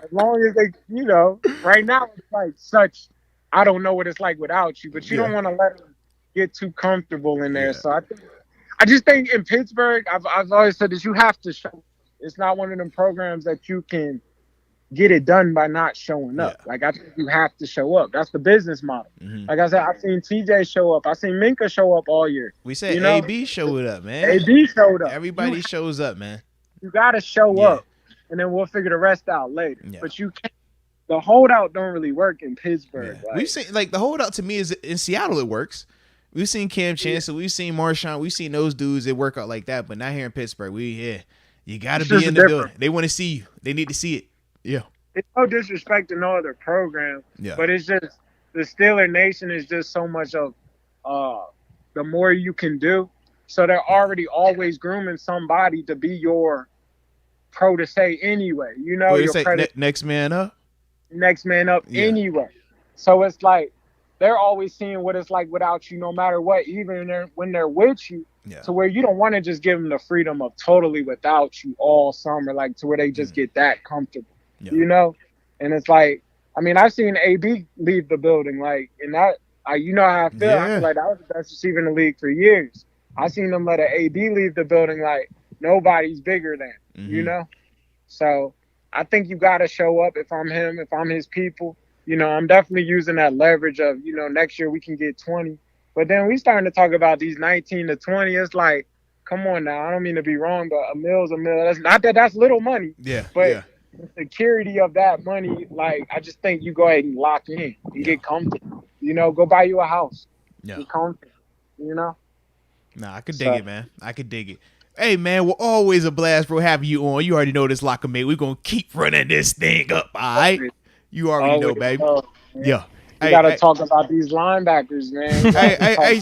as long as they, right now it's like I don't know what it's like without you, but you don't want to let them get too comfortable in there. Yeah. So I just think in Pittsburgh, I've always said that you have to show. It's not one of them programs that you can get it done by not showing up. Yeah. Like, I think you have to show up. That's the business model. Mm-hmm. Like I said, I've seen TJ show up. I've seen Minkah show up all year. We said AB showed up, man. AB showed up. Everybody shows up, man. You got to show up, and then we'll figure the rest out later. Yeah. But you can't. The holdout don't really work in Pittsburgh. Yeah. We've seen, the holdout to me is in Seattle it works. We've seen Cam Chancellor, we've seen Marshawn, we've seen those dudes that work out like that, but not here in Pittsburgh. You got to be in the building. They want to see you. They need to see it. Yeah. It's no disrespect to no other program, but it's just the Steeler Nation is just so much of the more you can do. So they're already always grooming somebody to be your protege anyway. Next man up? Next man up anyway. So it's like they're always seeing what it's like without you no matter what, even when they're with you. Yeah. To where you don't want to just give them the freedom of totally without you all summer, like to where they just get that comfortable. Yeah. And it's like, I mean, I've seen AB leave the building, like, and that, how I feel. I feel like that was the best receiver in the league for years. I seen them let an AB leave the building like nobody's bigger than, So I think you got to show up if I'm him, if I'm his people. I'm definitely using that leverage of, next year we can get 20. But then we starting to talk about these 19 to 20. It's like, come on now. I don't mean to be wrong, but a mill's a mill. That's not that that's little money. Yeah. But the security of that money, like I just think you go ahead and lock in and get comfortable. You know, go buy you a house. Yeah. Get comfortable. You know. Nah, I could dig it, man. I could dig it. Hey, man, we're always a blast, bro, having you on. You already know this, Locker Mate. We're going to keep running this thing up, all right? You already know, baby. Yeah. We got to talk about these linebackers, man. Hey,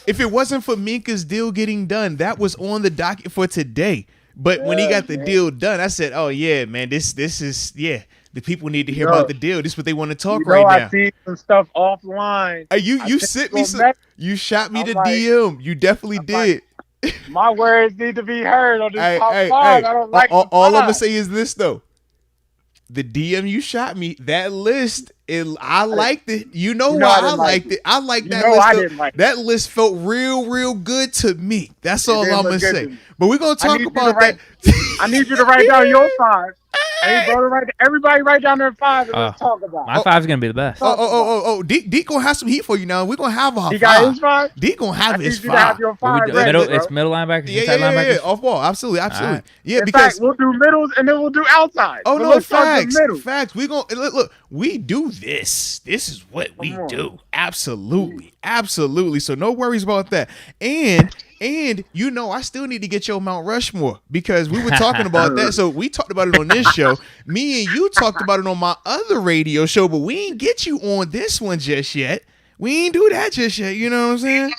if it wasn't for Minkah's deal getting done, that was on the docket for today. But when he got the deal done, I said, oh, yeah, man, this is, the people need to hear about the deal. This is what they want to talk right now. I see some stuff offline. You sent me some, you shot me the DM. You definitely did. My words need to be heard on this top five. I don't like all I'm gonna say is this though. The DM you shot me, that list, I liked it. You know why I liked it. I liked that list. I didn't like that list felt real good to me. That's all I'm gonna say. But we're gonna talk about that. I need you to write down your 5. Hey, brother, everybody write down their 5 and let's talk about it. My 5 is going to be the best. Deke going to have some heat for you now. We're going to have our 5. He got his 5? Deke going to have his 5. Have your 5 it's middle linebackers, inside linebackers? Yeah, off ball. Absolutely. Right. Yeah, in fact, we'll do middles and then we'll do outside. Oh, no, facts. We going to, look, we do this. This is what we do. Absolutely. So no worries about that. And you know, I still need to get your Mount Rushmore because we were talking about that. So we talked about it on this show. Me and you talked about it on my other radio show, but we ain't get you on this one just yet. We ain't do that just yet. You know what I'm saying?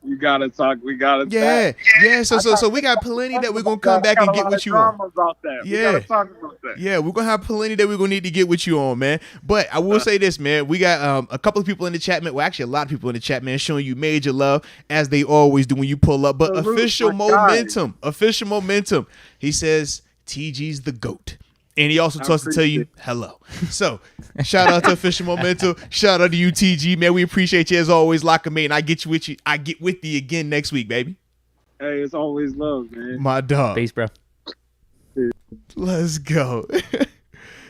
You gotta talk. We gotta talk. Yeah. So we got plenty that we're gonna come back and get with you on. Yeah. We gotta talk about that. Yeah, we're gonna have plenty that we're gonna need to get with you on, man. But I will say this, man. We got a couple of people in the chat, man. Well, actually, a lot of people in the chat, man, showing you major love as they always do when you pull up. But official momentum. He says TG's the GOAT. And he also talks to tell you hello. So, shout out to Official Momentum. Shout out to you, TG, man. We appreciate you as always, Locker Mate. And I get with you again next week, baby. Hey, it's always love, man. My dog. Peace, bro. Let's go.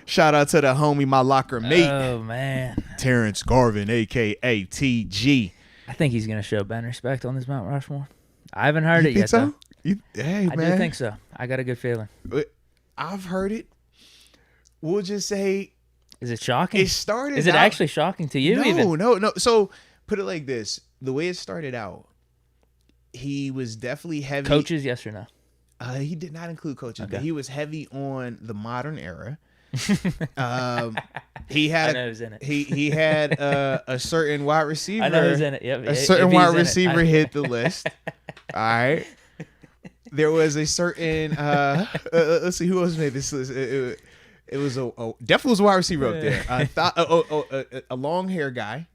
Shout out to the homie, my locker mate. Oh, man. Terrence Garvin, a.k.a. TG. I think he's going to show Ben respect on this Mount Rushmore. I haven't heard it yet, so? though. Hey, I man. do think so. I got a good feeling. I've heard it. We'll just say, is it shocking? It started. Is it actually shocking to you? No. So put it like this: the way it started out, he was definitely heavy. Coaches, yes or no? He did not include coaches, but he was heavy on the modern era. He had he had a certain wide receiver. I know who's in it. Yep. A certain wide receiver hit the list. All right. There was a certain let's see who else made this list. It was definitely was a wide receiver up there. I thought a long hair guy.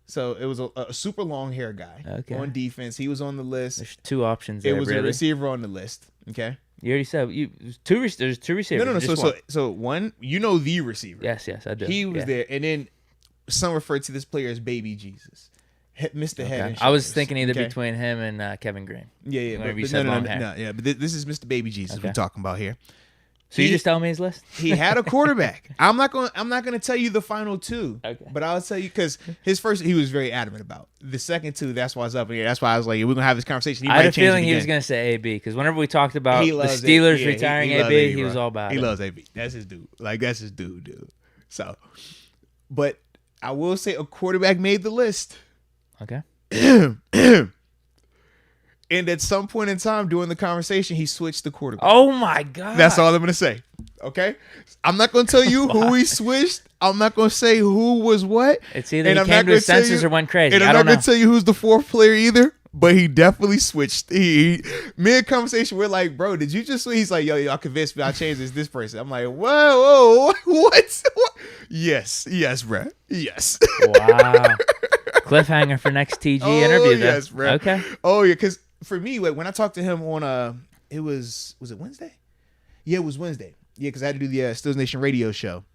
So it was a super long hair guy on defense. He was on the list. There's 2 options there. It was a receiver on the list. Okay. You already said there's 2 receivers. No. So one, you know the receiver. Yes, I do. He was there, and then some refer to this player as Baby Jesus, Mr. Head. And I was thinking either between him and Kevin Green. Yeah. But this is Mr. Baby Jesus we're talking about here. So you just tell me his list? He had a quarterback. I'm not gonna tell you the final 2. Okay. But I'll tell you because his first he was very adamant about. The second 2, that's why it's up in here. That's why I was like, we're gonna have this conversation. I had a feeling he was gonna say AB because whenever we talked about the Steelers retiring AB, he was all about it. He loves AB. That's his dude. Like that's his dude. So, but I will say a quarterback made the list. Okay. And at some point in time during the conversation, he switched the quarterback. Oh, my God. That's all I'm going to say. Okay? I'm not going to tell you who he switched. I'm not going to say who was what. It's either he came to his senses or went crazy. And I'm not going to tell you who's the 4th player either, but he definitely switched. Mid-conversation, we're like, bro, did you just switch? He's like, yo, y'all convinced me I changed this person. I'm like, whoa, what? Yes, bro. Yes. Wow. Cliffhanger for next TG interview, though. Yes, bro. Okay. Oh, yeah, because for me, when I talked to him on was it Wednesday? Yeah, it was Wednesday. Yeah, because I had to do the Stills Nation radio show,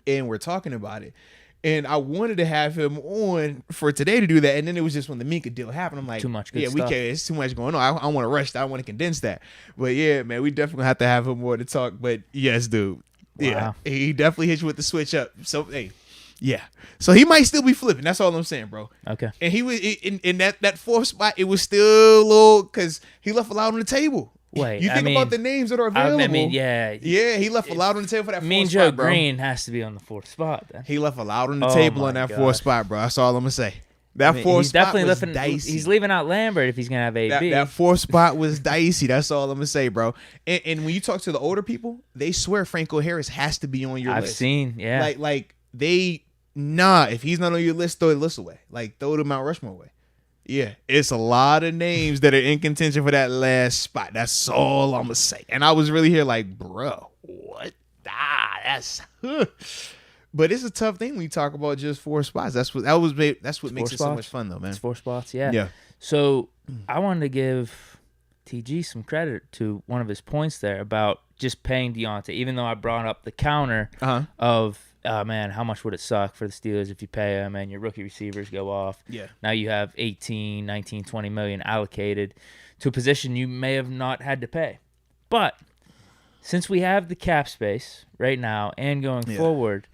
and we're talking about it. And I wanted to have him on for today to do that, and then it was just when the Minkah deal happened. I'm like, too much good stuff. It's too much going on. I want to rush that. I want to condense that. But yeah, man, we definitely have to have him more to talk. But yes, dude. Wow. Yeah, he definitely hit you with the switch up. So hey. Yeah, so he might still be flipping. That's all I'm saying, bro. Okay. And he was in that 4th spot. It was still a little because he left a lot on the table. Wait, you think about the names that are available. I mean, yeah. Yeah, he left a lot on the table for that fourth spot, Mean Joe bro. Green has to be on the fourth spot, then. He left a lot on the table on that fourth spot, bro. That's all I'm going to say. That fourth spot was dicey. He's leaving out Lambert if he's going to have AB. That fourth spot was dicey. That's all I'm going to say, bro. And when you talk to the older people, they swear Franco Harris has to be on your list. I've seen, yeah. Like they, if he's not on your list, throw the list away. Like, throw the Mount Rushmore away. Yeah, it's a lot of names that are in contention for that last spot. That's all I'm gonna say. And I was really here like, bro, what? That's. But it's a tough thing when you talk about just 4 spots. That's what makes it so much fun, though, man. It's 4 spots, yeah. Yeah. So I wanted to give TG some credit to one of his points there about just paying Deontay, even though I brought up the counter of. Man, how much would it suck for the Steelers if you pay them and your rookie receivers go off? Yeah. Now you have 18, 19, 20 million allocated to a position you may have not had to pay. But since we have the cap space right now and going forward,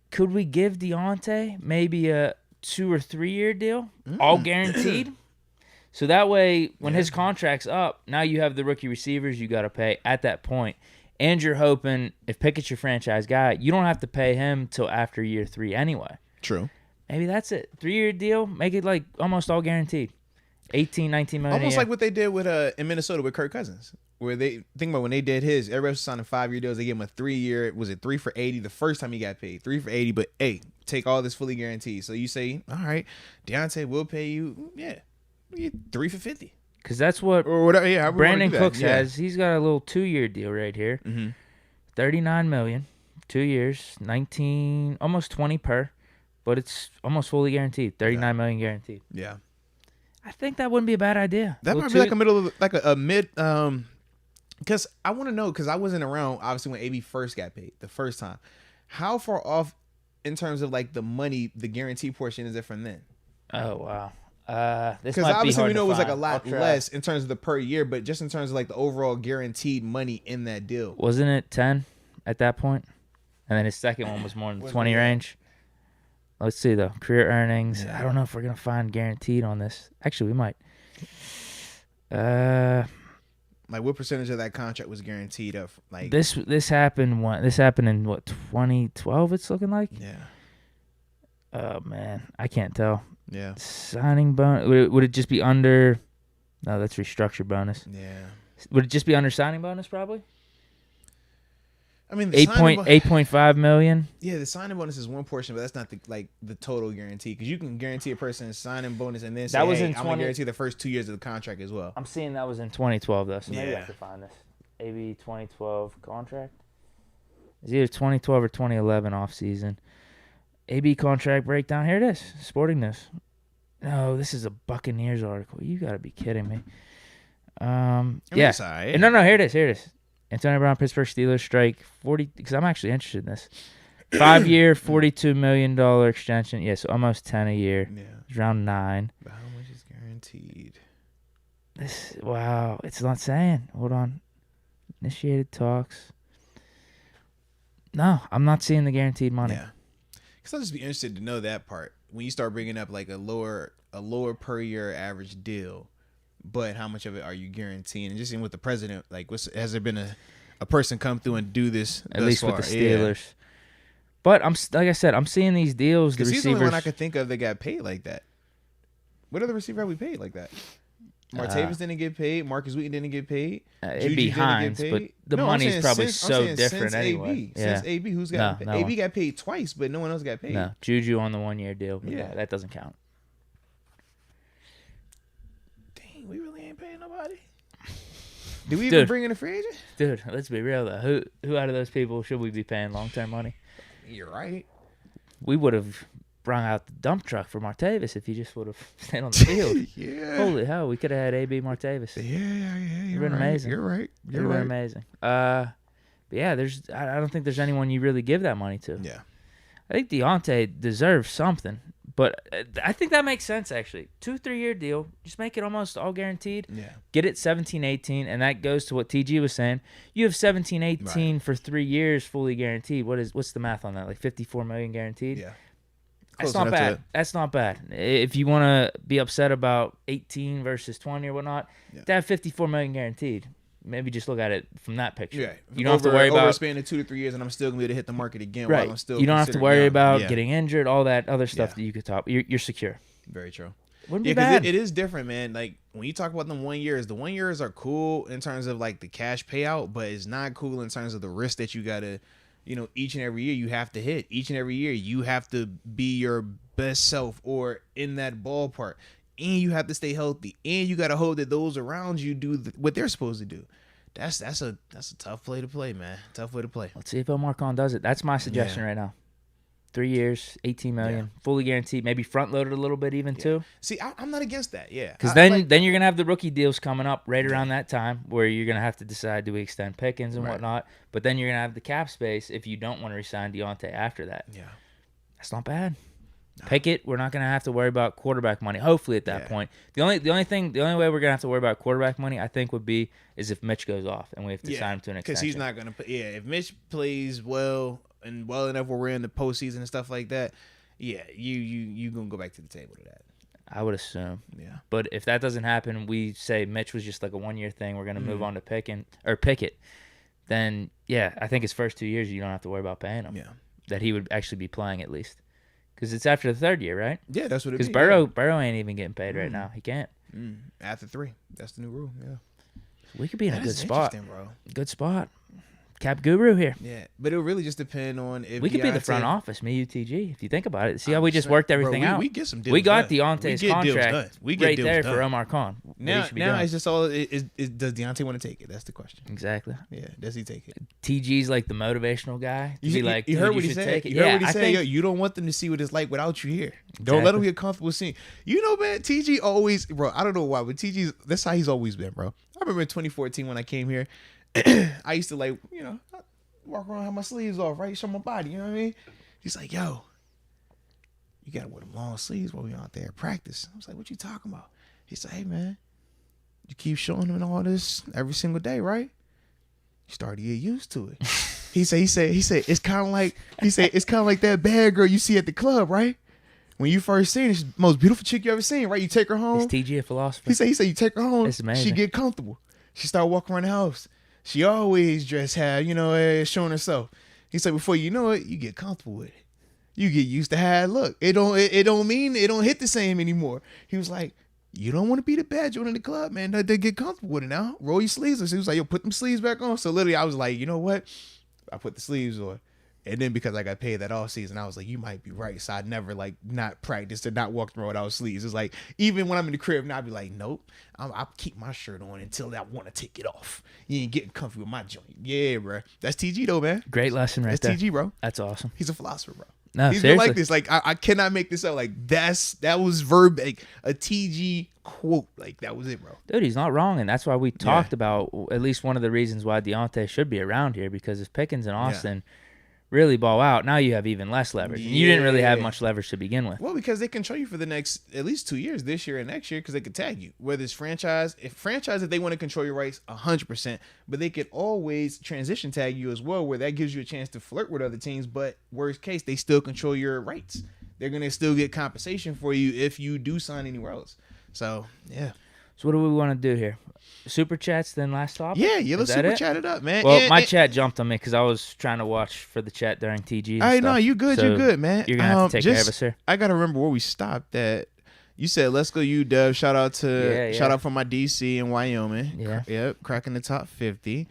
could we give Deontay maybe a 2 or 3 year deal, all guaranteed? So that way, when his contract's up, now you have the rookie receivers you got to pay at that point. And you're hoping, if Pickett's your franchise guy, you don't have to pay him till after year 3 anyway. True. Maybe that's it. 3-year deal, make it like almost all guaranteed. 18, 19 million. Almost like what they did with in Minnesota with Kirk Cousins. Where they think about when they did his, everybody was signing 5-year deals. They gave him a 3-year. Was it 3 for $80 the first time he got paid? 3 for $80, but hey, take all this fully guaranteed. So you say, all right, Deontay will pay you, 3 for $50. Because that's what or whatever. Yeah, Brandon Cooks has. He's got a little 2-year deal right here. Mm-hmm. $39 million, 2 years, 19, almost 20 per, but it's almost fully guaranteed. $39 million guaranteed. Yeah, I think that wouldn't be a bad idea. That might be like a middle, like a mid. Because I want to know, because I wasn't around obviously when AB first got paid the first time. How far off in terms of like the money, the guarantee portion is it from then? Oh wow. Because obviously we know it was like a lot less in terms of the per year, but just in terms of like the overall guaranteed money in that deal. Wasn't it 10 at that point? And then his second one was more in the 20 range. Let's see though. Career earnings. Yeah. I don't know if we're gonna find guaranteed on this. Actually, we might. Like what percentage of that contract was guaranteed of like this happened in what 2012 it's looking like? Yeah. Oh man, I can't tell. Yeah. Signing bonus. Would it just be under? No, that's restructured bonus. Yeah. Would it just be under signing bonus probably? I mean, 8.5 million. Yeah, the signing bonus is one portion, but that's not the total guarantee because you can guarantee a person a signing bonus and then say, I'm gonna guarantee the first 2 years of the contract as well. I'm seeing that was in 2012 though, so maybe I have to find this. AB 2012 contract. It's either 2012 or 2011 off season. AB contract breakdown. Here it is. Sporting News. No, this is a Buccaneers article. You got to be kidding me. Yeah. Sorry. No, here it is. Antonio Brown, Pittsburgh Steelers strike 40. Because I'm actually interested in this. 5-year, $42 million extension. Yeah, so almost 10 a year. Yeah. It's around 9. But how much is guaranteed? Wow. It's not saying. Hold on. Initiated talks. No, I'm not seeing the guaranteed money. Yeah. Because I'll just be interested to know that part. When you start bringing up like a lower per year average deal, but how much of it are you guaranteeing? And just seeing with the president, like has there been a person come through and do this at least with the Steelers? Yeah. But like I said, I'm seeing these deals. The receivers. He's the only one I could think of that got paid like that. What other receiver have we paid like that? Martavis didn't get paid. Marcus Wheaton didn't get paid. It'd be Hines, but the money's probably so different anyway. Since AB, who's got paid? AB got paid twice, but no one else got paid. No, Juju on the 1-year deal. Yeah, that doesn't count. Dang, we really ain't paying nobody. Did we even bring in a free agent? Dude, let's be real though. Who out of those people should we be paying long-term money? You're right. We would have brought out the dump truck for Martavis if he just would have stayed on the field. Yeah. Holy hell, we could have had AB Martavis. Yeah. You're right. Amazing. You're right. You're right. Amazing. But yeah, I don't think there's anyone you really give that money to. Yeah. I think Deontay deserves something, but I think that makes sense actually. 2-3 year deal, just make it almost all guaranteed. Yeah. Get it 17-18, and that goes to what TG was saying. You have 17-18 for 3 years fully guaranteed. What's the math on that? Like $54 million guaranteed? Yeah. That's not bad. That's not bad. If you want to be upset about 18 versus 20 or whatnot, to have $54 million guaranteed, maybe just look at it from that picture. Yeah. You don't have to worry about over a span of 2 to 3 years, and I'm still gonna be able to hit the market again. Right. While I'm still you don't have to worry young. about getting injured, all that other stuff that you could talk. You're secure. Very true. Wouldn't be bad. It is different, man. Like when you talk about them 1 years, the 1 years are cool in terms of like the cash payout, but it's not cool in terms of the risk that you gotta, each and every year you have to hit. Each and every year you have to be your best self or in that ballpark. And you have to stay healthy, and you got to hope that those around you do what they're supposed to do. That's a tough play to play, man. Tough way to play. Let's see if Omar Khan does it. That's my suggestion right now. 3 years, $18 million, fully guaranteed. Maybe front loaded a little bit even too. See, I'm not against that. Yeah, because then you're gonna have the rookie deals coming up right around that time where you're gonna have to decide, do we extend Pickens and whatnot. But then you're gonna have the cap space if you don't want to resign Deontay after that. Yeah, that's not bad. Pickett, we're not going to have to worry about quarterback money. Hopefully, at that point, the only way we're going to have to worry about quarterback money, I think, would be is if Mitch goes off and we have to sign him to an extension. Because he's not going to. If Mitch plays well and well enough where we're in the postseason and stuff like that, you gonna go back to the table to that. I would assume. Yeah. But if that doesn't happen, we say Mitch was just like a 1 year thing. We're going to move on to Pickett. Then I think his first 2 years you don't have to worry about paying him. Yeah. That he would actually be playing at least. Because it's after the third year, right? Yeah, that's what it is. Because Burrow ain't even getting paid right now. He can't. After 3. That's the new rule, yeah. We could be in a good spot. Bro. Good spot. Cap guru here. Yeah, but it'll really just depend on if we could be the front office, me, UTG, if you think about it. See how we just worked everything out? We get some deals We got done. Deontay's contract right there for Omar Khan. Now it's just all, does Deontay want to take it? That's the question. Exactly. Yeah, does he take it? TG's like the motivational guy. You heard what he said. You heard what he said. Yo, you don't want them to see what it's like without you here. Don't let them get comfortable seeing. Man, TG always, bro, I don't know why, but that's how he's always been, bro. I remember in 2014 when I came here, I used to walk around, have my sleeves off, right? Show my body, you know what I mean? He's like, yo, you gotta wear them long sleeves while we out there practice. I was like, what you talking about? He said, hey man, you keep showing them all this every single day, right? You start to get used to it. He said, it's kind of like that bad girl you see at the club, right? When you first seen it, she's the most beautiful chick you ever seen, right? You take her home. Is TG a philosopher? He said you take her home. It's amazing. She get comfortable. She start walking around the house. She always dress showing herself. He said, before you know it, you get comfortable with it. You get used to how it look. It don't hit the same anymore. He was like, you don't want to be the bad joint in the club, man. They get comfortable with it now. Roll your sleeves. So he was like, yo, put them sleeves back on. So literally, I was like, you know what? I put the sleeves on. And then because I got paid that off season, I was like, you might be right. So I never not practiced or not walked around without sleeves. It's like, even when I'm in the crib now, I'd be like, nope, I'll keep my shirt on until I want to take it off. You ain't getting comfy with my joint. Yeah, bro. That's TG though, man. Great lesson right there. That's TG, bro. That's awesome. He's a philosopher, bro. No, he's seriously. been like this. Like, I cannot make this up. Like, that was a TG quote. Like, that was it, bro. Dude, he's not wrong. And that's why we talked about at least one of the reasons why Deontay should be around here, because if Pickens and Austin really ball out, now you have even less leverage. And you didn't really have much leverage to begin with. Well, because they control you for the next at least 2 years, this year and next year, because they could tag you. Whether it's franchise, if they want to control your rights 100%, but they could always transition tag you as well, where that gives you a chance to flirt with other teams. But worst case, they still control your rights. They're gonna still get compensation for you if you do sign anywhere else. So yeah. So what do we want to do here? Super chats, then last topic? Yeah, let's super chat it up, man. Well, my chat jumped on me because I was trying to watch for the chat during TG. I know, you good, so you're good, man. You're going to have to take care of us here. I got to remember where we stopped at. You said, let's go UW. Shout out for my DC in Wyoming. Yeah. Yep, cracking the top 50.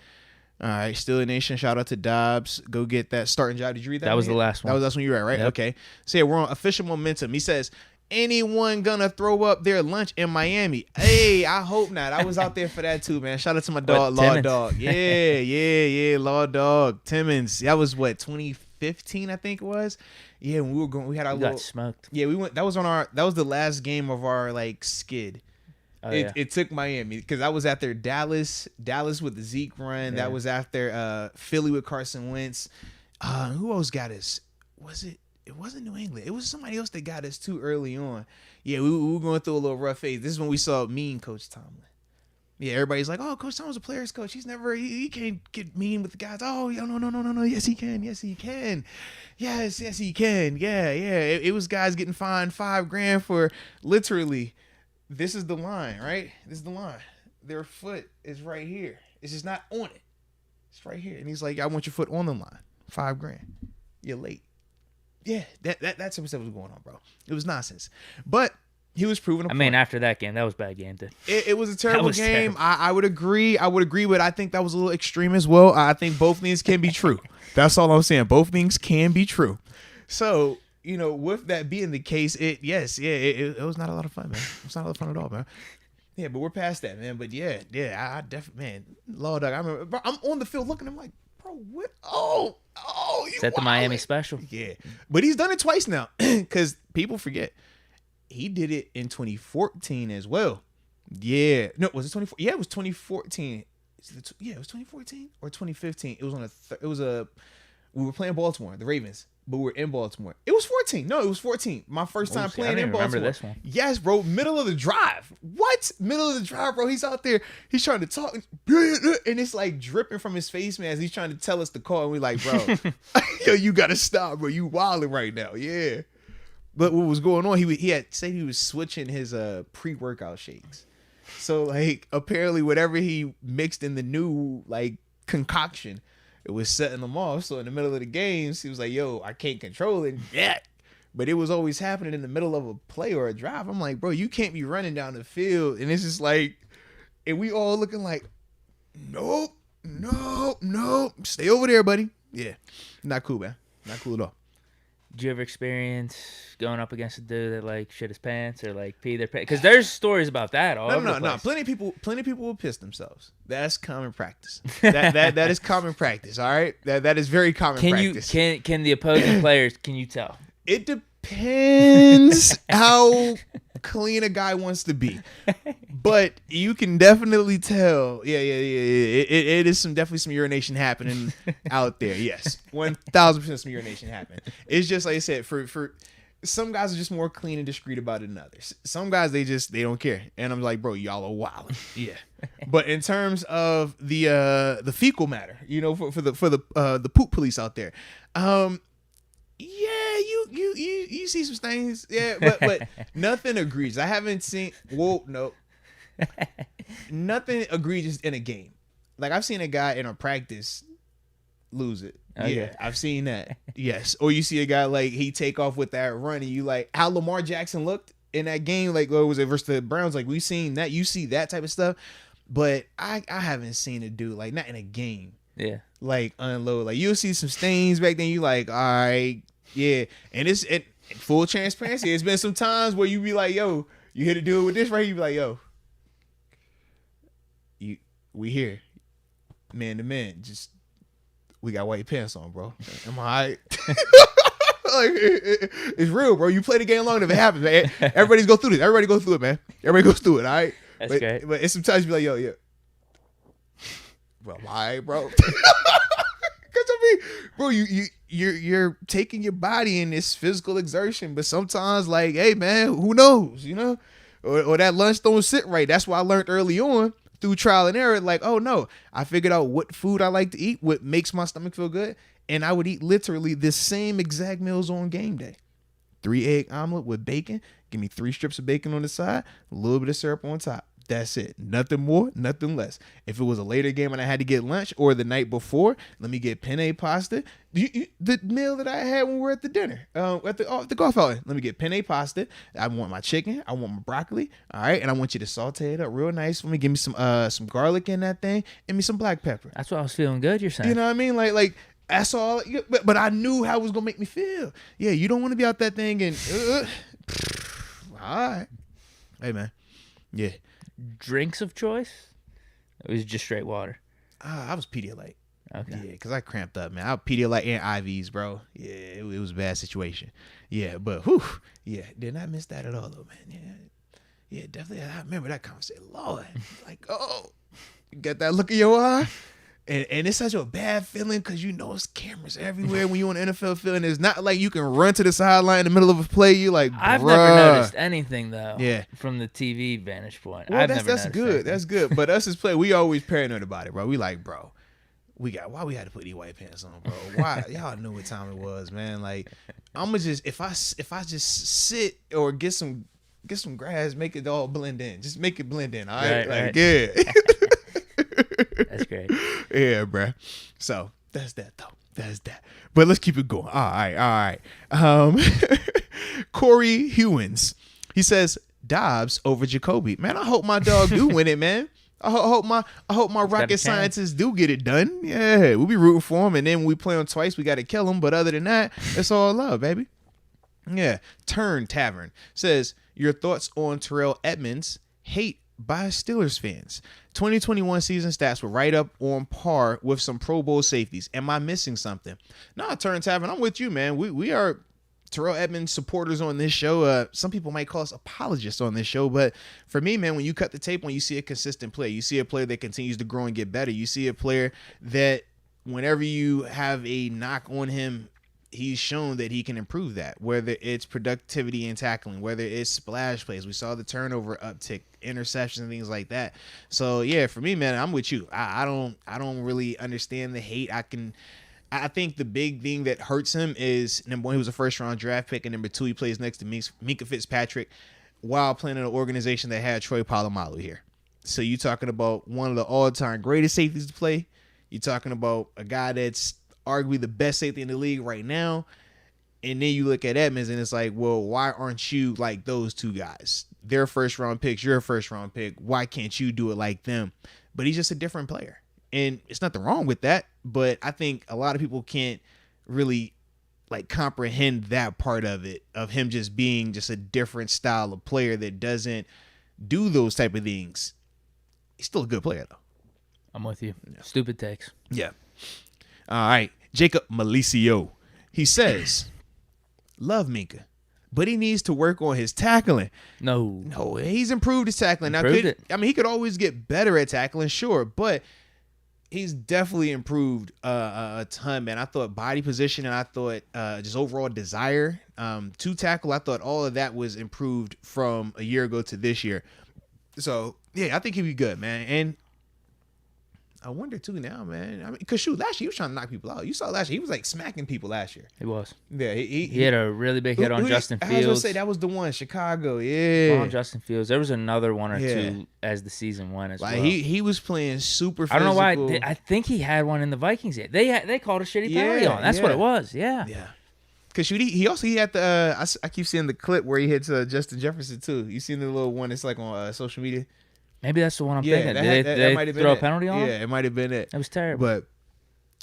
All right, Steeler Nation, shout out to Dobbs. Go get that starting job. Did you read that? That was the last one. That was the last one you read, right? Yep. Okay. So yeah, we're on official momentum. He says, anyone gonna throw up their lunch in Miami? Hey, I hope not. I was out there for that too, man. Shout out to my dog, Law Dog. Yeah, Law Dog. Timmons. That was 2015, I think it was. Yeah, when we were going, we had our got smoked. Yeah, we went. That was the last game of our skid. Oh, it took Miami because I was after Dallas with the Zeke run. Yeah. That was after Philly with Carson Wentz. Who else got us? It wasn't New England. It was somebody else that got us too early on. Yeah, we were going through a little rough phase. This is when we saw mean Coach Tomlin. Yeah, everybody's like, oh, Coach Tomlin's a player's coach. He can't get mean with the guys. Oh, yeah, no. Yes, he can. Yes, he can. Yes, he can. Yeah. It was guys getting fined $5,000 for literally, this is the line, right? This is the line. Their foot is right here. It's just not on it. It's right here. And he's like, I want your foot on the line. $5,000. You're late. Yeah, that's what was going on, bro. It was nonsense. But he was proving a point. I mean, after that game, that was a bad game. It was a terrible game. I would agree. But I think that was a little extreme as well. I think both things can be true. That's all I'm saying. Both things can be true. So, with that being the case, it was not a lot of fun, man. It was not a lot of fun at all, man. Yeah, but we're past that, man. But yeah, I definitely, man, Lord, dog, I remember, bro, I'm on the field looking, I'm like, bro, what? Oh, you set the Miami special. Yeah, but he's done it twice now, because people forget he did it in 2014 as well. Yeah, no, was it 2014? Yeah, it was 2014. Yeah, it was 2014 or 2015. It was we were playing Baltimore, the Ravens. But we're in Baltimore. It was 14. No, it was 14. My first time playing in Baltimore. Remember this one? Yes, bro. Middle of the drive. What? Middle of the drive, bro. He's out there. He's trying to talk. And it's like dripping from his face, man, as he's trying to tell us the call. And we're like, bro, yo, you got to stop, bro. You wilding right now. Yeah. But what was going on, he had said he was switching his pre-workout shakes. So, like, apparently whatever he mixed in the new, like, concoction, it was setting them off. So in the middle of the games, he was like, yo, I can't control it yet. But it was always happening in the middle of a play or a drive. I'm like, bro, you can't be running down the field. And it's just like, and we all looking like, nope. Stay over there, buddy. Yeah. Not cool, man. Not cool at all. Did you ever experience going up against a dude that like shit his pants or like pee their pants? Because there's stories about that all over the place. Plenty of people will piss themselves. That's common practice. That is common practice. All right, that is very common practice. Can the opposing players? Can you tell? It depends how clean a guy wants to be, but you can definitely tell. Yeah. It is definitely some urination happening out there. Yes, 1,000% some urination happening. It's just like I said. For some guys are just more clean and discreet about it than others. Some guys they don't care, and I'm like, bro, y'all are wild. Yeah, but in terms of the fecal matter, for the poop police out there, yeah, you see some things, yeah, but nothing egregious. I haven't seen. No, nothing egregious in a game. Like I've seen a guy in a practice lose it. Okay. Yeah, I've seen that. Yes, or you see a guy like he take off with that run, and you like how Lamar Jackson looked in that game. Like what was it versus the Browns? Like we've seen that. You see that type of stuff, but I haven't seen a dude like not in a game. Yeah. Like unload. Like you'll see some stains back then. You like, all right, yeah. And it's full transparency. It's been some times where you be like, yo, you here to do it with this right here. You be like, yo, we here. Man to man. Just we got white pants on, bro. Am I all right? Like, it's real, bro. You play the game long enough, it happens, man. Everybody's go through this. Everybody goes through it, man. Everybody goes through it, all right? That's great. But it's sometimes you be like, yo, yeah. Bro, why, bro? Because I mean, bro, you're taking your body in this physical exertion, but sometimes, like, hey, man, who knows, or that lunch don't sit right. That's why I learned early on through trial and error. Like, oh no, I figured out what food I like to eat, what makes my stomach feel good, and I would eat literally the same exact meals on game day. 3 egg omelet with bacon. Give me 3 strips of bacon on the side, a little bit of syrup on top. That's it. Nothing more, nothing less. If it was a later game and I had to get lunch or the night before, let me get penne pasta. The meal that I had when we were at the dinner, at the golf outing, let me get penne pasta. I want my chicken. I want my broccoli. All right. And I want you to saute it up real nice for me. Give me some garlic in that thing and me some black pepper. That's what I was feeling good, you're saying. You know what I mean? Like that's all. But I knew how it was going to make me feel. Yeah. You don't want to be out that thing and, all right. Hey, man. Yeah. Drinks of choice? It was just straight water. I was Pedialyte. Okay. Yeah, because I cramped up, man. I Pedialyte and IVs, bro. Yeah, it was a bad situation. Yeah, but whew, yeah, did not miss that at all, though, man. Yeah, definitely. I remember that conversation. Lord, like, oh, you got that look in your eye? And it's such a bad feeling because it's cameras everywhere when you're on the NFL field. And it's not like you can run to the sideline in the middle of a play. You like, I've never noticed anything though. Yeah. From the TV vantage point. Well, that's good. Anything. That's good. But us as players, we always paranoid about it, bro. We like, bro, why we had to put these white pants on, bro? Why? Y'all knew what time it was, man. Like, I'ma just if I just sit or get some grass, make it all blend in. Just make it blend in. All right. Yeah. That's great. Yeah, bruh. So that's that though. That's that. But let's keep it going. All right. Corey Hewins. He says Dobbs over Jacoby. Man, I hope my dog do win it, man. I hope my rocket scientists do get it done. Yeah, we'll be rooting for him, and then when we play him twice, we got to kill him. But other than that, it's all love, baby. Yeah. Turn Tavern says your thoughts on Terrell Edmonds. Hate by Steelers fans. 2021 season stats were right up on par with some Pro Bowl safeties. Am I missing something? Nah, Turn Tavern, I'm with you, man. We are Terrell Edmonds supporters on this show. Some people might call us apologists on this show, but for me, man, when you cut the tape, when you see a consistent play, you see a player that continues to grow and get better. You see a player that whenever you have a knock on him, he's shown that he can improve that, whether it's productivity and tackling, whether it's splash plays. We saw the turnover uptick, interceptions and things like that. So yeah, for me, man, I'm with you. I don't really understand the hate. I think the big thing that hurts him is, number one, he was a first-round draft pick, and number two, he plays next to Minkah Fitzpatrick while playing in an organization that had Troy Polamalu here. So you're talking about one of the all-time greatest safeties to play. You're talking about a guy that's arguably the best safety in the league right now. And then you look at Edmonds, and it's like, well, why aren't you like those two guys? They're first-round picks. You're a first-round pick. Why can't you do it like them? But he's just a different player. And it's nothing wrong with that, but I think a lot of people can't really like comprehend that part of it, of him just being just a different style of player that doesn't do those type of things. He's still a good player, though. I'm with you. Yeah. Stupid takes. Yeah. All right. Jacob Malicio. He says, love Minkah, but he needs to work on his tackling. No, he's improved his tackling. He could always get better at tackling, sure, but he's definitely improved a ton, man. I thought body position and I thought just overall desire to tackle, I thought all of that was improved from a year ago to this year. So, yeah, I think he'd be good, man. And I wonder, too, now, man. I mean, because, shoot, last year he was trying to knock people out. You saw last year. He was, like, smacking people last year. He was. Yeah. He had a really big hit on Justin Fields. I was going to say, that was the one, Chicago. Yeah. On Justin Fields. There was another one or two as the season went as well. He was playing super physical. I don't know why. I think he had one in the Vikings game. They called a shitty penalty on. That's what it was. Yeah. Yeah. Because he had the I keep seeing the clip where he hits Justin Jefferson, too. You seen the little one that's, like, on social media? Maybe that's the one I'm thinking. Did they throw a penalty on him? Yeah, it might have been it. That was terrible.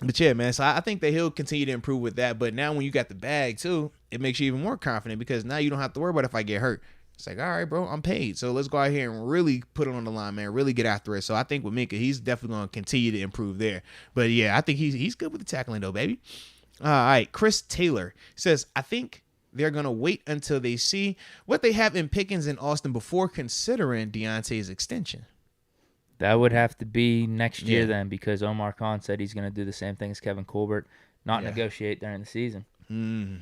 But yeah, man. So I think that he'll continue to improve with that. But now when you got the bag too, it makes you even more confident because now you don't have to worry about if I get hurt. It's like, all right, bro, I'm paid. So let's go out here and really put it on the line, man. Really get after it. So I think with Minkah, he's definitely going to continue to improve there. But yeah, I think he's good with the tackling though, baby. All right, Chris Taylor says, I think they're going to wait until they see what they have in Pickens and Austin before considering Deontay's extension. That would have to be next year then, because Omar Khan said he's going to do the same thing as Kevin Colbert, not negotiate during the season. I'm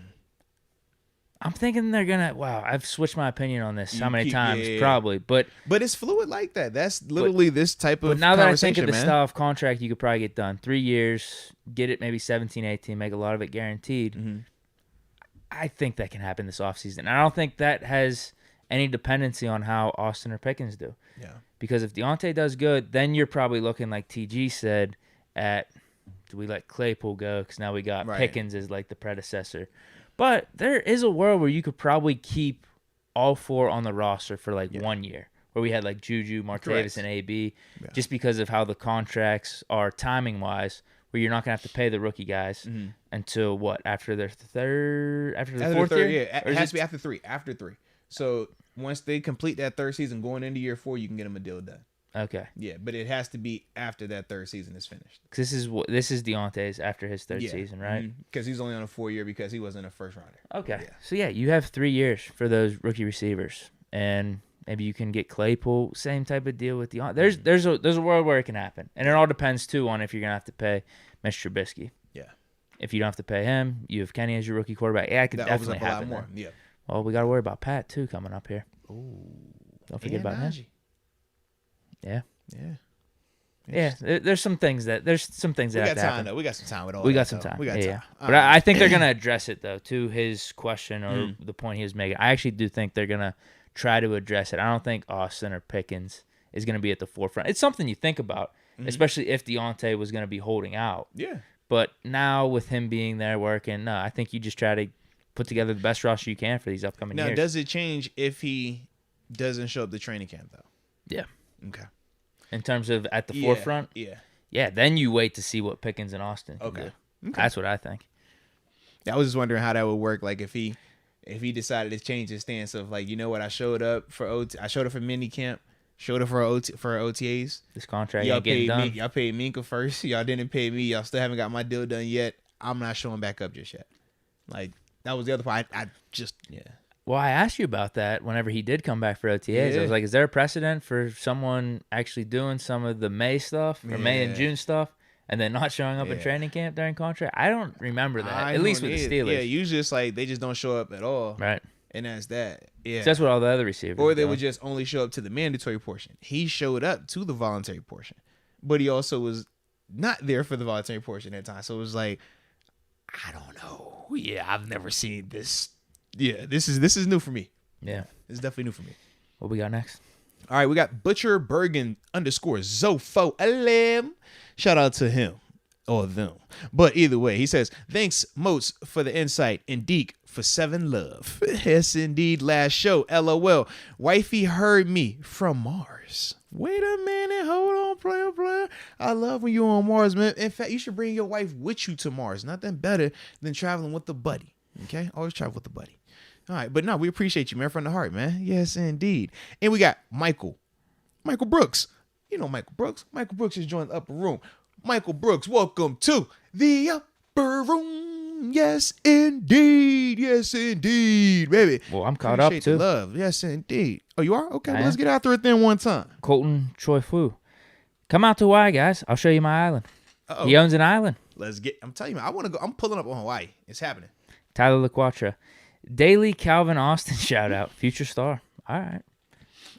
thinking they're going to – wow, I've switched my opinion on this how many times? Probably. But it's fluid like that. That's literally this type of conversation, But now that I think of the style of contract you could probably get done, 3 years, get it maybe 17, 18, make a lot of it guaranteed. Mm-hmm. I think that can happen this offseason. I don't think that has any dependency on how Austin or Pickens do. Yeah. Because if Deontay does good, then you're probably looking, like TG said, at do we let Claypool go? Because now we got Pickens as like the predecessor. But there is a world where you could probably keep all four on the roster for like 1 year, where we had like Juju, Martavis, and AB, just because of how the contracts are timing-wise, where you're not going to have to pay the rookie guys until what? After their fourth year? Yeah, it has to be after three. After three. So once they complete that third season, going into year 4, you can get them a deal done. Okay. Yeah, but it has to be after that third season is finished. This is Deontay's after his third season, right? Because he's only on a 4-year because he wasn't a first rounder. Okay. Yeah. So yeah, you have 3 years for those rookie receivers, and maybe you can get Claypool. Same type of deal with Deontay. There's a world where it can happen, and it all depends too on if you're gonna have to pay Mitch Trubisky. Yeah. If you don't have to pay him, you have Kenny as your rookie quarterback. Yeah, it could definitely happen. A lot more. Yeah. Well, we got to worry about Pat too coming up here. Ooh. Don't forget about him. Yeah. Yeah. Yeah, there's some things that have to happen. Though. We got some time with all We that, got some time. We got time. Yeah. But I think they're going to address it, though, to his question or the point he was making. I actually do think they're going to try to address it. I don't think Austin or Pickens is going to be at the forefront. It's something you think about. especially if Deontay was going to be holding out. Yeah. But now with him being there working, no, I think you just try to put together the best roster you can for these upcoming years. Now, does it change if he doesn't show up to training camp, though? Yeah. Okay. In terms of at the forefront? Yeah. Yeah, then you wait to see what Pickens and Austin can do. Okay. That's what I think. I was just wondering how that would work. Like if he decided to change his stance of like, you know what, I showed up for mini camp, showed up for OTAs. This contract ain't getting done. Y'all paid Minkah first. Y'all didn't pay me. Y'all still haven't got my deal done yet. I'm not showing back up just yet. Like that was the other part. Well, I asked you about that whenever he did come back for OTAs. I was like, is there a precedent for someone actually doing some of the May stuff or May and June stuff and then not showing up at training camp during contract? I don't remember that, at least with the Steelers. Yeah, usually it's like they just don't show up at all. Right. And that's that. Yeah. So that's what all the other receivers or they would just only show up to the mandatory portion. He showed up to the voluntary portion, but he also was not there for the voluntary portion at times. So it was like, I don't know. Yeah, I've never seen this. Yeah, this is new for me. Yeah. It's definitely new for me. What we got next? All right, we got Butcher Bergen _ Zofo Shout out to him or them. But either way, he says, thanks, Moats, for the insight and Deke for 7 love. Yes, indeed. Last show, LOL. Wifey heard me from Mars. Wait a minute. Hold on, player. I love when you're on Mars, man. In fact, you should bring your wife with you to Mars. Nothing better than traveling with the buddy. Okay? Always travel with the buddy. All right, but no, we appreciate you, man, from the heart, man. Yes, indeed. And we got Michael Brooks. You know Michael Brooks. Michael Brooks has joined the upper room. Michael Brooks, welcome to the upper room. Yes, indeed. Yes, indeed, baby. Well, I'm caught up, too. Love. Yes, indeed. Oh, you are? Okay, well, let's get after it then one time. Colton Choi Fu. Come out to Hawaii, guys. I'll show you my island. Uh-oh. He owns an island. I'm telling you, I want to go. I'm pulling up on Hawaii. It's happening. Tyler LaQuatra. Daily Calvin Austin shout out. Future star. All right.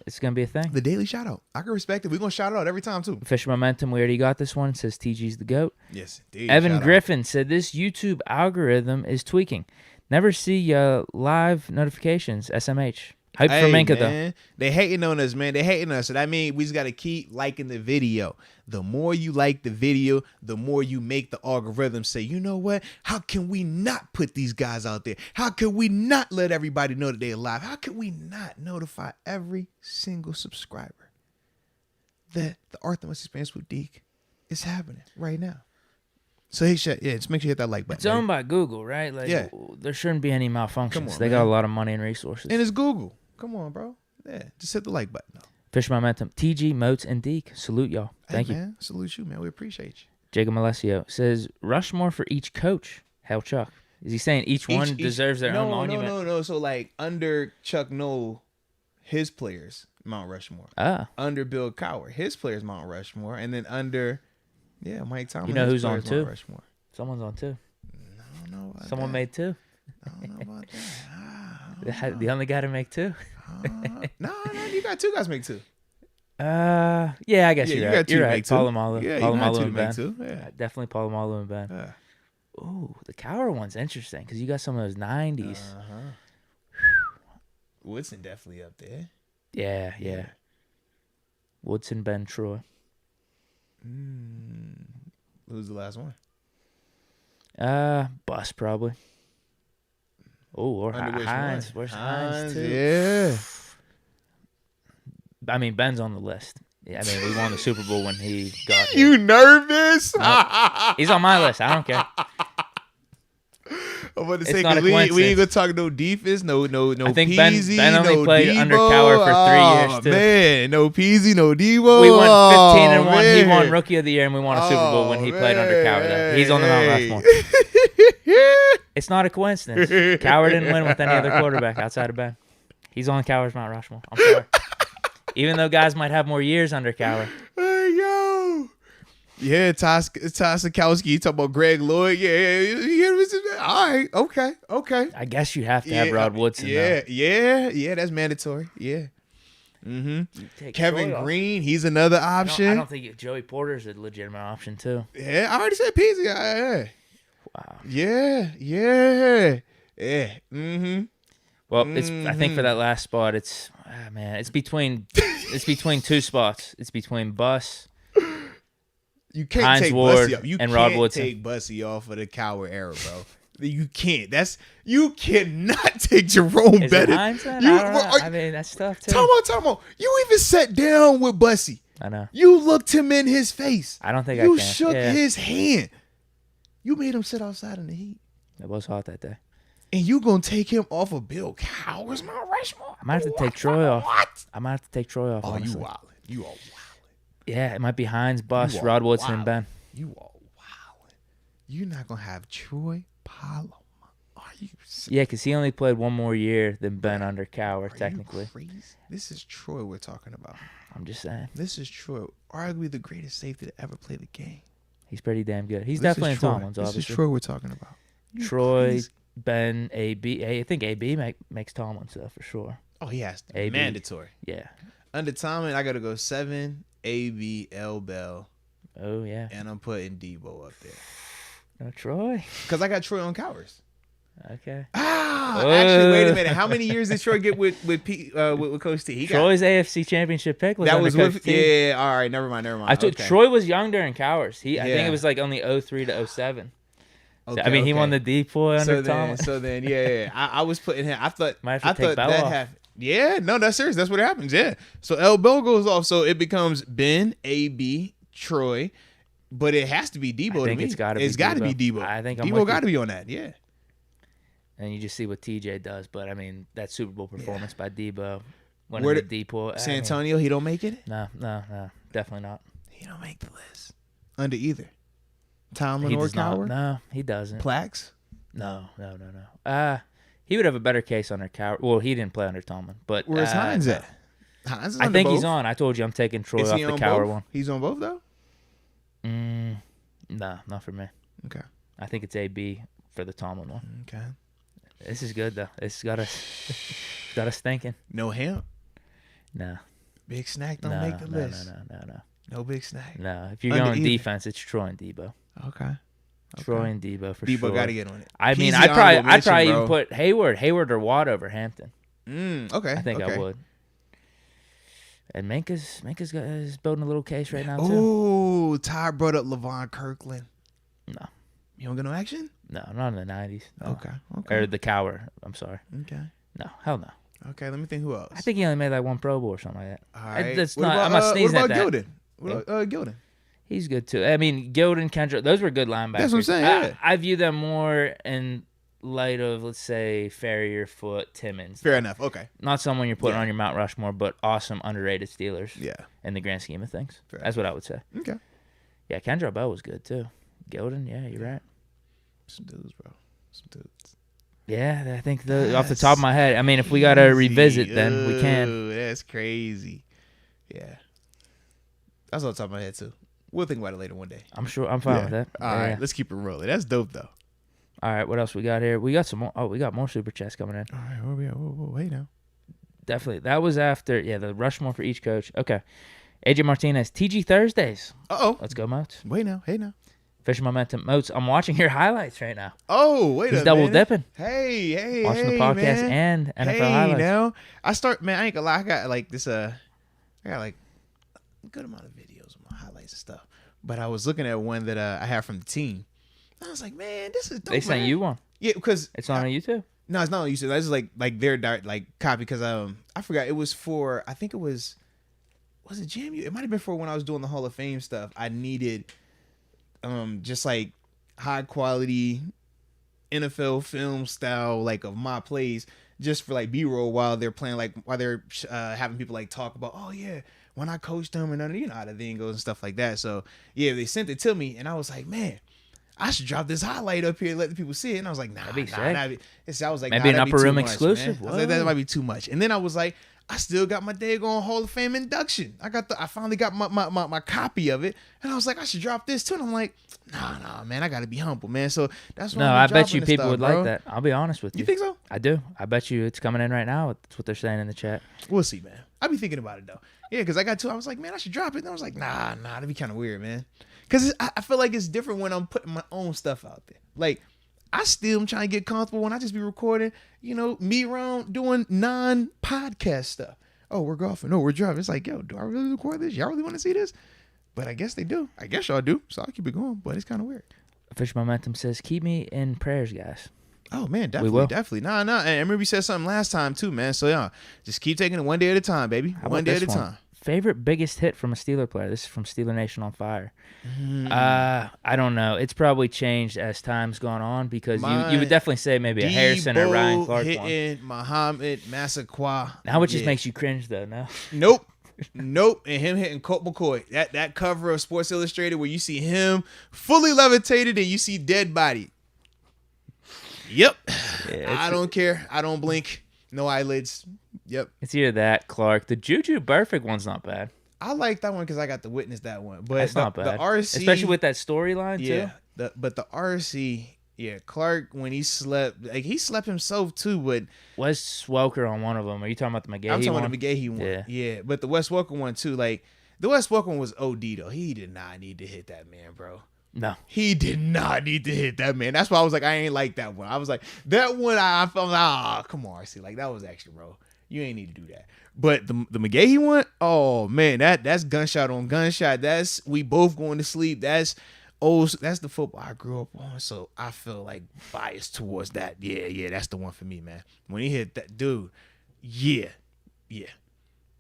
It's going to be a thing. The daily shout out. I can respect it. We're going to shout it out every time, too. Fisher Momentum. We already got this one. It says TG's the GOAT. Yes, indeed. Evan Griffin said this YouTube algorithm is tweaking. Never see live notifications. SMH. Hype for Minkah, though. They hating on us, man. They hating us. So that means we just got to keep liking the video. The more you like the video, the more you make the algorithm say, you know what? How can we not put these guys out there? How can we not let everybody know that they're live? How can we not notify every single subscriber that the Arthur Must Experience with Deke is happening right now? So just make sure you hit that like button. It's owned by Google, right? Like, there shouldn't be any malfunctions. They man. got a lot of money and resources. And it's Google. Come on, bro. Yeah, just hit the like button. Though. Fish Momentum. TG, Moats, and Deke. Salute y'all. Thank you. Man. Salute you, man. We appreciate you. Jacob Alessio says, Rushmore for each coach. Hell, Chuck. Is he saying each one deserves their own monument? No. So, like, under Chuck Noll, his players, Mount Rushmore. Under Bill Cowher, his players, Mount Rushmore. And then under, Mike Tomlin. You know who's on 2? Mount Rushmore. Someone's on 2. I don't know about Someone that. made 2. I don't know about that. The only guy to make 2. No, you got 2 guys make 2. I guess you're right. Got 2 you're make right. 2. Palomalu. Yeah, Palomalu and Ben. Make 2. Yeah. Definitely Palomalu and Ben. Yeah. Ooh, the Cowher one's interesting because you got some of those 90s. Woodson definitely up there. Yeah. Woodson, Ben, Troy. Who's the last one? Bus probably. Oh, or Hines. Where's Hines too? Yeah. I mean, Ben's on the list. Yeah, I mean, we won the Super Bowl when he got here. You nervous? He's on my list. I don't care. I'm about to It's say, not a we ain't coincidence. gonna talk no defense, no I think Peasy, Ben only no played Debo. under Cowher for 3 years, too. Man, no Peasy, no Debo. We won 15-1. Man. He won Rookie of the Year, and we won a Super Bowl when he played under Cowher. Though. He's on the Mount Rushmore. It's not a coincidence. Cowher didn't win with any other quarterback outside of Ben. He's on Cowher's Mount Rushmore. I'm sorry. Even though guys might have more years under Cowher. Hey, yo. Yeah, Ty Sikowski. Talking about Greg Lloyd. Yeah. All right. Okay. I guess you have to have Rod Woodson. Yeah. That's mandatory. Yeah. Kevin Green. He's another option. I don't think Joey Porter's a legitimate option too. Yeah, I already said Peasy. Yeah. Wow. Yeah. Well, I think for that last spot, it's between 2 spots. It's between Bus You can't Hines take Ward Bussy off. You and Rod can't Woodson. take Bussy off of the Coward era, bro. You can't. You cannot take Jerome Is Bettis. it Hines then? I don't know. I mean, that's tough too. Time out. You even sat down with Bussy. I know. You looked him in his face. I don't think you I can. shook his hand. You made him sit outside in the heat. It was hot that day. And you gonna take him off of Bill Cowher's Mount Rushmore? I might have to take Troy off. What? I might have to take Troy off. Oh, honestly. you wildin'. You are wildin'. Yeah, it might be Hines, Bus, Rod Woodson, and Ben. You are wildin'. You're not gonna have Troy Paloma. Are you serious? Yeah, because he only played one more year than Ben under Cowher, technically. You crazy? This is Troy we're talking about. I'm just saying. This is Troy, arguably the greatest safety to ever play the game. He's pretty damn good. He's definitely in Tomlin's, obviously. This is Troy we're talking about. Troy, Ben, AB. I think AB makes Tomlin stuff for sure. Oh, he has to. AB. Mandatory. Yeah. Under Tomlin, I got to go 7, AB, L Bell. Oh, yeah. And I'm putting Debo up there. No, Troy. Because I got Troy on Cowers. Okay. Actually, wait a minute. How many years did Troy get with Coach T? Troy's AFC Championship pick was that was Coach with T. Yeah. All right. Never mind. I took Troy was young during Cowers. I think it was like only 03 to 07. Okay, I mean, he won the depoy under Tomlin. So then, yeah. I was putting him. I thought that happened. Yeah, no, that's serious. That's what happens. Yeah. So L Bell goes off. So it becomes Ben, AB, Troy, but it has to be Debo. I think it's got to be. It's got to be Debo. I think Debo got to be on that. Yeah. And you just see what TJ does, but I mean that Super Bowl performance by Debo, winning the depoy. San Antonio, he don't make it. No, definitely not. He don't make the list under either Tomlin or Cowher. No, he doesn't. Plax? No. He would have a better case under Cowher. Well, he didn't play under Tomlin, but where's Hines at? Hines is I under think both. he's on. I told you I'm taking Troy off the Cowher one. He's on both though. No, not for me. Okay. I think it's AB for the Tomlin one. Okay. This is good though. It's got us thinking. No ham. No. Big Snack don't make the list. No. No Big Snack. No. If you're going defense, it's Troy and Debo. Okay. Troy and Debo for sure. Debo got to get on it. I mean, I'd probably even put Hayward or Watt over Hampton. Okay. I think I would. And Minkah's is building a little case right now too. Ooh, Ty brought up Levon Kirkland. No. You don't get no action? No, not in the 90s. No. Okay. Or the Cowher. I'm sorry. Okay. No, hell no. Okay, let me think who else. I think he only made like one Pro Bowl or something like that. All right. I'm not sneezing at that. Gilden? What about Gilden? He's good too. I mean, Gilden, Kendrick, those were good linebackers. That's what I'm saying, yeah. I view them more in light of, let's say, Ferrier, Foote, Timmons. Fair enough. Okay. Not someone you're putting on your Mount Rushmore, but awesome, underrated Steelers. Yeah. In the grand scheme of things. Fair That's what I would say. Okay. Yeah, Kendra Bell was good too. Gilden, yeah, you're right. Some dudes, bro. Some dudes. Yeah, I think off the top of my head. I mean, if we got to revisit, then we can. That's crazy. Yeah. That's on top of my head, too. We'll think about it later one day. I'm sure. I'm fine with that. All right, let's keep it rolling. That's dope, though. All right, what else we got here? We got some more. Oh, we got more super chats coming in. All right, where we at? Whoa, wait now. Definitely. That was after, the Rushmore for each coach. Okay. AJ Martinez, TG Thursdays. Uh-oh. Let's go, Moats. Wait now. Hey now. Fishing Momentum. Moats, I'm watching your highlights right now. Oh, wait He's double dipping. Hey, watching the podcast man. And NFL highlights. Now. I ain't gonna lie, I got like this, I got like a good amount of videos of my highlights and stuff. But I was looking at one that I have from the team. I was like, man, this is dope. They sent you one. Yeah, because it's on YouTube. No, it's not on YouTube. That's just like their direct copy because I forgot it was for, I think it was it JMU? It might have been for when I was doing the Hall of Fame stuff. I needed just like high quality NFL film style of my plays just for like B-roll while they're playing, while they're having people talk about, oh yeah, when I coached them and you know how the thing goes and stuff like that. So yeah, they sent it to me and I was like, man, I should drop this highlight up here and let the people see it. And I was like, I was like, maybe an upper room exclusive. I was like, that might be too much. And then I was like, I still got my daggone Hall of Fame induction. I finally got my copy of it, and I was like, I should drop this too. And I'm like, nah, man, I gotta be humble, man. So that's why I bet you people would like that. I'll be honest with you. You think so? I do. I bet you it's coming in right now. That's what they're saying in the chat. We'll see, man. I'll be thinking about it though. Yeah, because I got two. I was like, man, I should drop it. And I was like, nah, that'd be kind of weird, man. Because I feel like it's different when I'm putting my own stuff out there. Like, I still am trying to get comfortable when I just be recording, me around doing non-podcast stuff. Oh, we're golfing. No, we're driving. It's like, yo, do I really record this? Y'all really want to see this? But I guess they do. I guess y'all do. So I'll keep it going. But it's kind of weird. Official Momentum says, keep me in prayers, guys. Oh, man, definitely. Nah. And I remember you said something last time, too, man. So, yeah, just keep taking it one day at a time, baby. One day at a time. Favorite biggest hit from a Steeler player? This is from Steeler Nation on Fire. I don't know. It's probably changed as time's gone on because you would definitely say maybe a Harrison or Ryan Clark hitting one. Muhammad Massaquoi. Now it just makes you cringe, though, no? Nope. And him hitting Colt McCoy. That cover of Sports Illustrated where you see him fully levitated and you see dead body. Yep. Yeah, I don't care. I don't blink. No eyelids. Yep. It's either that, Clark. The Juju Burfict one's not bad. I like that one because I got to witness that one. But that's not bad. The RC, especially with that storyline too. But the RC, Clark when he slept, like he slept himself too. But Wes Welker on one of them. Are you talking about the McGahee one? I'm talking about the McGahee one. Yeah. But the Wes Welker one too. Like the Wes Welker one was OD though. He did not need to hit that man, bro. No, he did not need to hit that man. That's why I was like, I ain't like that one. I was like, that one, I felt like, come on, RC, like that was extra, bro. You ain't need to do that. But the McGahee one, oh man, that's gunshot on gunshot. That's we both going to sleep. That's the football I grew up on. So I feel like biased towards that. Yeah, that's the one for me, man. When he hit that dude, yeah.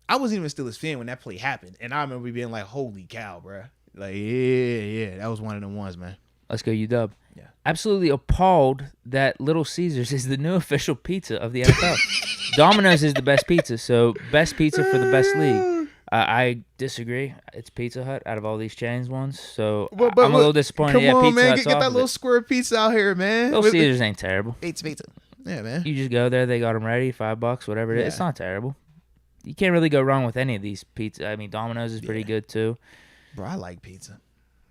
I wasn't even still a fan when that play happened, and I remember being like, holy cow, bro. Like, yeah, that was one of them ones, man. Let's go, UW. Yeah. Absolutely appalled that Little Caesars is the new official pizza of the NFL. Domino's is the best pizza, so best pizza for the best league. I disagree. It's Pizza Hut out of all these chains ones, so I'm a little disappointed. Come on, Pizza man, Hut's get that little square pizza out here, man. Little Caesars ain't terrible. It's pizza. Yeah, man. You just go there, they got them ready, $5, whatever it is. It's not terrible. You can't really go wrong with any of these pizza. I mean, Domino's is pretty good too. Bro, I like pizza.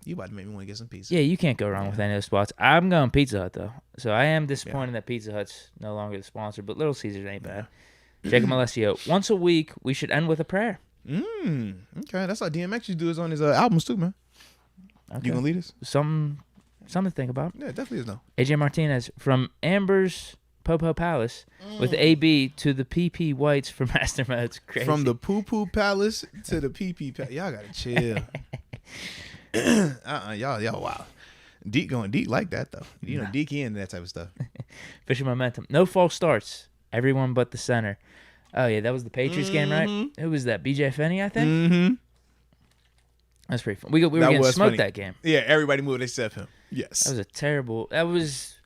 You about to make me want to get some pizza. Yeah, you can't go wrong with any of those spots. I'm going Pizza Hut, though. So I am disappointed that Pizza Hut's no longer the sponsor, but Little Caesars ain't bad. Jacob Alessio, once a week, we should end with a prayer. Okay, that's how DMX used to do his on his albums, too, man. Okay. You going to lead us? Something to think about. Yeah, it definitely is, though. AJ Martinez, from Amber's Popo Palace with AB to the PP Whites for Master Moats. Crazy. From the Poo Poo Palace to the PP Palace. Y'all got to chill. Y'all wow. Deke like that though. You know, Deke in that type of stuff. Fishing momentum. No false starts. Everyone but the center. Oh yeah, that was the Patriots game, right? Who was that? BJ Finney, I think. Mm-hmm. That's pretty fun. We were getting smoked that game. Yeah, everybody moved except him. Yes. That was a terrible. That was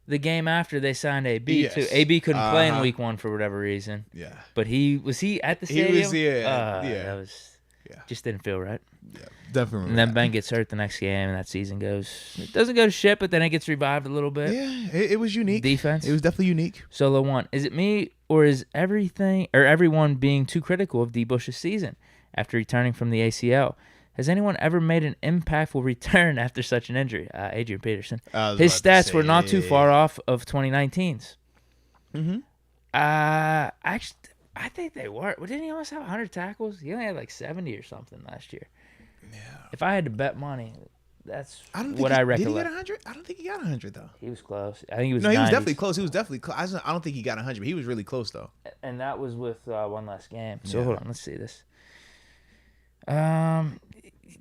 the game after they signed AB too. AB couldn't play in week 1 for whatever reason. Yeah. But he at the stadium. He was That was. Yeah. Just didn't feel right. Yeah, definitely. And then Ben gets hurt the next game, and that season doesn't go to shit, but then it gets revived a little bit. Yeah, it was unique. Defense. It was definitely unique. Solo 1. Is it me, or is everyone being too critical of D. Bush's season after returning from the ACL? Has anyone ever made an impactful return after such an injury? Adrian Peterson. His stats were not too far off of 2019's. Mm-hmm. Actually, I think they were. Didn't he almost have 100 tackles? He only had like 70 or something last year. Yeah. If I had to bet money, that's what I recollect. Did he get 100? I don't think he got 100 though. He was close. I think he was. No, he was definitely close. He was definitely close. I don't think he got 100, but he was really close though. And that was with one last game. So hold on, let's see this.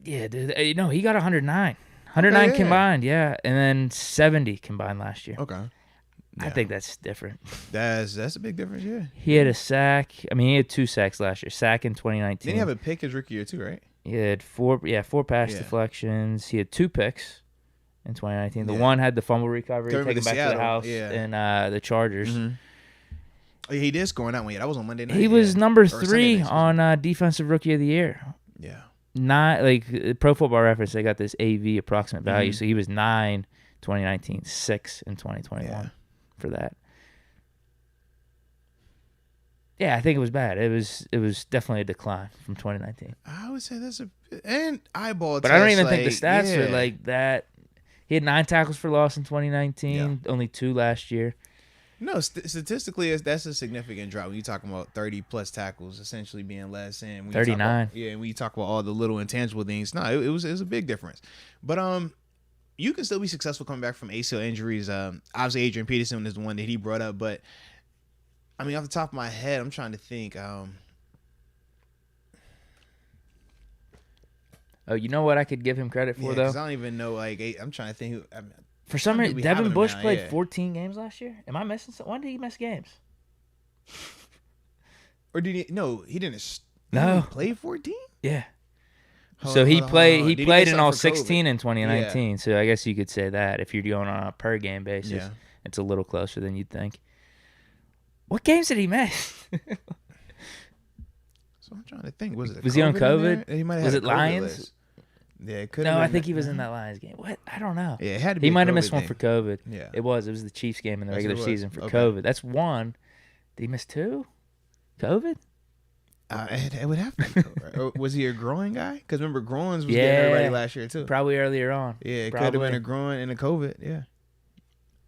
Yeah, dude. He got 109. 109 combined, yeah, and then 70 combined last year. Okay. Yeah. I think that's different. That's a big difference, yeah. He had a sack. I mean, he had 2 sacks last year. Sack in 2019. Didn't he have a pick his rookie year too, right? He had 4 pass deflections. He had 2 picks in 2019. The one had the fumble recovery, taken back to the house, and the Chargers. Mm-hmm. Oh, yeah, he did score on that one. Yeah, that was on Monday night. He was number 3 on Defensive Rookie of the Year. Yeah. Not like Pro Football Reference, they got this AV approximate value. So he was 9 2019, 6 in 2021 for that. Yeah, I think it was bad. It was definitely a decline from 2019. I would say and eyeball. But I don't even think the stats are like that. He had 9 tackles for loss in 2019, only 2 last year. No, statistically, that's a significant drop. When you talk about 30-plus tackles essentially being less, and when 39. And when you talk about all the little intangible things, no, it was a big difference. But you can still be successful coming back from ACL injuries. Obviously, Adrian Peterson is the one that he brought up, but I mean, off the top of my head, I'm trying to think. Oh, you know what I could give him credit for, though? Because I don't even know. Like, I'm trying to think. Who, for some reason, Devin Bush played 14 games last year. Am I missing something? When did he miss games? Or did he? No, he didn't. No, he played 14. Yeah. So he played. He played in all 16 in 2019. Yeah. So I guess you could say that if you're going on a per game basis, it's a little closer than you'd think. What games did he miss? So I'm trying to think. Was he on COVID? He might have was it Lions? List. Yeah, it could. No, I think he was in that Lions game. What? I don't know. Yeah, it had to be. He might have missed one for COVID. Yeah, it was. It was the Chiefs game in the regular season for COVID. That's one. Did he miss two? COVID? It would have to be. Right? Or was he a groin guy? Because remember, groins was getting everybody last year too. Probably earlier on. Yeah, it could have been a groin and a COVID. Yeah,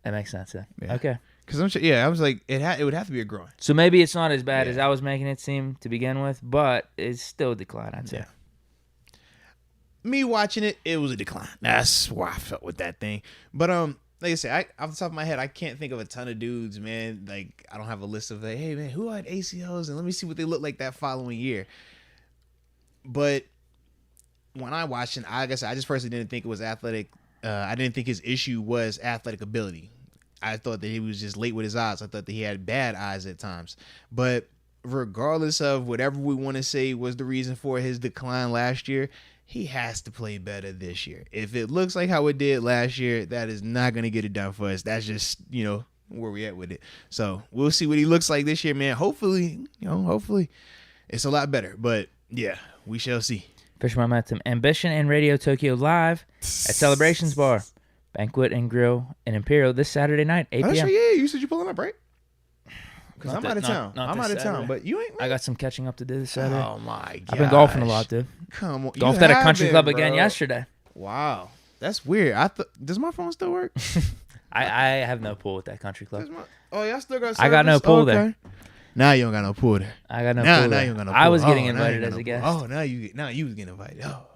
that makes sense. Then. Yeah. Okay. Because I'm sure. Yeah, I was like, it would have to be a groin. So maybe it's not as bad as I was making it seem to begin with, but it's still a decline. I'd say. Yeah. Me watching it, it was a decline. That's why I felt with that thing. But like I said, off the top of my head, I can't think of a ton of dudes, man. Like, I don't have a list of like, hey man, who had ACLs and let me see what they look like that following year. But when I watched it, I guess I just personally didn't think it was athletic. I didn't think his issue was athletic ability. I thought that he was just late with his eyes. I thought that he had bad eyes at times. But regardless of whatever we want to say was the reason for his decline last year, he has to play better this year. If it looks like how it did last year, that is not going to get it done for us. That's just, where we at with it. So we'll see what he looks like this year, man. Hopefully it's a lot better. But yeah, we shall see. Fish Momentum, Ambition and Radio Tokyo live at Celebrations Bar, Banquet and Grill in Imperial this Saturday night, 8 p.m. Yeah, you said you pulling up, right? Because I'm out of town. I'm out of town, but you ain't. I got some catching up to do this Saturday. Oh my god! I've been golfing a lot, dude. Come on, golfed at a country club again yesterday. Wow, that's weird. Does my phone still work? I have no pool at that country club. Y'all still got service? I got no pool there. Now you don't got no pool there. I got no pool. Now you don't got no pool. I was getting invited as a guest. Oh, now you was getting invited. Oh.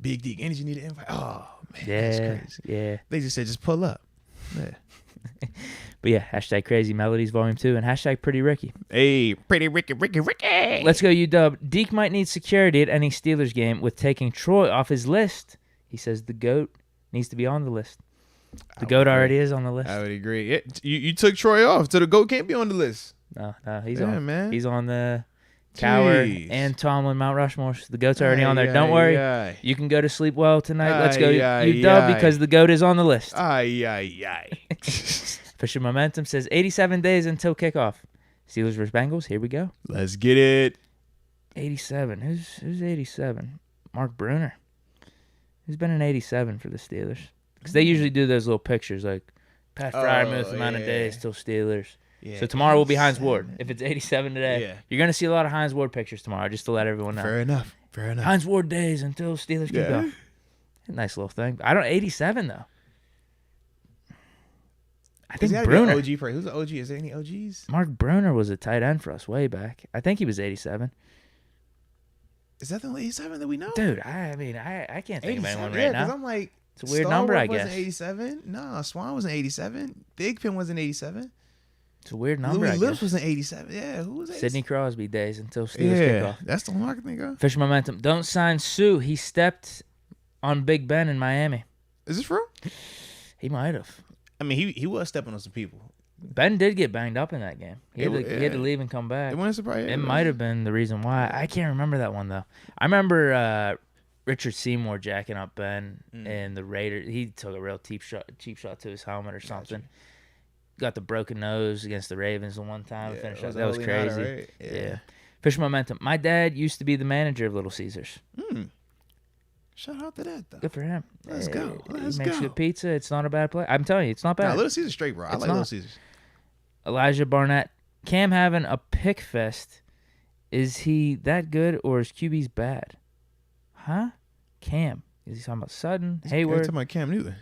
Big Deke, energy need an invite. Oh man, that's crazy. Yeah. They just said just pull up. Yeah. But yeah, hashtag Crazy Melodies Volume 2 and hashtag Pretty Ricky. Hey, Pretty Ricky. Let's go, UW. Deke might need security at any Steelers game with taking Troy off his list. He says the GOAT needs to be on the list. The GOAT already is on the list. I would agree. Yeah, you took Troy off, so the GOAT can't be on the list. No, he's on. Man. He's on the Cowher and Tomlin Mount Rushmore. The GOAT's already on there. Don't worry. You can go to sleep well tonight. Let's go UW because the GOAT is on the list. Fisher Momentum says 87 days until kickoff. Steelers versus Bengals. Here we go. Let's get it. 87. Who's 87? Mark Bruner. Who's been in 87 for the Steelers? Because they usually do those little pictures like Pat Freiermuth amount of days till Steelers. Yeah, so tomorrow will be Hines Ward. If it's 87 today, you're going to see a lot of Hines Ward pictures tomorrow, just to let everyone know. Fair enough. Hines Ward days until Steelers kick off. Nice little thing. 87 though. I think Bruner. OG for who's the OG? Is there any OGs? Mark Bruner was a tight end for us way back. I think he was 87. Is that the only 87 that we know? Dude, I can't think of anyone right now. Because I'm like, it's a weird number, I guess. Wasn't 87. No, Swan wasn't 87. Thigpen wasn't 87. It's a weird number, Louis Lips wasn't 87. Yeah, who was 87? Sidney Crosby days until Steelers kickoff. That's the one I can think of. Fish Momentum. Don't sign Sue. He stepped on Big Ben in Miami. Is this true? He might have. I mean, he was stepping on some people. Ben did get banged up in that game. He had to leave and come back. It wouldn't surprise you. It might have been the reason why. I can't remember that one, though. I remember Richard Seymour jacking up Ben and the Raiders. He took a real cheap shot to his helmet or something. Gotcha. Got the broken nose against the Ravens the one time. Finished up. That was crazy. Right? Yeah. Fish Momentum. My dad used to be the manager of Little Caesars. Shout out to that, though. Good for him. Let's go. He makes good pizza. It's not a bad play. I'm telling you, it's not bad. Little Caesars straight, bro. I like Little Caesars. Elijah Barnett. Cam having a pick fest. Is he that good or is QB's bad? Huh? Cam. Is he talking about Sutton? Hayward? You're talking about Cam Newton.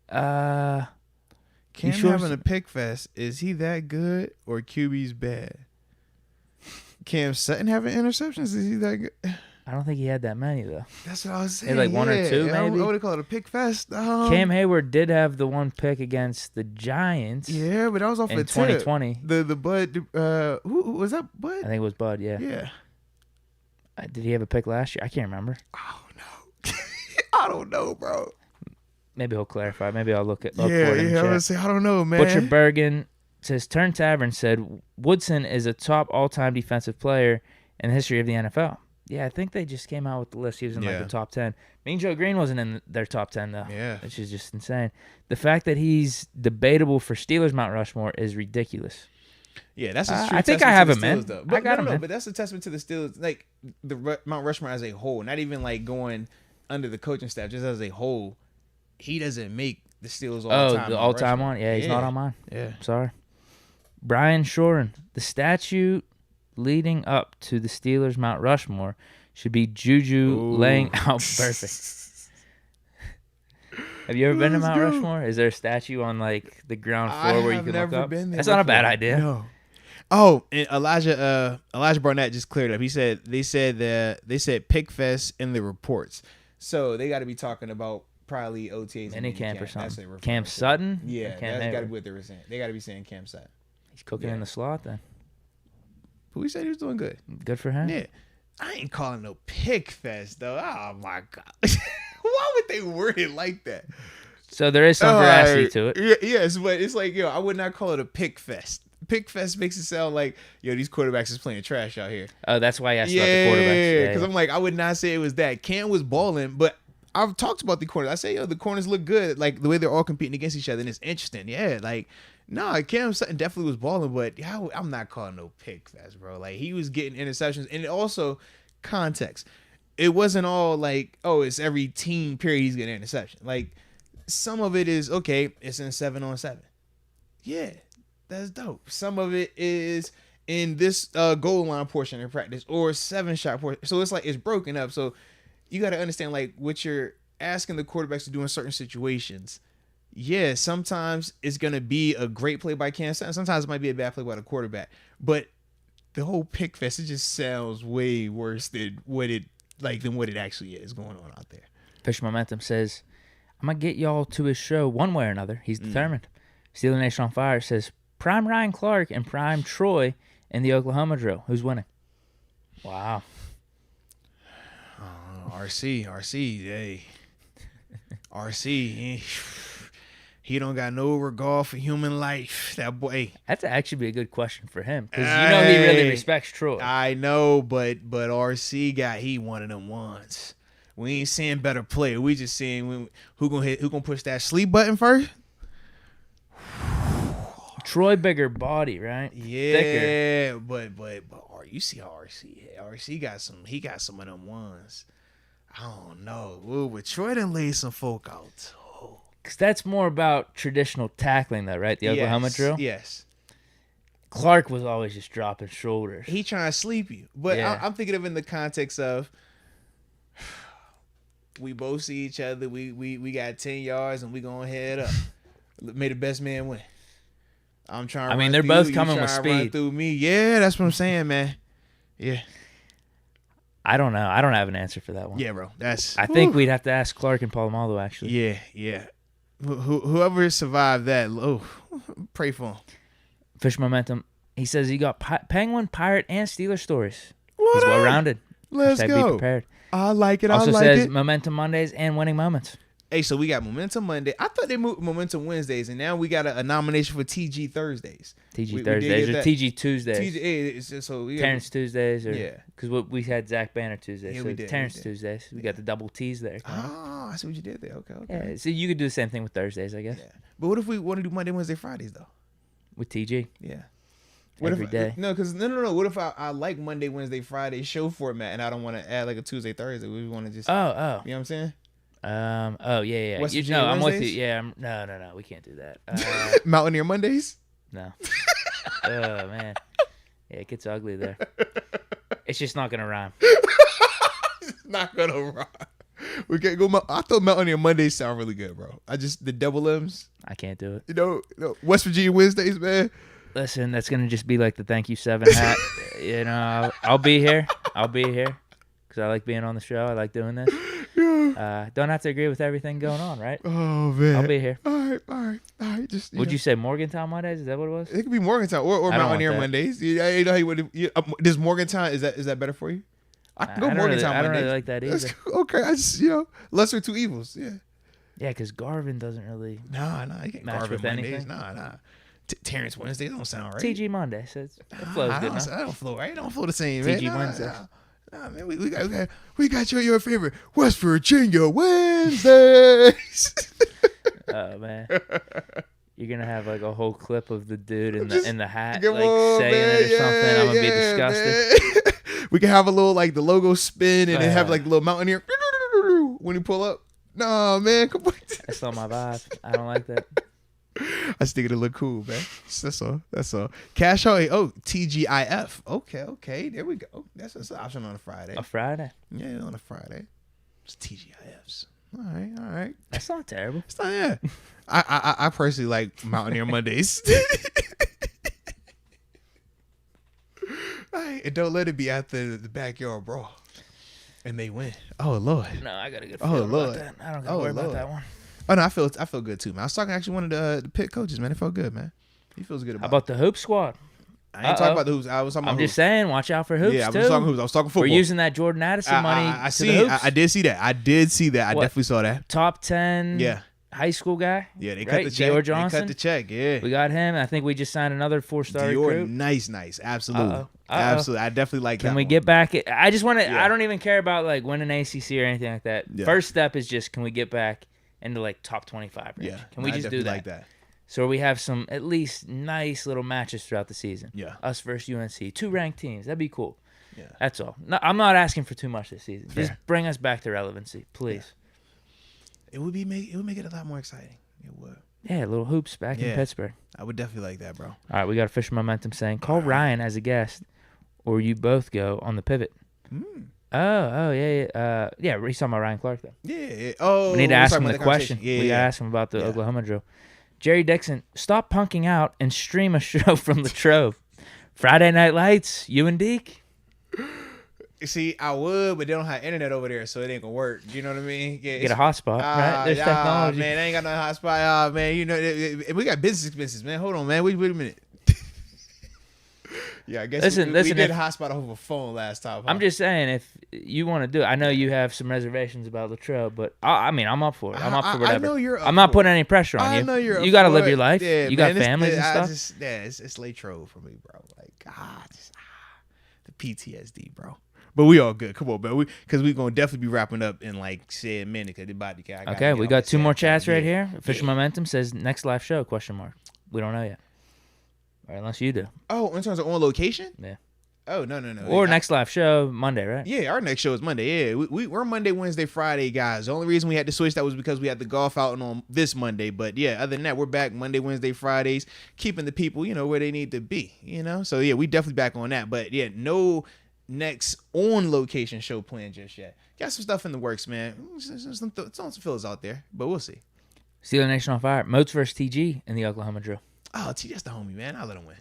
Cam having a pick fest. Is he that good or QB's bad? Cam Sutton having interceptions. Is he that good? I don't think he had that many, though. That's what I was saying. Like one or two, maybe? I would call it a pick fest. Cam Hayward did have the one pick against the Giants. Yeah, but that was off in the 2020. The Bud, who was that, Bud? I think it was Bud, yeah. Yeah. Did he have a pick last year? I can't remember. I don't know. I don't know, bro. Maybe he'll clarify. Maybe I'll look for it in I chat. would say I don't know, man. Butcher Bergen says Turn Tavern said Woodson is a top all-time defensive player in the history of the NFL. Yeah, I think they just came out with the list. He was in like the top 10. Mean Joe Green wasn't in their top 10 though. Yeah, which is just insane. The fact that he's debatable for Steelers Mount Rushmore is ridiculous. Yeah, that's a true I think I have him in. Though. But, I got him in. But that's a testament to the Steelers, like the Mount Rushmore as a whole, not even like going under the coaching staff, just as a whole. He doesn't make the Steelers all-time. Oh, the all-time one? Yeah, he's not on mine. Yeah. Sorry. Brian Shoren, the statue leading up to the Steelers Mount Rushmore should be Juju laying out perfect. Have you ever been to Mount Rushmore? Is there a statue on like the ground floor where you can look up? That's not a bad idea. No. Oh, and Elijah Barnett just cleared up. They said Pick Fest in the reports. So they got to be talking about probably OTAs and camp or something. Cam Sutton? Yeah, that's got to be what they were saying. They got to be saying Cam Sutton. He's cooking in the slot then. Who said he was doing good? Good for him. Yeah. I ain't calling no Pick Fest though. Oh my God. Why would they word it like that? So there is some veracity to it. Yes, but it's like, I would not call it a Pick Fest. Pick Fest makes it sound like, these quarterbacks is playing trash out here. Oh, that's why I asked about the quarterbacks. Yeah, because I'm like, I would not say it was that. Cam was balling, but I've talked about the corners. I say, the corners look good. Like, the way they're all competing against each other, and it's interesting. Yeah, like, Cam Sutton definitely was balling, but I'm not calling no Pick Fest, bro. Like, he was getting interceptions. And also, context. It wasn't all like, it's every team period he's getting an interception. Like, some of it is, okay, it's in 7-on-7. Yeah, that's dope. Some of it is in this goal line portion of practice or 7-shot portion. So it's like it's broken up. So you got to understand like what you're asking the quarterbacks to do in certain situations. Yeah, sometimes it's going to be a great play by Cam Sutton. Sometimes it might be a bad play by the quarterback. But the whole Pick Fest, it just sounds way worse than what it actually is going on out there. Fish Momentum says, I'm going to get y'all to his show one way or another. He's determined. Steeler Nation on Fire says, Prime Ryan Clark and Prime Troy in the Oklahoma drill. Who's winning? Wow. RC, hey. RC, he don't got no regard for human life. That boy. That's actually be a good question for him because he really respects Troy. I know, but RC he one of them ones. We ain't saying better play. We just saying who gonna push that sleep button first. Troy bigger body, right? Yeah, thicker. but you see how RC got some of them ones. I don't know. Ooh, but Troy done laid some folk out too. Because that's more about traditional tackling, though, right? The Oklahoma drill. Yes. Clark was always just dropping shoulders. He trying to sleep you, but I'm thinking of in the context of we both see each other. We got 10 yards and we gonna head up. May the best man win. I'm trying. I mean, they're both coming with speed. Run through me, yeah, that's what I'm saying, man. Yeah. I don't know. I don't have an answer for that one. Yeah, bro. I think we'd have to ask Clark and Polamalu, actually. Yeah. Whoever survived that, pray for him. Fish Momentum. He says he got Penguin, Pirate, and Steeler stories. He's well-rounded. Let's go. Be prepared. I like it. Also says Momentum Mondays and Winning Moments. Hey, so we got Momentum Monday. I thought they moved Momentum Wednesdays, and now we got a nomination for TG Thursdays. Thursdays or TG Tuesdays. Terrence Tuesdays, because we had Zach Banner Tuesdays. Yeah, so we did. Terrence Tuesdays. We got the double T's there. I see what you did there. Okay. Yeah, so you could do the same thing with Thursdays, I guess. Yeah. But what if we want to do Monday, Wednesday, Fridays though? With TG. Yeah. Every day. No, because no. What if I like Monday, Wednesday, Friday show format, and I don't want to add like a Tuesday, Thursday? We want to just. Oh. You know what I'm saying? Yeah. West No, I'm with you. Wednesdays? Yeah. No. We can't do that. Mountaineer Mondays? No. Oh man. Yeah, it gets ugly there. It's just not gonna rhyme. It's not gonna rhyme. We can't go. I thought Mountaineer Mondays sound really good, bro. The double M's. I can't do it. You know, West Virginia Wednesdays, man. Listen, that's gonna just be like the Thank You 7 hat. I'll be here. Because I like being on the show. I like doing this. Yeah. Don't have to agree with everything going on, right? Oh man, I'll be here. All right. Just would you say Morgantown Mondays? Is that what it was? It could be Morgantown or Mountaineer Mondays. Does Morgantown is that better for you? I can go Morgantown Mondays. I don't really like that either. Okay, I just lesser two evils. Yeah. Yeah, because Garvin doesn't really. Nah, you can't match Garvin with Mondays. anything. Nah. Terrence Wednesday don't sound right. TG Monday, so it flows good enough. I don't flow right. It don't flow the same. TG man. Wednesday. Nah, man, we got your favorite West Virginia Wednesdays. Oh man, you're gonna have like a whole clip of the dude in the hat, Come like on, saying man, it or something. I'm gonna be disgusted. We can have a little like the logo spin and then have like the little mountaineer when you pull up. Nah, man, come on. That's not my vibe. I don't like that. I just think it'll look cool, man. That's all. Cash out. Oh, TGIF. Okay. There we go. That's an option on a Friday. A Friday? Yeah, on a Friday. It's TGIFs. All right. That's not terrible. It's not, yeah. I personally like Mountaineer Mondays. And don't let it be after the backyard brawl. And they win. Oh, Lord. No, I got a good feeling about that. I don't got to worry about that one. Oh, no, I feel good, too, man. I was talking to actually one of the Pitt coaches, man. It felt good, man. He feels good about it. How about the Hoop Squad? I ain't talking about the hoops. I was talking about I'm just saying, watch out for hoops, too. Yeah, I was talking hoops. I was talking football. We're using that Jordan Addison money the hoops. I did see that. I definitely saw that. Top 10 high school guy. Yeah, they cut the check. Dior Johnson. They cut the check, yeah. We got him. I think we just signed another 4-star Dior, recruit. nice. Absolutely. Absolutely. I definitely like that. Can we get back? I just want to. I don't even care about like winning ACC or anything like that. Yeah. First step is just can we get back into like top 25 range? Yeah. Can we just do that? Like that? So we have some at least nice little matches throughout the season. Yeah. Us versus UNC, 2 ranked teams. That'd be cool. Yeah. That's all. No, I'm not asking for too much this season. Fair. Just bring us back to relevancy, please. Yeah. It would make it a lot more exciting. It would. Yeah, little hoops back in Pittsburgh. I would definitely like that, bro. All right, we got official momentum saying call Ryan as a guest, or you both go on the pivot. Oh, yeah. Yeah, we're talking about Ryan Clark, though. Yeah. Oh, we need to ask him the question. Yeah, we got to ask him about the Oklahoma drill. Jerry Dixon, stop punking out and stream a show from the Trove. Friday Night Lights, you and Deke. See, I would, but they don't have internet over there, so it ain't gonna work. You know what I mean? Yeah, get a hotspot, right? There's technology. Man, I ain't got no hotspot. Man, you know, we got business expenses, man. Hold on, man. Wait a minute. Yeah, I guess we did a hotspot over the phone last time. Huh? I'm just saying, if you want to do it, I know you have some reservations about Latrell, but I mean, I'm up for it. I'm up for whatever. I know you're up I'm not putting any pressure on you. I know you're up You got to for live it. your life. Yeah, you man, got families and stuff. It's Latrell for me, bro. Like, the PTSD, bro. But we all good. Come on, man. Because we're going to definitely be wrapping up in, like, say, a minute. Okay, we got 2 more chats right here. Official Momentum says, next live show, ? We don't know yet. Or unless you do. Oh, in terms of on location? Yeah. Oh, no. Or next live show, Monday, right? Yeah, our next show is Monday. Yeah, we're Monday, Wednesday, Friday, guys. The only reason we had to switch that was because we had the golf out on this Monday. But, yeah, other than that, we're back Monday, Wednesday, Fridays, keeping the people, where they need to be, So, yeah, we definitely back on that. But, yeah, no next on-location show plan just yet. Got some stuff in the works, man. Some feelers out there, but we'll see. Steeler Nation on fire. Moats versus TG in the Oklahoma drill. Oh, T, that's the homie, man. I'll let him win.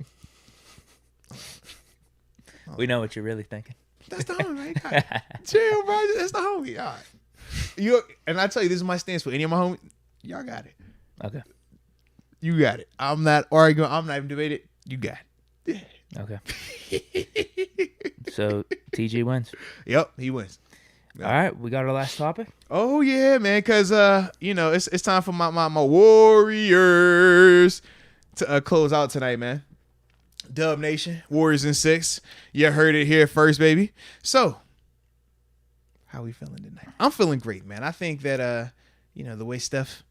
We know what you're really thinking. That's the homie, right? Chill, bro. That's the homie. All right. And I tell you, this is my stance for any of my homies. Y'all got it. Okay. You got it. I'm not arguing. I'm not even debating. You got it. Yeah. Okay. So TG wins. Yep, he wins. All right, we got our last topic. Oh yeah, man, because it's time for my Warriors to close out tonight, man. Dub Nation, Warriors in 6. You heard it here first, baby. So, how we feeling tonight? I'm feeling great, man. I think that the way Steph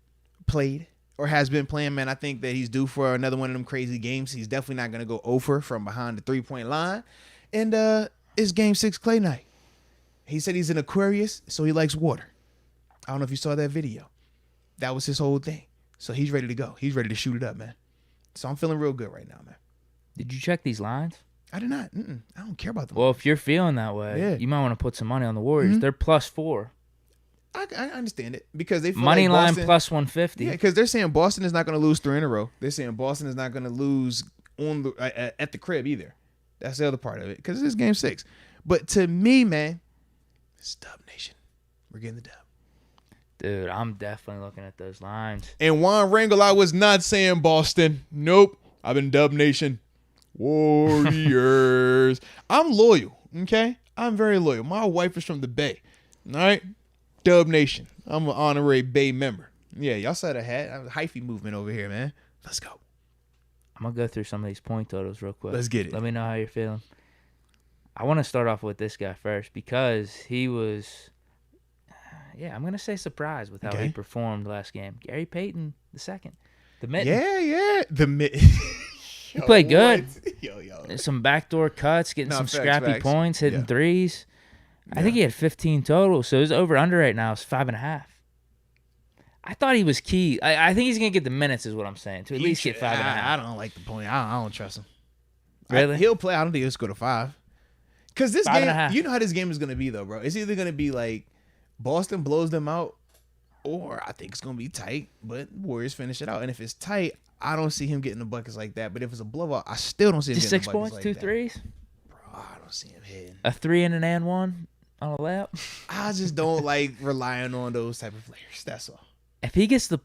played or has been playing, man, I think that he's due for another one of them crazy games. He's definitely not going to go over from behind the 3-point line. And it's Game 6 Clay night. He said he's an Aquarius, so he likes water. I don't know if you saw that video. That was his whole thing. So he's ready to go. He's ready to shoot it up, man. So I'm feeling real good right now, man. Did you check these lines? I did not. I don't care about them. Well, if you're feeling that way, you might want to put some money on the Warriors. Mm-hmm. They're +4. I understand it because they feel money like line Boston, +150. Yeah, because they're saying Boston is not going to lose 3 in a row. They're saying Boston is not going to lose on the at the crib either. That's the other part of it because it's Game 6. But to me, man, it's Dub Nation. We're getting the dub. Dude, I'm definitely looking at those lines. And Juan Rangel, I was not saying Boston. Nope. I've been Dub Nation. Warriors. I'm loyal, okay? I'm very loyal. My wife is from the Bay. All right? Dub Nation. I'm an honorary Bay member. Yeah, y'all saw the hat. Hyphy movement over here, man. Let's go. I'm going to go through some of these point totals real quick. Let's get it. Let me know how you're feeling. I want to start off with this guy first because he was, I'm going to say surprised with how he performed last game. Gary Payton II. The mitten. Yeah. The mitten. He played good. Yo. Some backdoor cuts, getting some scrappy points, hitting threes. Yeah. I think he had 15 total, so his over-under right now is 5.5. I thought he was key. I think he's going to get the minutes is what I'm saying, to at least get 5.5. I don't like the point. I don't trust him. Really? He'll play. I don't think he'll score to 5. Because this game, 5.5. you know how this game is going to be, though, bro. It's either going to be like Boston blows them out, or I think it's going to be tight, but Warriors finish it out. And if it's tight, I don't see him getting the buckets like that. But if it's a blowout, I still don't see him Just getting 6 the buckets points, like 2 that. threes? Bro, I don't see him hitting. A 3 and an and 1 on a layup? I just don't like relying on those type of players. That's all. If he gets if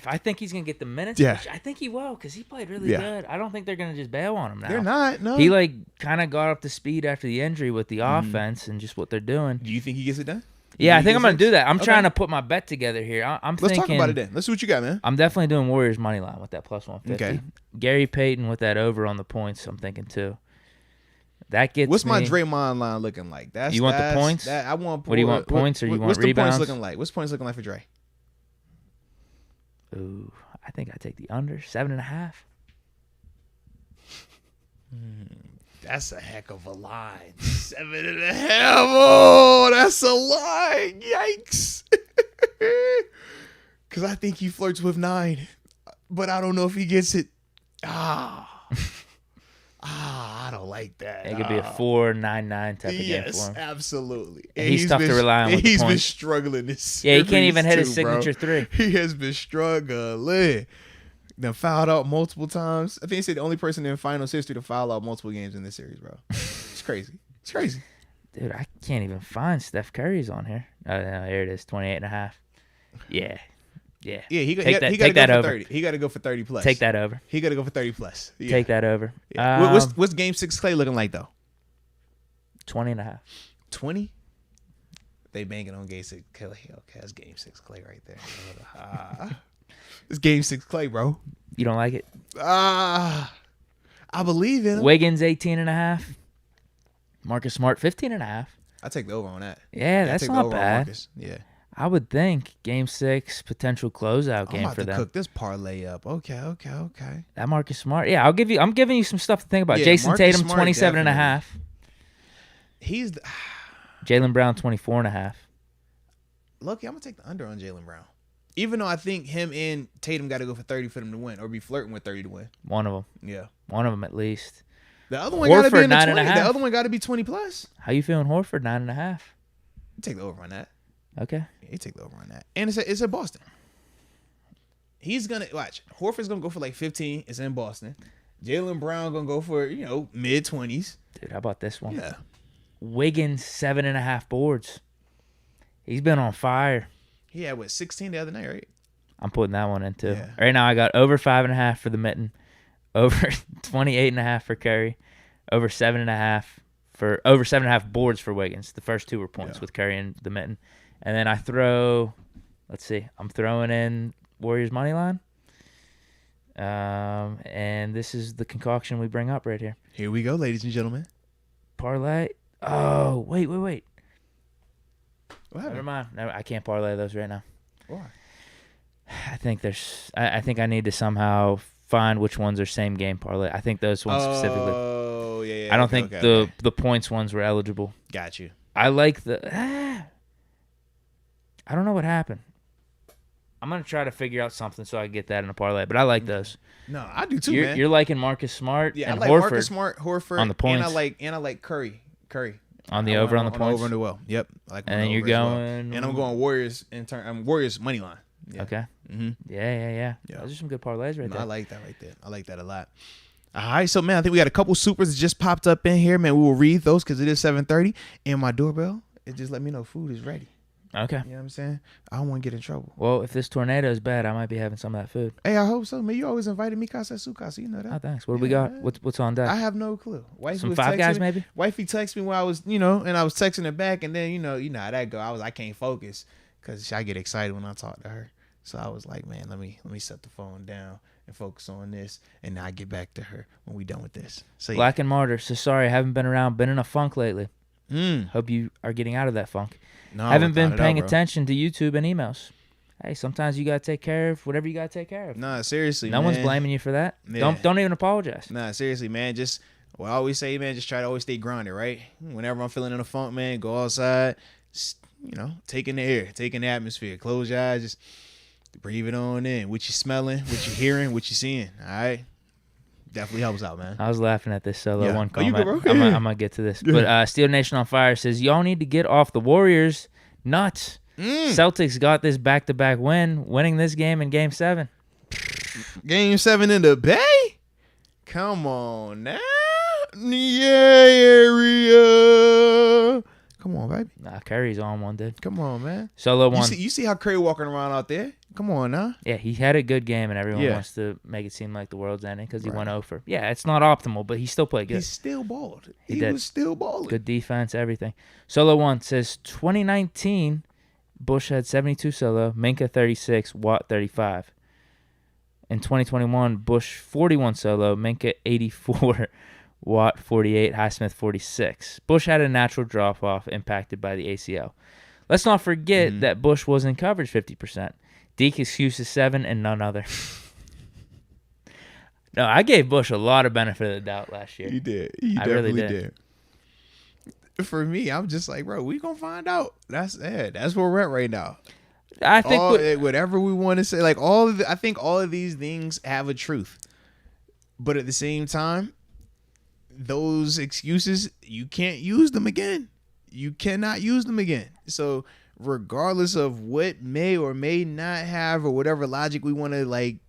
I think he's going to get the minutes, Yeah. which I think he will because he played really good. I don't think they're going to just bail on him now. They're not, no. He, kind of got up to speed after the injury with the offense and just what they're doing. Do you think he gets it done? Yeah, I think I'm going to do that. I'm Okay. trying to put my bet together here. I'm Let's thinking, talk about it then. Let's see what you got, man. I'm definitely doing Warriors money line with that plus 150. Okay. Gary Payton with that over on the points, I'm thinking too. That gets What's my me- Draymond line looking like? You want the points? I want. What do you want, points or you want what's rebounds? the points looking like? What's points looking like for Dre? Ooh, I think I take the under 7.5. That's a heck of a line. 7.5. Oh, that's a line. Yikes. Because I think he flirts with 9, but I don't know if he gets it. I don't like that. It could be a 4-9-9 type of game for him. Absolutely. And he's tough to rely on with the He's been points. struggling this Yeah, he can't series even hit his too, bro. signature 3. He has been struggling. Then fouled out multiple times. I think he said the only person in finals history to foul out multiple games in this series, bro. It's crazy. It's crazy. Dude, I can't even find Steph Curry's on here. Oh, no, here it is, 28.5. Yeah. Yeah, he got Take to go that for over. 30. He got to go for 30 plus. Take that over. He got to go for 30 plus. Yeah. Take that over. Yeah. What's Game 6 Clay looking like though? 20.5. 20. They banking on Game 6 Clay. Okay, that's Game 6 Clay right there. It's Game 6 Clay, bro. You don't like it? I believe in him. Wiggins 18.5. Marcus Smart 15.5. I take the over on that. Yeah, I that's take the not over on bad. Marcus. Yeah. I would think Game 6 potential closeout I'm game about for to them. cook this parlay up. Okay. That Marcus Smart. Yeah, I'm giving you some stuff to think about. Yeah, Jason Marcus Tatum Smart 27.5. He's Jaylen Brown 24.5. Lucky, I'm gonna take the under on Jaylen Brown. Even though I think him and Tatum got to go for 30 for them to win, or be flirting with 30 to win. One of them. Yeah. One of them at least. The other one got to be in the 20. 9.5. The other one got to be 20 plus. How you feeling, Horford? 9.5. You take the over on that. Okay. Yeah, you take the over on that. And it's at Boston. He's gonna watch. Horford's gonna go for like 15. It's in Boston. Jaylen Brown gonna go for mid 20s. Dude, how about this one? Yeah. Wiggins 7.5 boards. He's been on fire. He had 16 the other night, right? I'm putting that one in too. Yeah. Right now I got over 5.5 for the mitten, over 28.5 for Curry, over 7.5 boards for Wiggins. The first 2 were points with Curry and the mitten. And then I'm throwing in Warriors money line. And this is the concoction we bring up right here. Here we go, ladies and gentlemen. Parlay. Oh, wait. What Never happened? mind. No, I can't parlay those right now. Why? I think I need to somehow find which ones are same game parlay. I think those ones specifically. Oh, yeah. I don't think the points ones were eligible. Got you. I like I don't know what happened. I'm gonna try to figure out something so I can get that in a parlay. But I like those. No, I do too, You're, man. you're liking Marcus Smart Yeah, and I like Horford Marcus Smart, Horford on the points. and I like Curry on the over on the points. Over and the well. Yep. I like And then you're over as well. going. And I'm going Warriors Warriors money line. Yeah. Okay. Mm-hmm. Yeah. Yeah. Those are some good parlays right No, there. I like that right there. I like that a lot. All right, so man, I think we got a couple supers that just popped up in here, man. We will read those because it is 7:30, and my doorbell it just let me know food is ready. Okay. You know what I'm saying? I don't want to get in trouble. Well, if this tornado is bad, I might be having some of that food. Hey, I hope so, man. You always invited me Casa Sukasa. You know that. Oh, thanks. What do we got? What's on deck? I have no clue. Wifey Some was Five Guys, me. maybe? Wifey texted me when I was, and I was texting her back, and then, you know how that go. I can't focus because I get excited when I talk to her. So I was like, man, let me set the phone down and focus on this, and now I get back to her when we done with this. So yeah. Black and Martyr. So sorry, I haven't been around. Been in a funk lately. Hope you are getting out of that funk. No, haven't been paying attention to YouTube and emails. Hey, sometimes you gotta take care of whatever you gotta take care of. Nah, seriously, no one's blaming you for that. Yeah. Don't even apologize. Nah, seriously, man. Just what I always say, man. Just try to always stay grounded, right? Whenever I'm feeling in a funk, man, go outside. Just, take in the air, take in the atmosphere. Close your eyes, just breathe it on in. What you smelling, what you hearing, what you seeing. All right. Definitely helps out, man. I was laughing at this solo one comment. You go, bro. I'm gonna get to this. But Steel Nation on Fire says, y'all need to get off the Warriors nuts. Celtics got this back-to-back win, winning this game in Game 7. Game 7 in the Bay? Come on now. Yeah, area. Come on, baby. Nah, Curry's on one, dude. Come on, man. Solo one. You see how Curry walking around out there? Come on now. Yeah, he had a good game, and everyone wants to make it seem like the world's ending because he went over. Yeah, it's not optimal, but he still played good. He still balled. He did. was still balling. Good defense, everything. Solo one says 2019, Bush had 72 solo, Minkah 36, Watt 35. In 2021, Bush 41 solo, Minkah 84, Watt 48, Highsmith 46. Bush had a natural drop-off impacted by the ACL. Let's not forget that Bush was in coverage 50%. Deke excuses 7 and none other. No, I gave Bush a lot of benefit of the doubt last year. He did. He definitely did. For me, I'm just like, bro, we gonna find out. That's where we're at right now. I think whatever we want to say, like I think all of these things have a truth, but at the same time, those excuses, you can't use them again. You cannot use them again. So regardless of what may or may not have or whatever logic we want to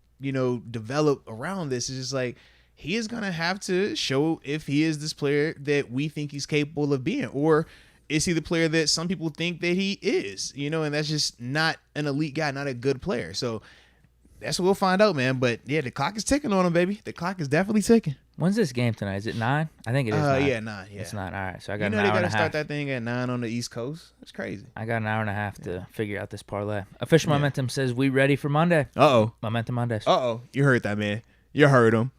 develop around this, is just like, he is going to have to show if he is this player that we think he's capable of being, or is he the player that some people think that he is, and that's just not an elite guy, not a good player. So that's what we'll find out, man. But yeah, the clock is ticking on him, baby. The clock is definitely ticking. When's this game tonight? Is it 9? I think it is 9. Yeah, 9. Yeah. It's 9. All right. So I got an hour they and a got to half. start that thing at 9 on the East Coast. It's crazy. I got an hour and a half to figure out this parlay. Official Momentum says we ready for Monday. Uh-oh. Momentum Mondays. Uh-oh. You heard that, man. You heard him.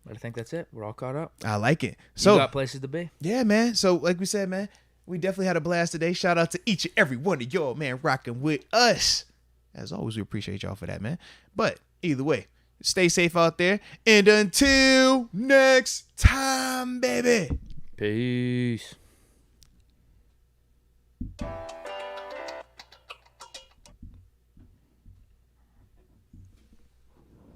But I think that's it. We're all caught up. I like it. So you got places to be. Yeah, man. So like we said, man, we definitely had a blast today. Shout out to each and every one of y'all, man, rocking with us. As always, we appreciate y'all for that, man. But either way, stay safe out there. And until next time, baby. Peace.